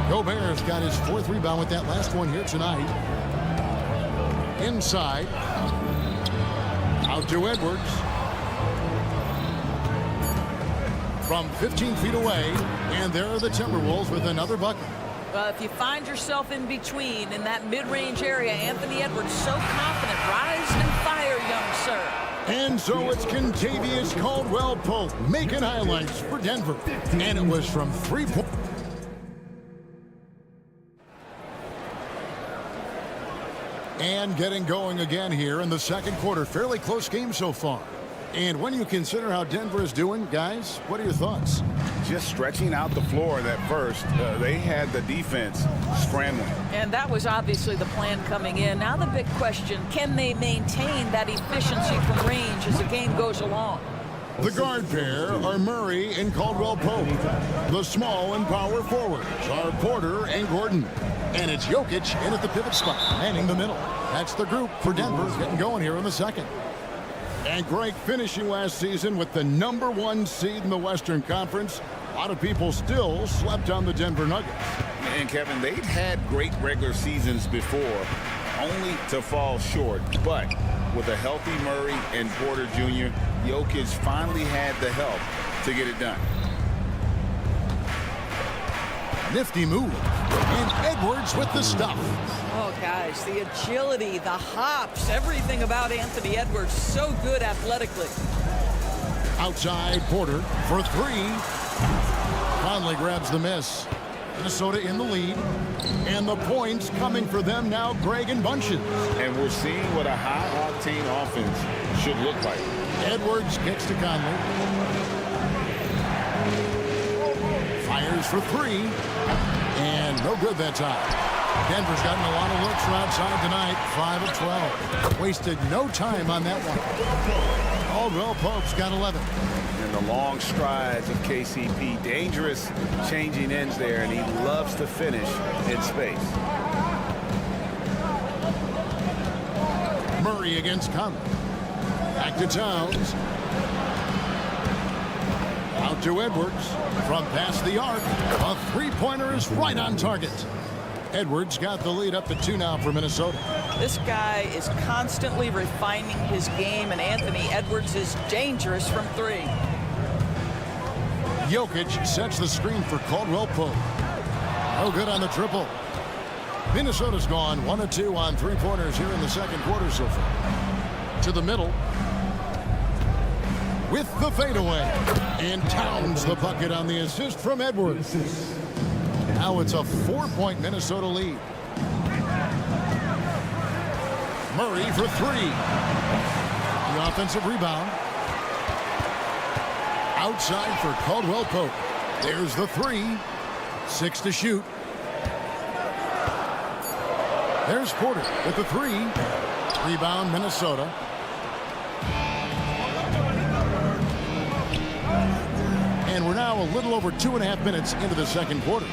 Gobert's got his 4th rebound with that last one here tonight. Inside. Out to Edwards. From 15 feet away, and there are the Timberwolves with another bucket. Well, if you find yourself in between in that mid-range area, Anthony Edwards so confident. Rise and fire, young sir. And so it's Contavious Caldwell Pope making highlights for Denver. And it was from 3-point. And getting going again here in the second quarter. Fairly close game so far. And when you consider how Denver is doing, guys, what are your thoughts? Just stretching out the floor that first. They had the defense scrambling. And that was obviously the plan coming in. Now the big question, can they maintain that efficiency from range as the game goes along? The guard pair are Murray and Caldwell Pope. The small and power forwards are Porter and Gordon. And it's Jokic in at the pivot spot, manning the middle. That's the group for Denver getting going here in the second. And Greg finishing last season with the #1 seed in the Western Conference. A lot of people still slept on the Denver Nuggets. And Kevin, they've had great regular seasons before, only to fall short. But with a healthy Murray and Porter Jr., Jokic finally had the help to get it done. Nifty move. And Edwards with the stuff. Oh, guys, the agility, the hops, everything about Anthony Edwards, so good athletically. Outside Porter for 3. Conley grabs the miss. Minnesota in the lead. And the points coming for them now, Greg and Bunches. And we're seeing what a high-octane offense should look like. Edwards kicks to Conley. Fires for 3. And no good that time. Denver's gotten a lot of looks from outside tonight. 5 of 12. Wasted no time on that one. Caldwell Pope's got 11. And the long strides of KCP. Dangerous changing ends there, and he loves to finish in space. Murray against Conley. Back to Towns. Out to Edwards. From past the arc. A 3-pointer is right on target. Edwards got the lead up to 2 now for Minnesota. This guy is constantly refining his game, and Anthony Edwards is dangerous from 3. Jokic sets the screen for Caldwell Pope. No good on the triple. Minnesota's gone 1 of 2 on 3-pointers here in the second quarter so far. To the middle. With the fadeaway. And Towns the bucket on the assist from Edwards. Now it's a 4-point Minnesota lead. Murray for 3. The offensive rebound. Outside for Caldwell Pope. There's the 3. 6 to shoot. There's Porter with the 3. Rebound Minnesota. And we're now a little over 2.5 minutes into the second quarter.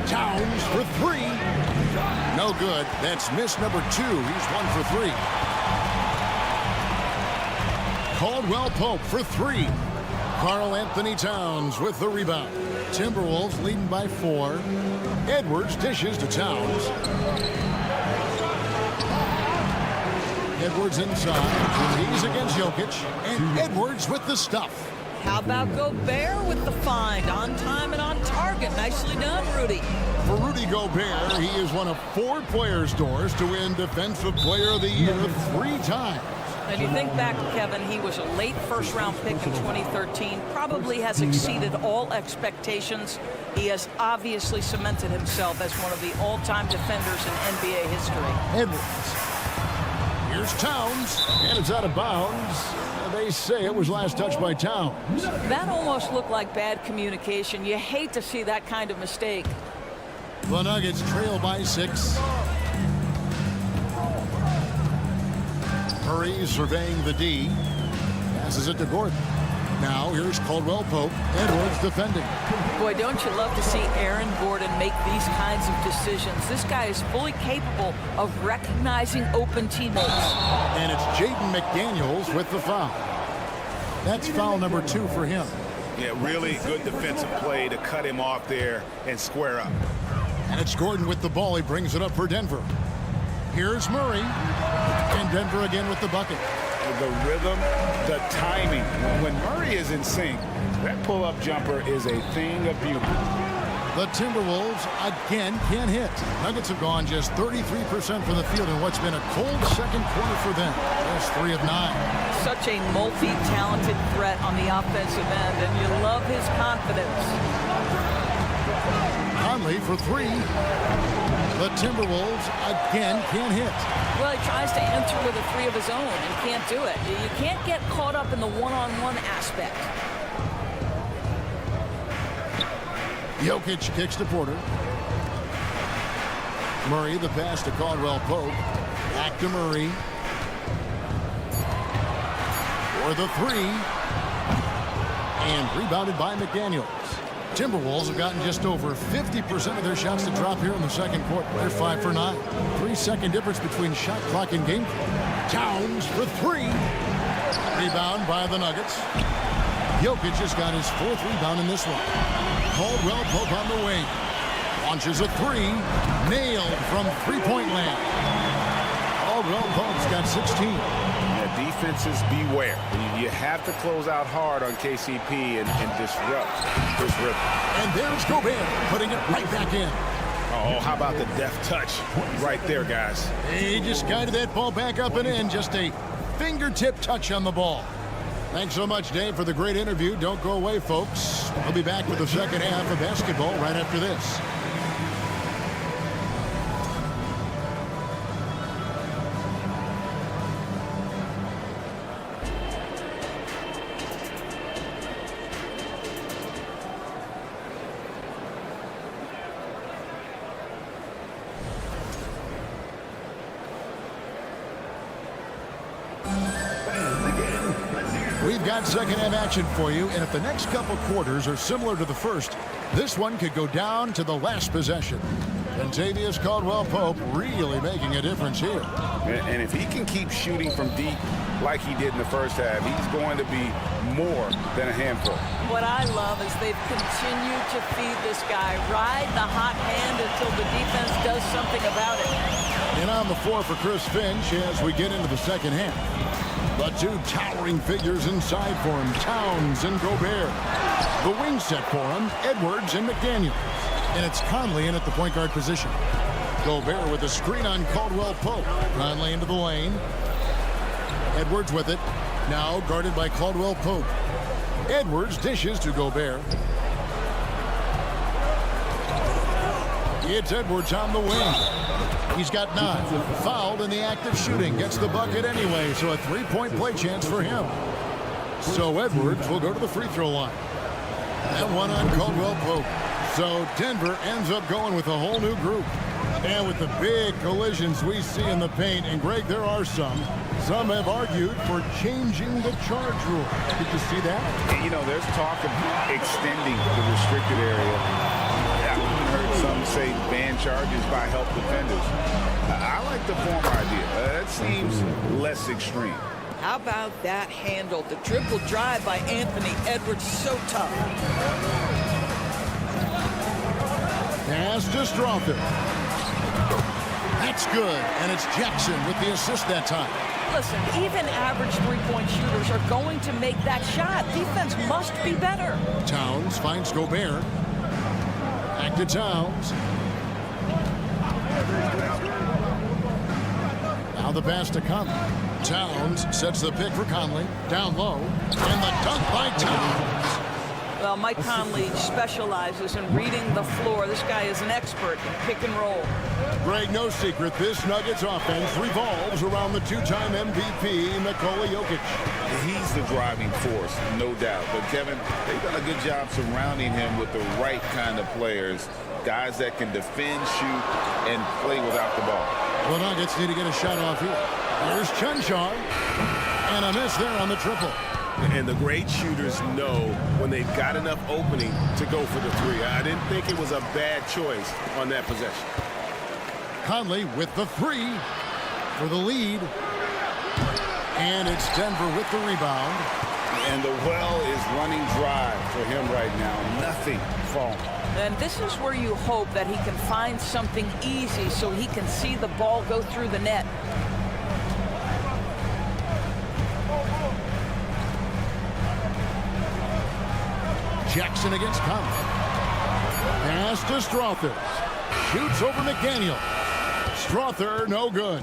Towns for three. No good. That's miss number 2. He's 1 for 3. Caldwell Pope for 3. Karl Anthony Towns with the rebound. Timberwolves leading by 4. Edwards dishes to Towns. Edwards inside. He's against Jokic. And Edwards with the stuff. How about Gobert with the find? On time and on target. Nicely done, Rudy. For Rudy Gobert, he is one of 4 players, Doris, to win Defensive Player of the Year 3 times. And you think back, Kevin, he was a late first-round pick in 2013. Probably has exceeded all expectations. He has obviously cemented himself as one of the all-time defenders in NBA history. Edwards. Here's Towns, and it's out of bounds. They say it was last touched by Towns. That almost looked like bad communication. You hate to see that kind of mistake. The Nuggets trail by 6. Murray surveying the D. Passes it to Gordon. Now here's Caldwell Pope. Edwards defending. Boy, don't you love to see Aaron Gordon make these kinds of decisions. This guy is fully capable of recognizing open teammates. And it's Jaden McDaniels with the foul. That's foul number 2 for him. Yeah, really good defensive play to cut him off there and square up. And it's Gordon with the ball. He brings it up for Denver. Here's Murray. And Denver again with the bucket. The rhythm, the timing. When Murray is in sync, that pull-up jumper is a thing of beauty. The Timberwolves again can't hit. Nuggets have gone just 33% from the field in what's been a cold second quarter for them. Just 3 of 9. Such a multi-talented threat on the offensive end, and you love his confidence. Conley for 3. The Timberwolves again can't hit. Well, he tries to enter with a 3 of his own and can't do it. You can't get caught up in the one-on-one aspect. Jokic kicks to Porter. Murray, the pass to Caldwell Pope. Back to Murray. For the 3. And rebounded by McDaniels. Timberwolves have gotten just over 50% of their shots to drop here in the second quarter. They're 5 for 9. 3-second difference between shot clock and game clock. Towns for 3. Rebound by the Nuggets. Jokic just got his 4th rebound in this one. Caldwell Pope on the wing. Launches a 3. Nailed from three-point land. Caldwell Pope's got 16. Yeah, defenses beware. You have to close out hard on KCP and disrupt this rhythm. And there's Gobert putting it right back in. Oh, how about the deft touch right there, guys? He just guided that ball back up and in. Just a fingertip touch on the ball. Thanks so much, Dave, for the great interview. Don't go away, folks. We'll be back with the second half of basketball right after this. We've got second half action for you, and if the next couple quarters are similar to the first, this one could go down to the last possession. Kentavious Caldwell-Pope really making a difference here. And if he can keep shooting from deep like he did in the first half, he's going to be more than a handful. What I love is they've continued to feed this guy, ride the hot hand until the defense does something about it. And on the floor for Chris Finch as we get into the second half. The 2 towering figures inside for him, Towns and Gobert. The wing set for him, Edwards and McDaniels. And it's Conley in at the point guard position. Gobert with a screen on Caldwell Pope. Conley into the lane. Edwards with it. Now guarded by Caldwell Pope. Edwards dishes to Gobert. It's Edwards on the wing. He's got 9. Fouled in the act of shooting. Gets the bucket anyway, so a 3-point play chance for him. So Edwards will go to the free throw line. And one on Caldwell Pope. So Denver ends up going with a whole new group. And with the big collisions we see in the paint, and Greg, there are some have argued for changing the charge rule. Did you see that? You know, there's talk of extending the restricted area. I've even heard some say ban charges by help defenders. I like the former idea. That seems less extreme. How about that handle? The dribble drive by Anthony Edwards, so tough. Pass to Strother. That's good, and it's Jackson with the assist that time. Listen, even average three-point shooters are going to make that shot. Defense must be better. Towns finds Gobert. Back to Towns. Now the pass to Conley. Towns sets the pick for Conley. Down low. And the dunk by Towns. Well, Mike Conley specializes in reading the floor. This guy is an expert in pick and roll. Greg, no secret, this Nuggets offense revolves around the two-time MVP, Nikola Jokic. He's the driving force, no doubt. But, Kevin, they've done a good job surrounding him with the right kind of players, guys that can defend, shoot, and play without the ball. The Nuggets need to get a shot off here. Here's Chunchar, and a miss there on the triple. And the great shooters know when they've got enough opening to go for the three. I didn't think it was a bad choice on that possession. Conley with the three for the lead. And it's Denver with the rebound. And the well is running dry for him right now. Nothing falling. And this is where you hope that he can find something easy so he can see the ball go through the net. Jackson against Conley. Pass to Strother. Shoots over McDaniel. Strother, no good.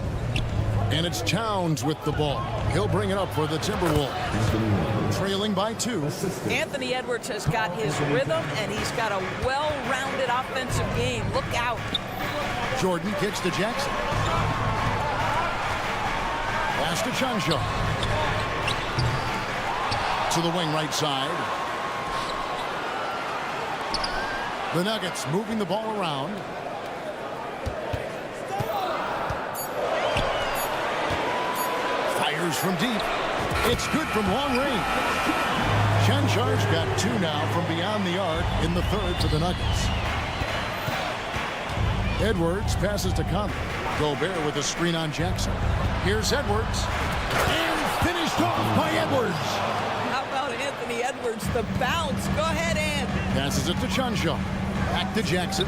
And it's Towns with the ball. He'll bring it up for the Timberwolves. Trailing by 2. Anthony Edwards has got his rhythm, and he's got a well-rounded offensive game. Look out. Jordan kicks to Jackson. Pass to Chunchar. To the wing right side. The Nuggets moving the ball around. Fires from deep. It's good from long range. Chanchar's got 2 now from beyond the arc in the third for the Nuggets. Edwards passes to Conley. Gobert with a screen on Jackson. Here's Edwards. And finished off by Edwards. How about Anthony Edwards, the bounce? Go ahead, Ant. Passes it to Chunchar. Back to Jackson.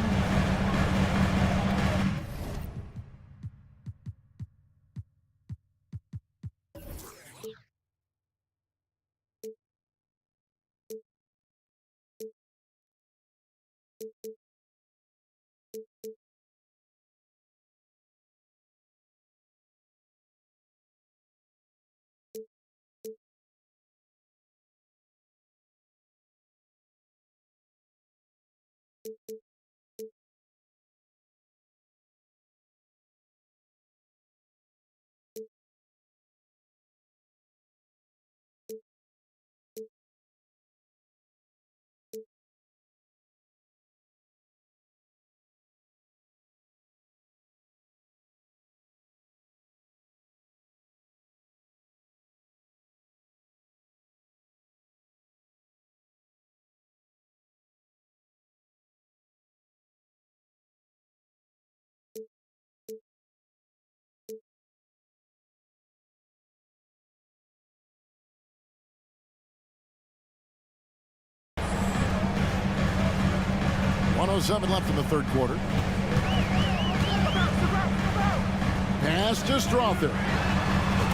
.107 left in the third quarter. Pass to Strother.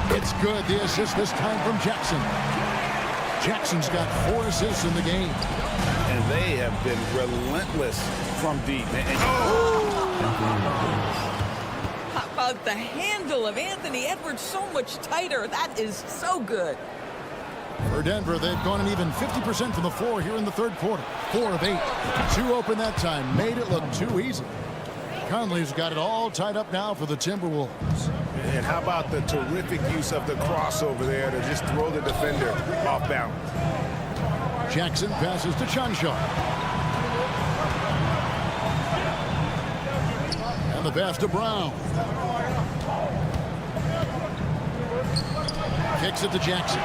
It's good. The assist this time from Jackson. Jackson's got 4 assists in the game. And they have been relentless from deep. How about the handle of Anthony Edwards? So much tighter. That is so good. For Denver, they've gone an even 50% from the floor here in the third quarter. 4 of 8. 2 open that time. Made it look too easy. Conley's got it all tied up now for the Timberwolves. And how about the terrific use of the crossover there to just throw the defender off balance. Jackson passes to Chunchar. And the pass to Brown. Kicks it to Jackson.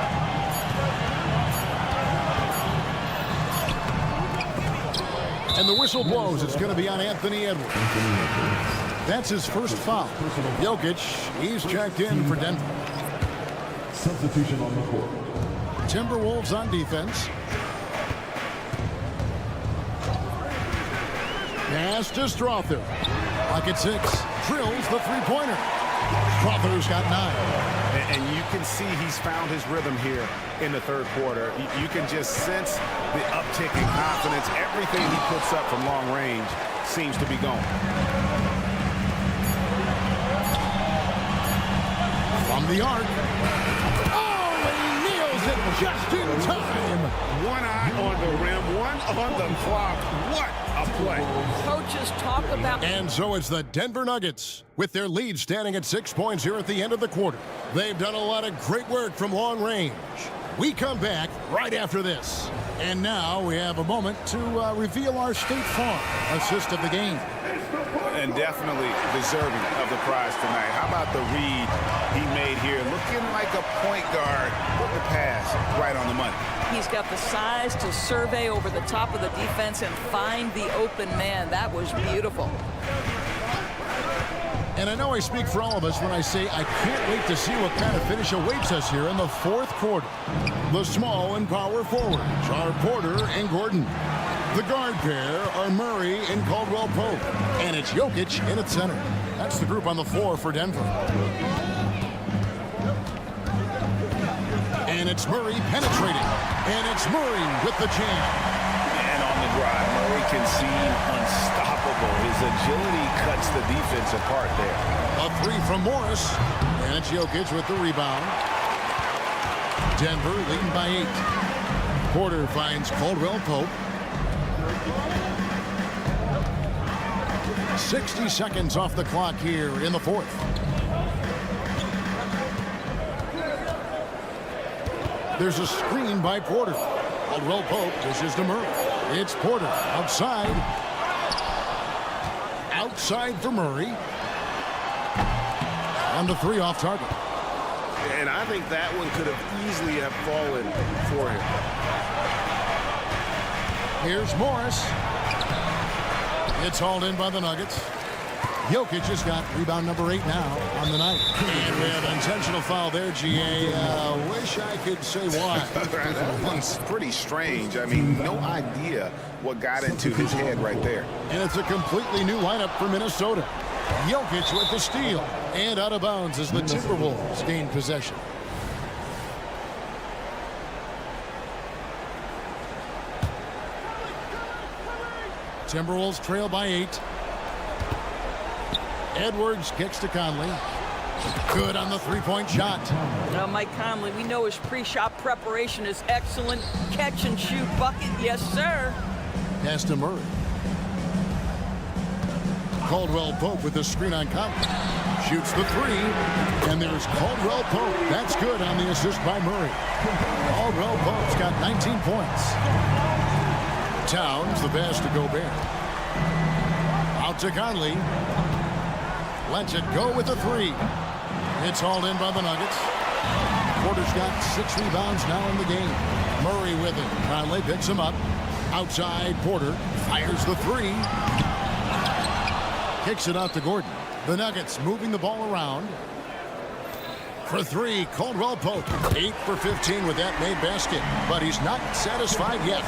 And the whistle blows. It's going to be on Anthony Edwards. That's his first foul. Jokic, he's checked in for Denver. Substitution on the court. Timberwolves on defense. Pass to Strother. Pocket 6. Drills the three-pointer. Strother's got 9. And you can see he's found his rhythm here in the third quarter. You can just sense the uptick in confidence. Everything he puts up from long range seems to be going. From the arc. Oh, and he nails it just in time. One eye on the rim, one on the clock. What a play. Coaches talk about... And so it's the Denver Nuggets with their lead standing at 6 points here at the end of the quarter. They've done a lot of great work from long range. We come back right after this. And now we have a moment to reveal our State Farm assist of the game. And definitely deserving of the prize tonight. How about the read he made here? Looking like a point guard with the pass right on the money. He's got the size to survey over the top of the defense and find the open man. That was beautiful. And I know I speak for all of us when I say I can't wait to see what kind of finish awaits us here in the fourth quarter. The small and power forwards are Porter and Gordon. The guard pair are Murray and Caldwell Pope. And it's Jokic in at center. That's the group on the floor for Denver. And it's Murray penetrating. And it's Murray with the jam. And on the drive, Murray can seem unstoppable. His agility cuts the defense apart there. A three from Morris. And it's Jokic with the rebound. Denver leading by 8. Porter finds Caldwell Pope. 60 seconds off the clock here in the fourth. There's a screen by Porter. Caldwell Pope dishes to Murray. It's Porter outside. Outside for Murray. And the 3 off target. And I think that one could have easily have fallen for him. Here's Morris. It's hauled in by the Nuggets. Jokic has got rebound number 8 now on the night. And we have an intentional foul there, GA. Wish I could say why. That one's pretty strange. I mean, no idea what got into his head right there. And it's a completely new lineup for Minnesota. Jokic with the steal. And out of bounds as the Timberwolves gain possession. Timberwolves trail by 8. Edwards kicks to Conley. Good on the three-point shot. Now, Mike Conley, we know his pre-shot preparation is excellent. Catch and shoot bucket, yes, sir. Pass to Murray. Caldwell Pope with the screen on Conley. Shoots the 3. And there's Caldwell Pope. That's good on the assist by Murray. Caldwell Pope's got 19 points. Towns, the pass to Gobert. Out to Conley. Lets it go with the 3. It's hauled in by the Nuggets. Porter's got 6 rebounds now in the game. Murray with it. Conley picks him up. Outside, Porter fires the 3. Kicks it out to Gordon. The Nuggets moving the ball around. For 3, Caldwell Pope. 8 for 15 with that made basket. But he's not satisfied yet.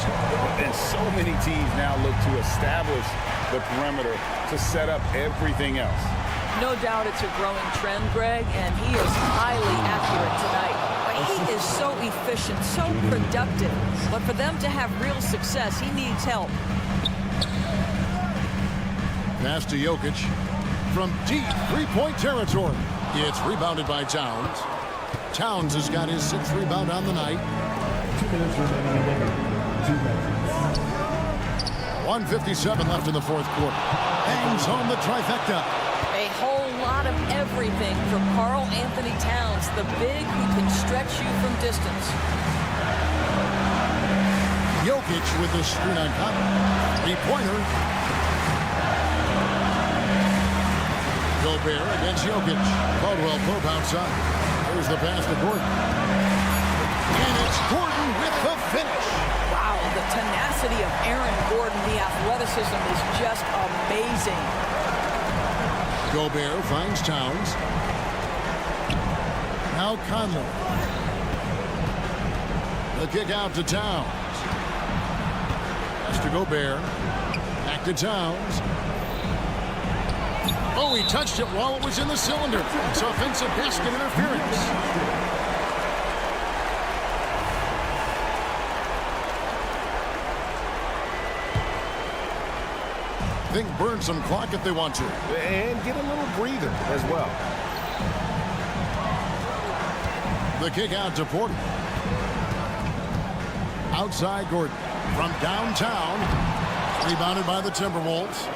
And so many teams now look to establish the perimeter to set up everything else. No doubt it's a growing trend, Greg, and he is highly accurate tonight. But he is so efficient, so productive. But for them to have real success, he needs help. Pass to Jokic from deep three-point territory. It's rebounded by Towns. Towns has got his 6th rebound on the night. 2 minutes remaining in the game. 2 minutes. 1:57 left in the fourth quarter. Hangs home the trifecta. A whole lot of everything from Karl Anthony Towns, the big who can stretch you from distance. Jokic with the screen on Conley. 3-pointer. Gobert against Jokic. Caldwell Pope outside. Here's the pass to Gordon. And it's Gordon with the finish. Wow, the tenacity of Aaron Gordon, the athleticism is just amazing. Gobert finds Towns. Now Conley. The kick out to Towns. Pass to Gobert. Back to Towns. Oh, he touched it while it was in the cylinder. It's offensive basket interference. I think burn some clock if they want to. And get a little breather as well. The kick out to Porter. Outside Gordon. From downtown. Rebounded by the Timberwolves.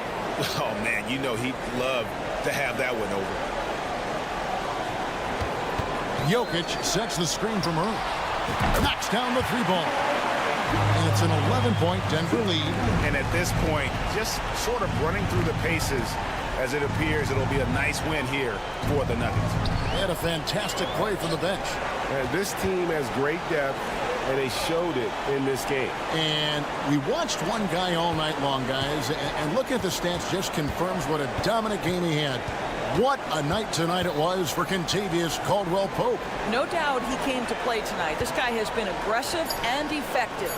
Oh, man, you know he'd love to have that one over. Jokic sets the screen from Earl. Knocks down the three ball. And it's an 11-point Denver lead. And at this point, just sort of running through the paces as it appears it'll be a nice win here for the Nuggets. They had a fantastic play from the bench. And this team has great depth, and they showed it in this game. And we watched one guy all night long, guys, and look at the stats just confirms what a dominant game he had. What a night tonight it was for Kentavious Caldwell-Pope. No doubt he came to play tonight. This guy has been aggressive and effective.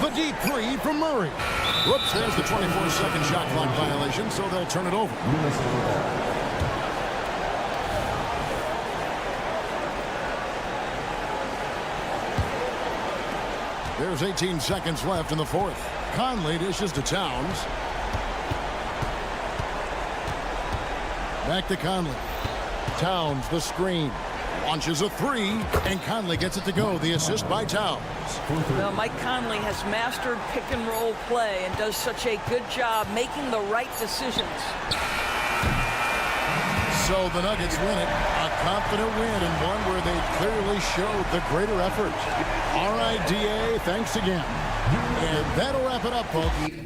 The deep three from Murray. Whoops, there's the 24-second shot clock violation, so they'll turn it over. There's 18 seconds left in the fourth. Conley dishes to Towns. Back to Conley. Towns, the screen. Launches a three, and Conley gets it to go. The assist by Towns. Well, Mike Conley has mastered pick-and-roll play and does such a good job making the right decisions. So the Nuggets win it. A confident win and one where they clearly showed the greater effort. All right, DA, thanks again. And that'll wrap it up, folks.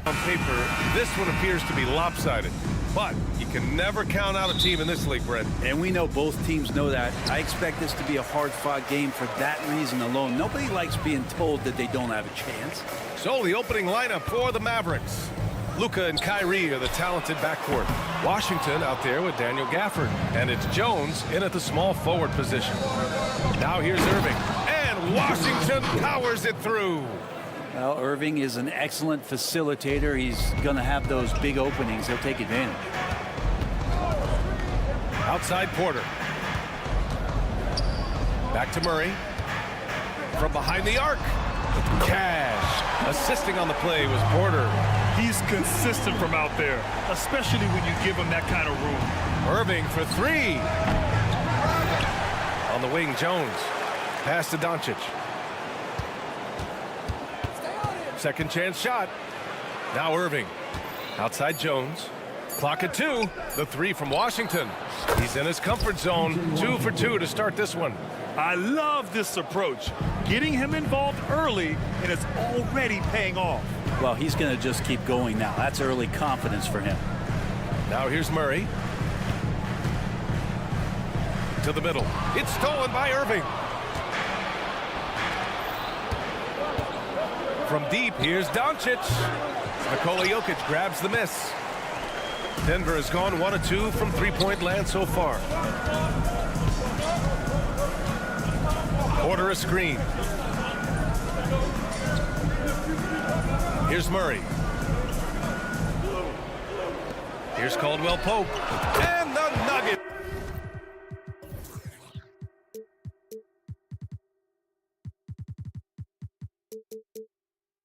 On paper, this one appears to be lopsided. But you can never count out a team in this league, Brent. And we know both teams know that. I expect this to be a hard-fought game for that reason alone. Nobody likes being told that they don't have a chance. So the opening lineup for the Mavericks. Luka and Kyrie are the talented backcourt. Washington out there with Daniel Gafford. And it's Jones in at the small forward position. Now here's Irving. And Washington powers it through. Well, Irving is an excellent facilitator. He's going to have those big openings. He'll take advantage. Outside Porter. Back to Murray. From behind the arc. Cash. Assisting on the play was Porter. He's consistent from out there, especially when you give him that kind of room. Irving for three. On the wing, Jones. Pass to Doncic. Second chance shot. Now Irving. Outside Jones. Clock at 2. The three from Washington. He's in his comfort zone. 2 for 2 to start this one. I love this approach. Getting him involved early, and it's already paying off. Well, he's going to just keep going now. That's early confidence for him. Now here's Murray. To the middle. It's stolen by Irving. From deep, here's Doncic. Nikola Jokic grabs the miss. Denver has gone 1 of 2 from three-point land so far. Order a screen. Here's Murray. Here's Caldwell Pope. And the Nuggets.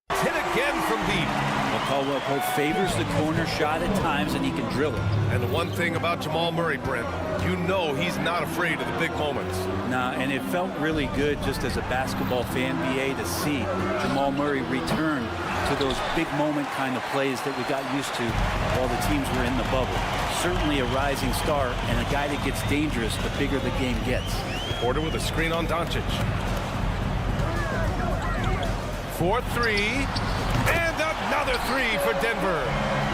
Hit again from deep. Well, Caldwell Pope favors the corner shot at times, and he can drill it. And the one thing about Jamal Murray, Brent, you know he's not afraid of the big moments. Nah, and it felt really good just as a basketball fan, BA, to see Jamal Murray return to those big moment kind of plays that we got used to while the teams were in the bubble. Certainly a rising star and a guy that gets dangerous the bigger the game gets. Porter with a screen on Doncic. 4-3. And another three for Denver.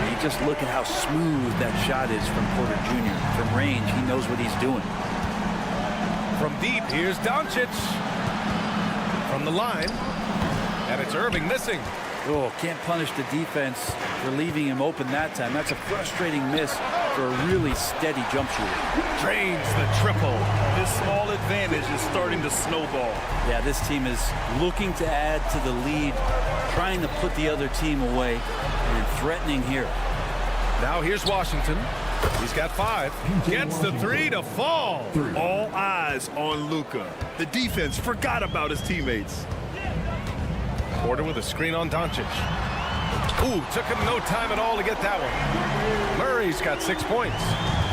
You just look at how smooth that shot is from Porter Jr. From range, he knows what he's doing. From deep, here's Doncic. From the line. And it's Irving missing. Oh, can't punish the defense for leaving him open that time. That's a frustrating miss for a really steady jump shooter. Drains the triple. This small advantage is starting to snowball. Yeah, this team is looking to add to the lead, trying to put the other team away, and threatening here. Now here's Washington. He's got 5. Gets the 3 to fall. All eyes on Luka. The defense forgot about his teammates. Porter with a screen on Doncic. Ooh, took him no time at all to get that one. Murray's got 6 points.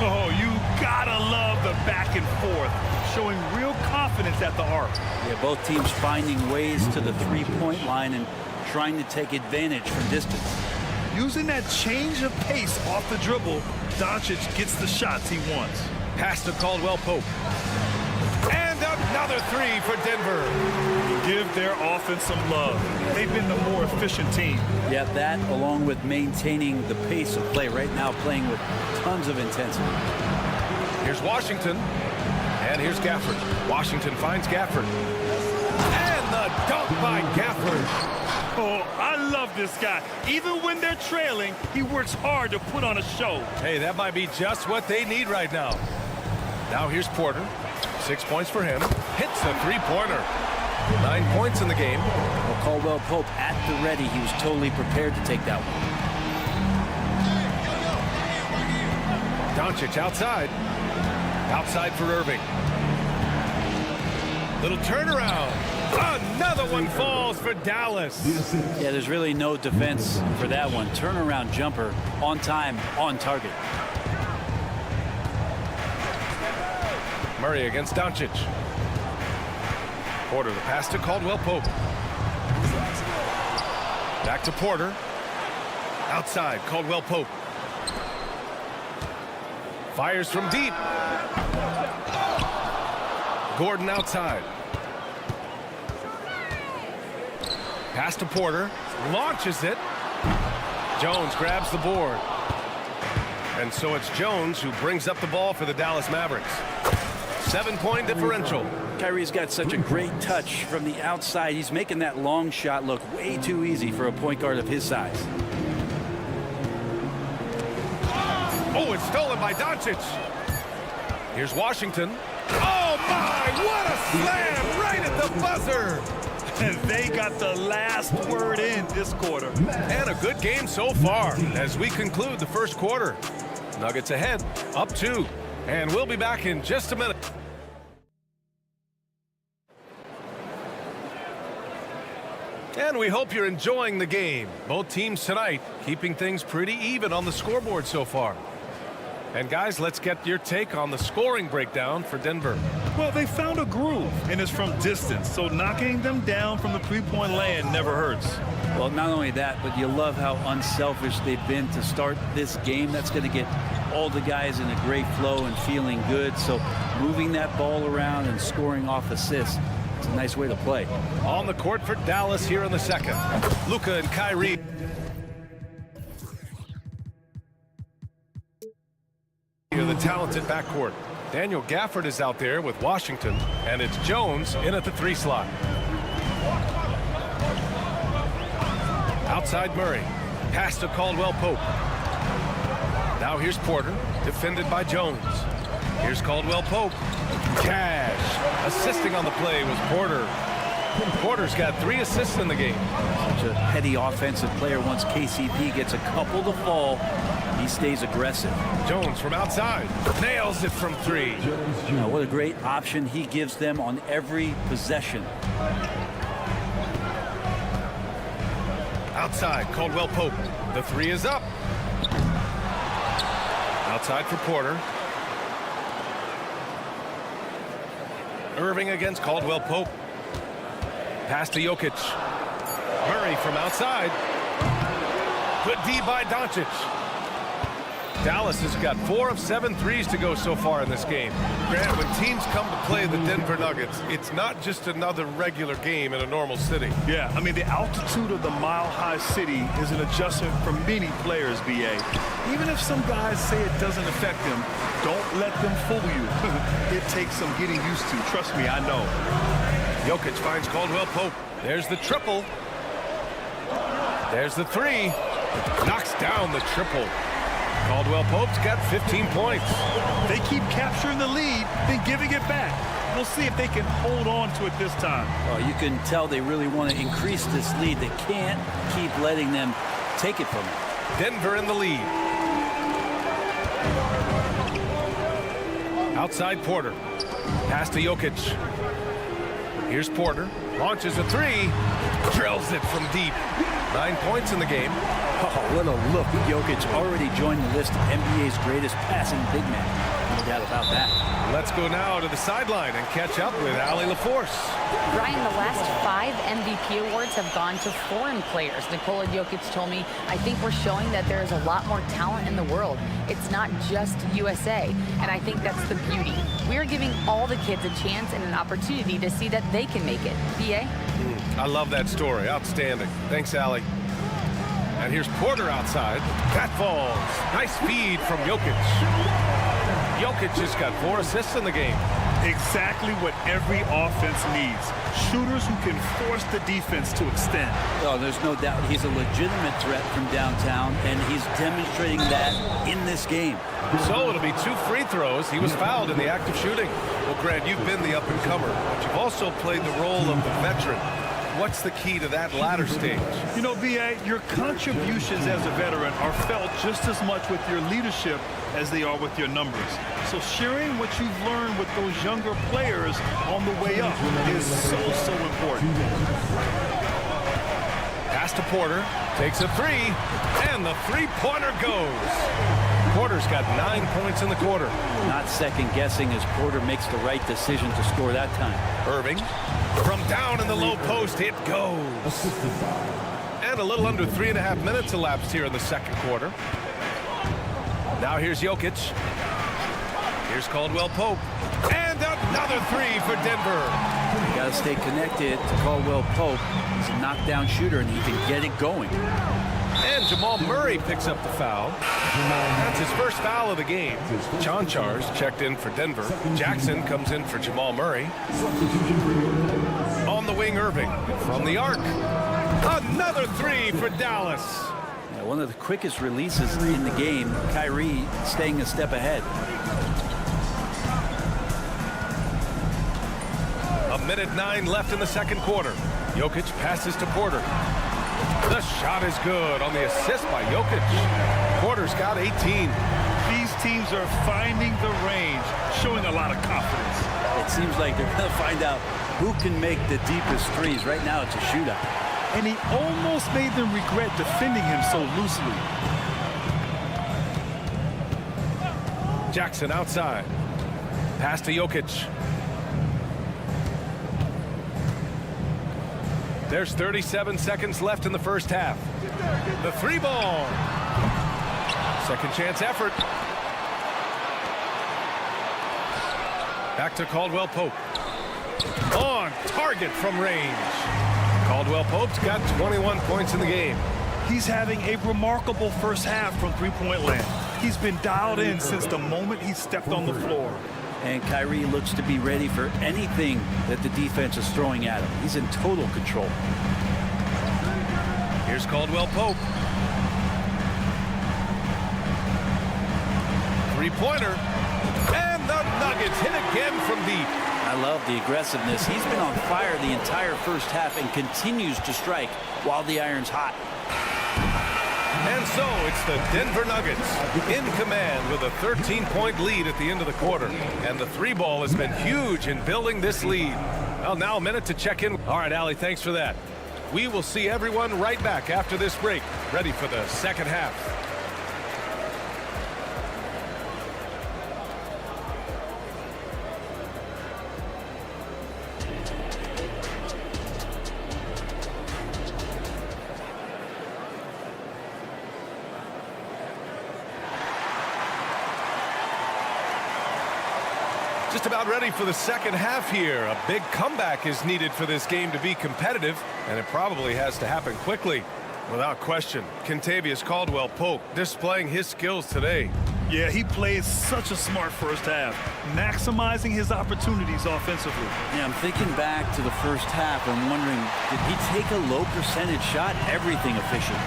Oh, you gotta love the back and forth, showing real confidence at the arc. Yeah, both teams finding ways to the three-point line and trying to take advantage from distance. Using that change of pace off the dribble, Doncic gets the shots he wants. Pass to Caldwell Pope. And another 3 for Denver. Give their offense some love. They've been the more efficient team. Yeah, that along with maintaining the pace of play right now, playing with tons of intensity. Here's Washington. And here's Gafford. Washington finds Gafford. And the dunk by Gafford. Oh, I love this guy. Even when they're trailing, he works hard to put on a show. Hey, that might be just what they need right now. Now here's Porter. 6 points for him. Hits a three-pointer. 9 points in the game. Well, Caldwell Pope at the ready. He was totally prepared to take that one. Doncic outside. Outside for Irving. Little turnaround. Another one falls for Dallas. Yeah, there's really no defense for that one. Turnaround jumper on time, on target. Murray against Doncic. Porter, the pass to Caldwell Pope. Back to Porter. Outside, Caldwell Pope. Fires from deep. Gordon outside. Pass to Porter. Launches it. Jones grabs the board. And so it's Jones who brings up the ball for the Dallas Mavericks. 7-point differential. Kyrie's got such a great touch from the outside. He's making that long shot look way too easy for a point guard of his size. Oh, it's stolen by Doncic. Here's Washington. Oh, my, what a slam right at the buzzer. And they got the last word in this quarter. And a good game so far as we conclude the first quarter. Nuggets ahead, up 2. And we'll be back in just a minute. And we hope you're enjoying the game. Both teams tonight keeping things pretty even on the scoreboard so far. And guys, let's get your take on the scoring breakdown for Denver. Well, they found a groove, and it's from distance, so knocking them down from the three-point land never hurts. Well, not only that, but you love how unselfish they've been to start this game. That's going to get all the guys in a great flow and feeling good. So moving that ball around and scoring off assists, it's a nice way to play. On the court for Dallas here in the second. Luka and Kyrie. The talented backcourt. Daniel Gafford is out there with Washington, and it's Jones in at the 3 slot. Outside Murray. Pass to Caldwell Pope. Now here's Porter, defended by Jones. Here's Caldwell Pope. Cash. Assisting on the play was Porter. Porter's got 3 assists in the game. Such a heady offensive player. Once KCP gets a couple to fall, he stays aggressive. Jones from outside. Nails it from 3. Now, what a great option he gives them on every possession. Outside, Caldwell Pope. The 3 is up. Outside for Porter. Irving against Caldwell Pope. Pass to Jokic. Murray from outside. Good D by Doncic. Dallas has got 4 of 7 threes to go so far in this game. Grant, when teams come to play the Denver Nuggets, it's not just another regular game in a normal city. Yeah, I mean, the altitude of the mile-high city is an adjustment for many players, BA. Even if some guys say it doesn't affect them, don't let them fool you. It takes some getting used to. Trust me, I know. Jokic finds Caldwell Pope. There's the triple. There's the 3. Knocks down the triple. Caldwell Pope's got 15 points. They keep capturing the lead, then giving it back. We'll see if they can hold on to it this time. Well, you can tell they really want to increase this lead. They can't keep letting them take it from them. Denver in the lead. Outside Porter. Pass to Jokic. Here's Porter. Launches a 3. Drills it from deep. 9 points in the game. Oh, what a look. Jokic already joined the list of NBA's greatest passing big men. No doubt about that. Let's go now to the sideline and catch up with Allie LaForce. Brian, the last 5 MVP awards have gone to foreign players. Nikola Jokic told me, I think we're showing that there is a lot more talent in the world. It's not just USA. And I think that's the beauty. We're giving all the kids a chance and an opportunity to see that they can make it. BA? I love that story. Outstanding. Thanks, Allie. And here's Porter outside. That falls. Nice feed from Jokic. Jokic just got 4 assists in the game. Exactly what every offense needs. Shooters who can force the defense to extend. Oh, there's no doubt he's a legitimate threat from downtown, and he's demonstrating that in this game. So it'll be 2 free throws. He was fouled in the act of shooting. Well, Grant, you've been the up-and-comer, but you've also played the role of the veteran. What's the key to that latter stage? You know, B.A., your contributions as a veteran are felt just as much with your leadership as they are with your numbers. So sharing what you've learned with those younger players on the way up is so important. Pass to Porter, takes a 3, and the 3-pointer goes. Porter's got 9 points in the quarter. Not second-guessing as Porter makes the right decision to score that time. Irving, from down in the low post, it goes. And a little under 3.5 minutes elapsed here in the second quarter. Now here's Jokic. Here's Caldwell Pope. And another 3 for Denver. You got to stay connected to Caldwell Pope. He's a knockdown shooter, and he can get it going. And Jamal Murray picks up the foul. That's his first foul of the game. Chanchar's checked in for Denver. Jackson comes in for Jamal Murray. On the wing, Irving. From the arc. Another three for Dallas. Yeah, one of the quickest releases in the game. Kyrie staying a step ahead. 1:09 left in the second quarter. Jokic passes to Porter. The shot is good on the assist by Jokic. Porter's got 18. These teams are finding the range, showing a lot of confidence. It seems like they're going to find out who can make the deepest threes. Right now, it's a shootout. And he almost made them regret defending him so loosely. Jackson outside. Pass to Jokic. There's 37 seconds left in the first half. The three ball. Second chance effort. Back to Caldwell Pope. On target from range. Caldwell Pope's got 21 points in the game. He's having a remarkable first half from three-point land. He's been dialed in since the moment he stepped on the floor. And Kyrie looks to be ready for anything that the defense is throwing at him. He's in total control. Here's Caldwell Pope. Three-pointer. And the Nuggets hit again from deep. I love the aggressiveness. He's been on fire the entire first half and continues to strike while the iron's hot. And so it's the Denver Nuggets in command with a 13-point lead at the end of the quarter. And the three ball has been huge in building this lead. Well, now a minute to check in. All right, Allie, thanks for that. We will see everyone right back after this break, ready for the second half. Just about ready for the second half here. A big comeback is needed for this game to be competitive, and it probably has to happen quickly. Without question, Kentavious Caldwell-Pope displaying his skills today. Yeah, he played such a smart first half, maximizing his opportunities offensively. Yeah, I'm thinking back to the first half and wondering, did he take a low percentage shot? Everything efficient.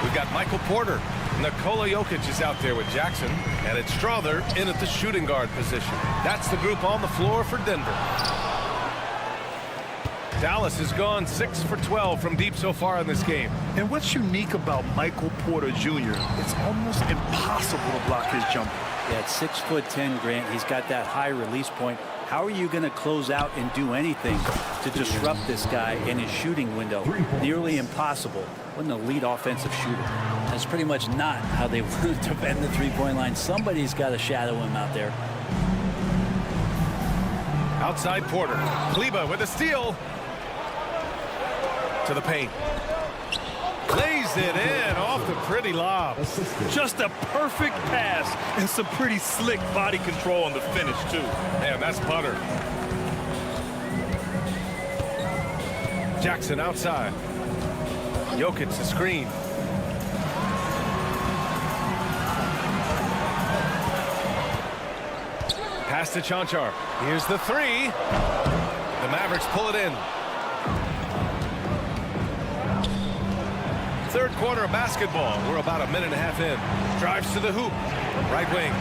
We've got Michael Porter. Nikola Jokic is out there with Jackson, and it's Strother in at the shooting guard position. That's the group on the floor for Denver. Dallas has gone 6 for 12 from deep so far in this game. And what's unique about Michael Porter Jr., it's almost impossible to block his jumper. Yeah, at 6'10", Grant, he's got that high release point. How are you going to close out and do anything to disrupt this guy in his shooting window? Nearly impossible. What an elite offensive shooter. That's pretty much not how they want to defend the three-point line. Somebody's got to shadow him out there. Outside Porter. Kleba with a steal. To the paint. Lays it in off the pretty lob. Just a perfect pass and some pretty slick body control on the finish, too. Man, that's butter. Jackson outside. Jokic the screen. Pass to Chanchar. Here's the three. The Mavericks pull it in. Third quarter of basketball. We're about a minute and a half in. Drives to the hoop. Right wing.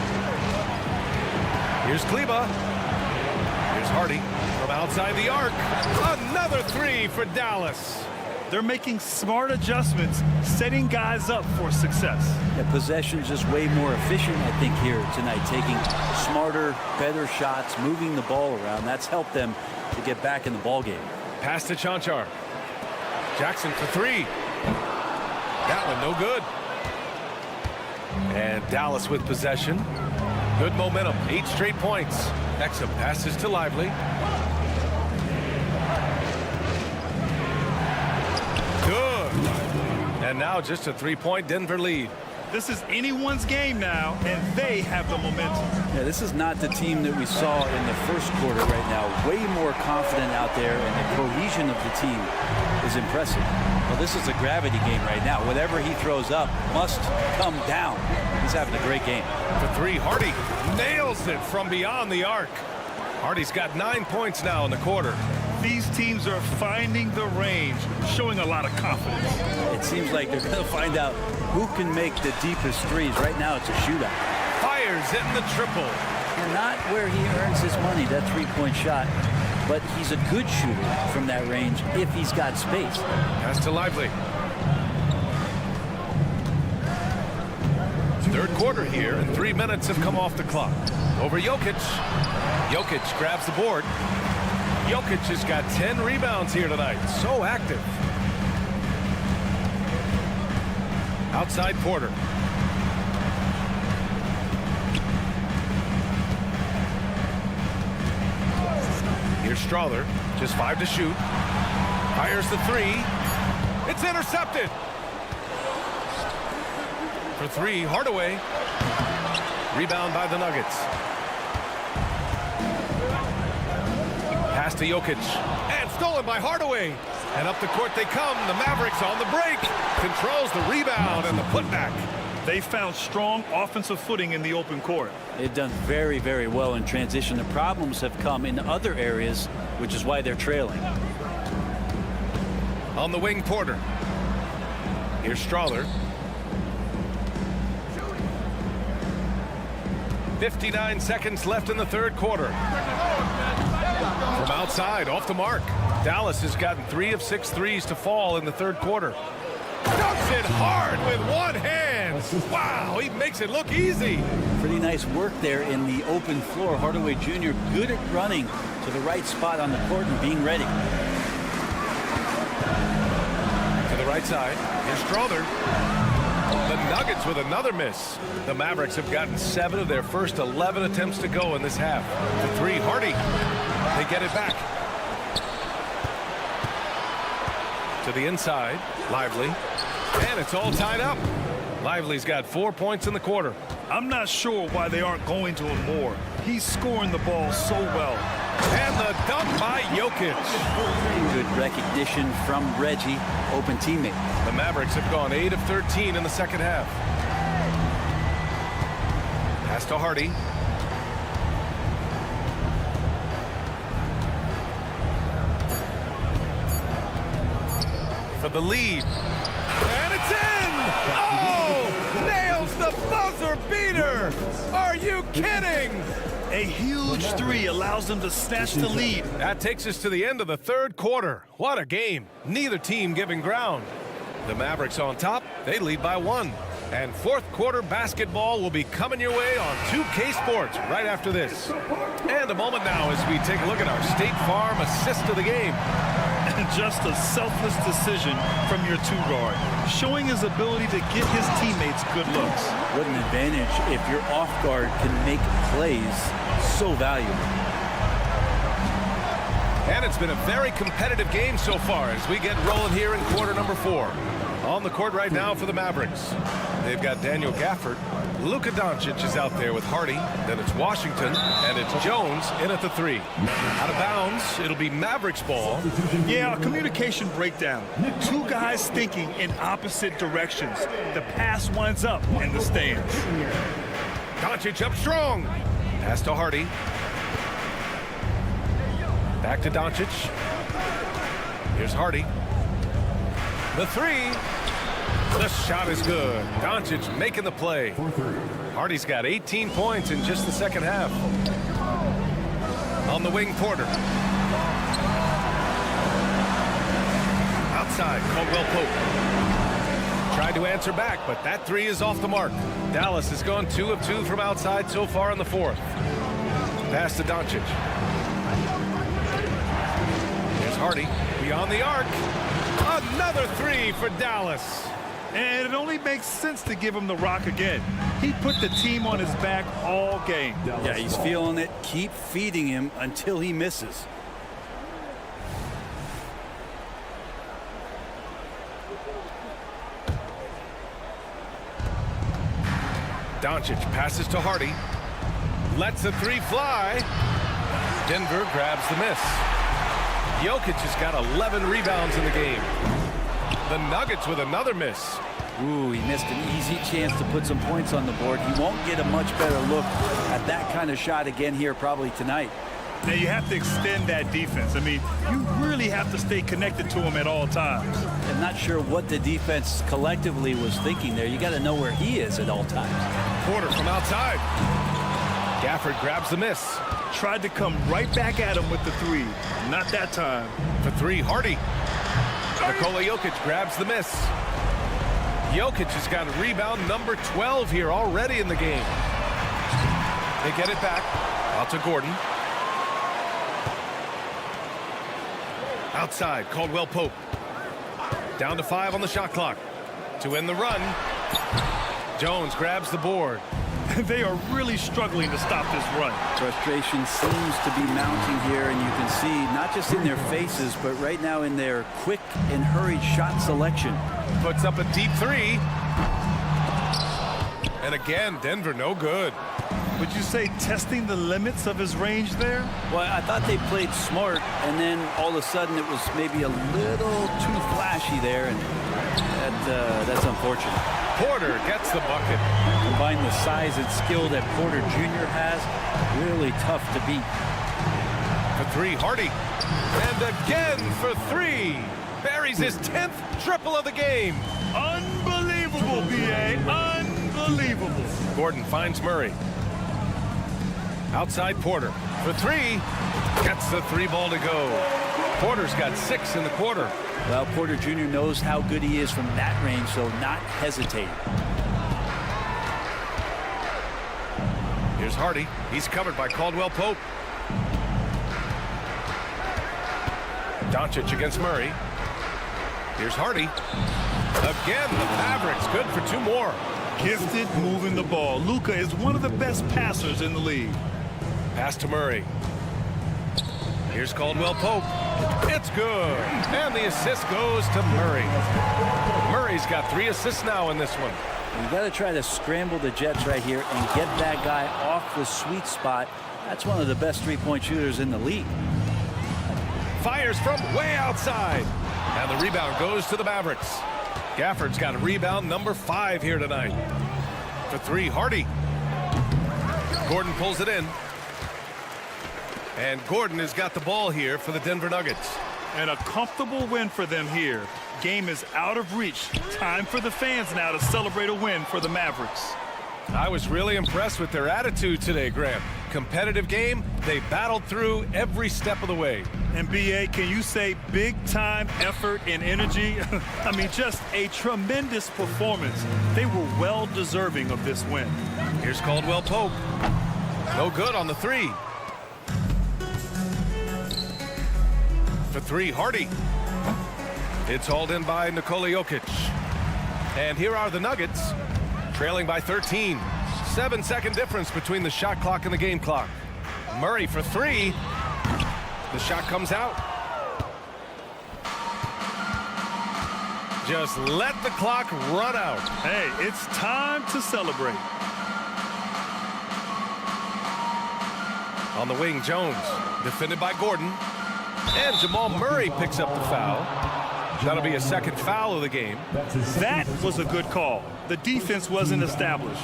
Here's Kleba. Here's Hardy from outside the arc. Another three for Dallas. They're making smart adjustments, setting guys up for success. The possession's just way more efficient, I think, here tonight. Taking smarter, better shots, moving the ball around. That's helped them to get back in the ball game. Pass to Chanchar. Jackson for three. That one no good. And Dallas with possession. Good momentum. 8 straight points. Exum passes to Lively. Good. And now just a 3-point Denver lead. This is anyone's game now, and they have the momentum. Yeah, this is not the team that we saw in the first quarter right now. Way more confident out there, and the cohesion of the team is impressive. Well, this is a gravity game right now. Whatever he throws up must come down. He's having a great game. For three, Hardy nails it from beyond the arc. Hardy's got 9 points now in the quarter. These teams are finding the range, showing a lot of confidence. It seems like they're going to find out who can make the deepest threes. Right now, it's a shootout. Fires in the triple. And not where he earns his money, that three-point shot. But he's a good shooter from that range if he's got space. Pass to Lively. Third quarter here, and 3 minutes have come off the clock. Over Jokic. Jokic grabs the board. Jokic has got 10 rebounds here tonight. So active. Outside Porter. Here's Strawther. Just 5 to shoot. Fires the three. It's intercepted. For three, Hardaway. Rebound by the Nuggets. Pass to Jokic. And stolen by Hardaway. And up the court they come. The Mavericks on the break. Controls the rebound and the putback. They found strong offensive footing in the open court. They've done very, very well in transition. The problems have come in other areas, which is why they're trailing. On the wing, Porter. Here's Strawther. 59 seconds left in the third quarter. From outside, off the mark. Dallas has gotten 3 of 6 threes to fall in the third quarter. Dunks it hard with one hand. Wow, he makes it look easy. Pretty nice work there in the open floor. Hardaway Jr. good at running to the right spot on the court and being ready. To the right side, here's Strawther. The Nuggets with another miss. The Mavericks have gotten 7 of their first 11 attempts to go in this half. The three, Hardy. They get it back. To the inside, Lively. And it's all tied up. Lively's got 4 points in the quarter. I'm not sure why they aren't going to him more. He's scoring the ball so well. And the dunk by Jokic. Good recognition from Reggie, open teammate. The Mavericks have gone 8 of 13 in the second half. Pass to Hardy. For the lead. And it's in! Oh! Nails the buzzer beater! Are you kidding? A huge three allows them to snatch the lead. That takes us to the end of the third quarter. What a game. Neither team giving ground. The Mavericks on top. They lead by 1. And fourth quarter basketball will be coming your way on 2K Sports right after this. And a moment now as we take a look at our State Farm assist of the game. And just a selfless decision from your two-guard, showing his ability to get his teammates good looks. What an advantage if your off guard can make plays so valuable. And it's been a very competitive game so far as we get rolling here in quarter number 4. On the court right now for the Mavericks. They've got Daniel Gafford. Luka Doncic is out there with Hardy. Then it's Washington, and it's Jones in at the 3. Out of bounds, it'll be Mavericks ball. Yeah, a communication breakdown. Two guys thinking in opposite directions. The pass winds up in the stands. Doncic up strong. Pass to Hardy. Back to Doncic. Here's Hardy. The 3. The shot is good. Doncic making the play. Hardy's got 18 points in just the second half. On the wing, Porter. Outside, Caldwell Pope. Tried to answer back, but that 3 is off the mark. Dallas has gone 2 of 2 from outside so far in the fourth. Pass to Doncic. Here's Hardy. Beyond the arc. Another 3 for Dallas. And it only makes sense to give him the rock again. He put the team on his back all game. Yeah, he's feeling it. Keep feeding him until he misses. Doncic passes to Hardy. Lets the 3 fly. Denver grabs the miss. Jokic has got 11 rebounds in the game. The Nuggets with another miss. Ooh, he missed an easy chance to put some points on the board. He won't get a much better look at that kind of shot again here probably tonight. Now you have to extend that defense. I mean, you really have to stay connected to him at all times. I'm not sure what the defense collectively was thinking there. You got to know where he is at all times. Porter from outside. Gafford grabs the miss. Tried to come right back at him with the three. Not that time. For three, Hardy. Nikola Jokic grabs the miss. Jokic has got rebound number 12 here already in the game. They get it back. Out to Gordon. Outside, Caldwell Pope. Down to 5 on the shot clock. To end the run, Jones grabs the board. They are really struggling to stop this run. Frustration seems to be mounting here, and you can see not just in their faces, but right now in their quick and hurried shot selection. Puts up a deep three. And again, Denver no good. Would you say testing the limits of his range there? Well, I thought they played smart, and then all of a sudden it was maybe a little too flashy there, and that's unfortunate. Porter gets the bucket. Combine the size and skill that Porter Jr. has, really tough to beat. For three, Hardy. And again for three. Buries his 10th triple of the game. Unbelievable, B.A. Unbelievable. Gordon finds Murray. Outside Porter for three. Gets the three ball to go. Porter's got 6 in the quarter. Well, Porter Jr. knows how good he is from that range, so not hesitate. Here's Hardy. He's covered by Caldwell Pope. Doncic against Murray. Here's Hardy. Again, the Mavericks good for 2 more. Gifted moving the ball. Luka is one of the best passers in the league. Pass to Murray. Here's Caldwell Pope. It's good. And the assist goes to Murray. Murray's got 3 assists now in this one. You got to try to scramble the Jets right here and get that guy off the sweet spot. That's one of the best three-point shooters in the league. Fires from way outside. And the rebound goes to the Mavericks. Gafford's got a rebound number 5 here tonight. For 3, Hardy. Gordon pulls it in. And Gordon has got the ball here for the Denver Nuggets. And a comfortable win for them here. Game is out of reach. Time for the fans now to celebrate a win for the Mavericks. I was really impressed with their attitude today, Graham. Competitive game. They battled through every step of the way. And B.A., can you say big-time effort and energy? I mean, just a tremendous performance. They were well-deserving of this win. Here's Caldwell Pope. No good on the 3. For 3, Hardy. It's hauled in by Nikola Jokic. And here are the Nuggets, trailing by 13. 7-second difference between the shot clock and the game clock. Murray for 3. The shot comes out. Just let the clock run out. Hey, it's time to celebrate. On the wing, Jones, defended by Gordon. And Jamal Murray picks up the foul. That'll be a second foul of the game. That was a good call. The defense wasn't established.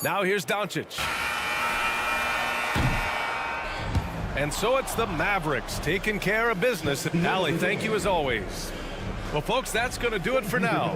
Now here's Doncic. And so it's the Mavericks taking care of business. Allie, thank you as always. Well, folks, that's going to do it for now.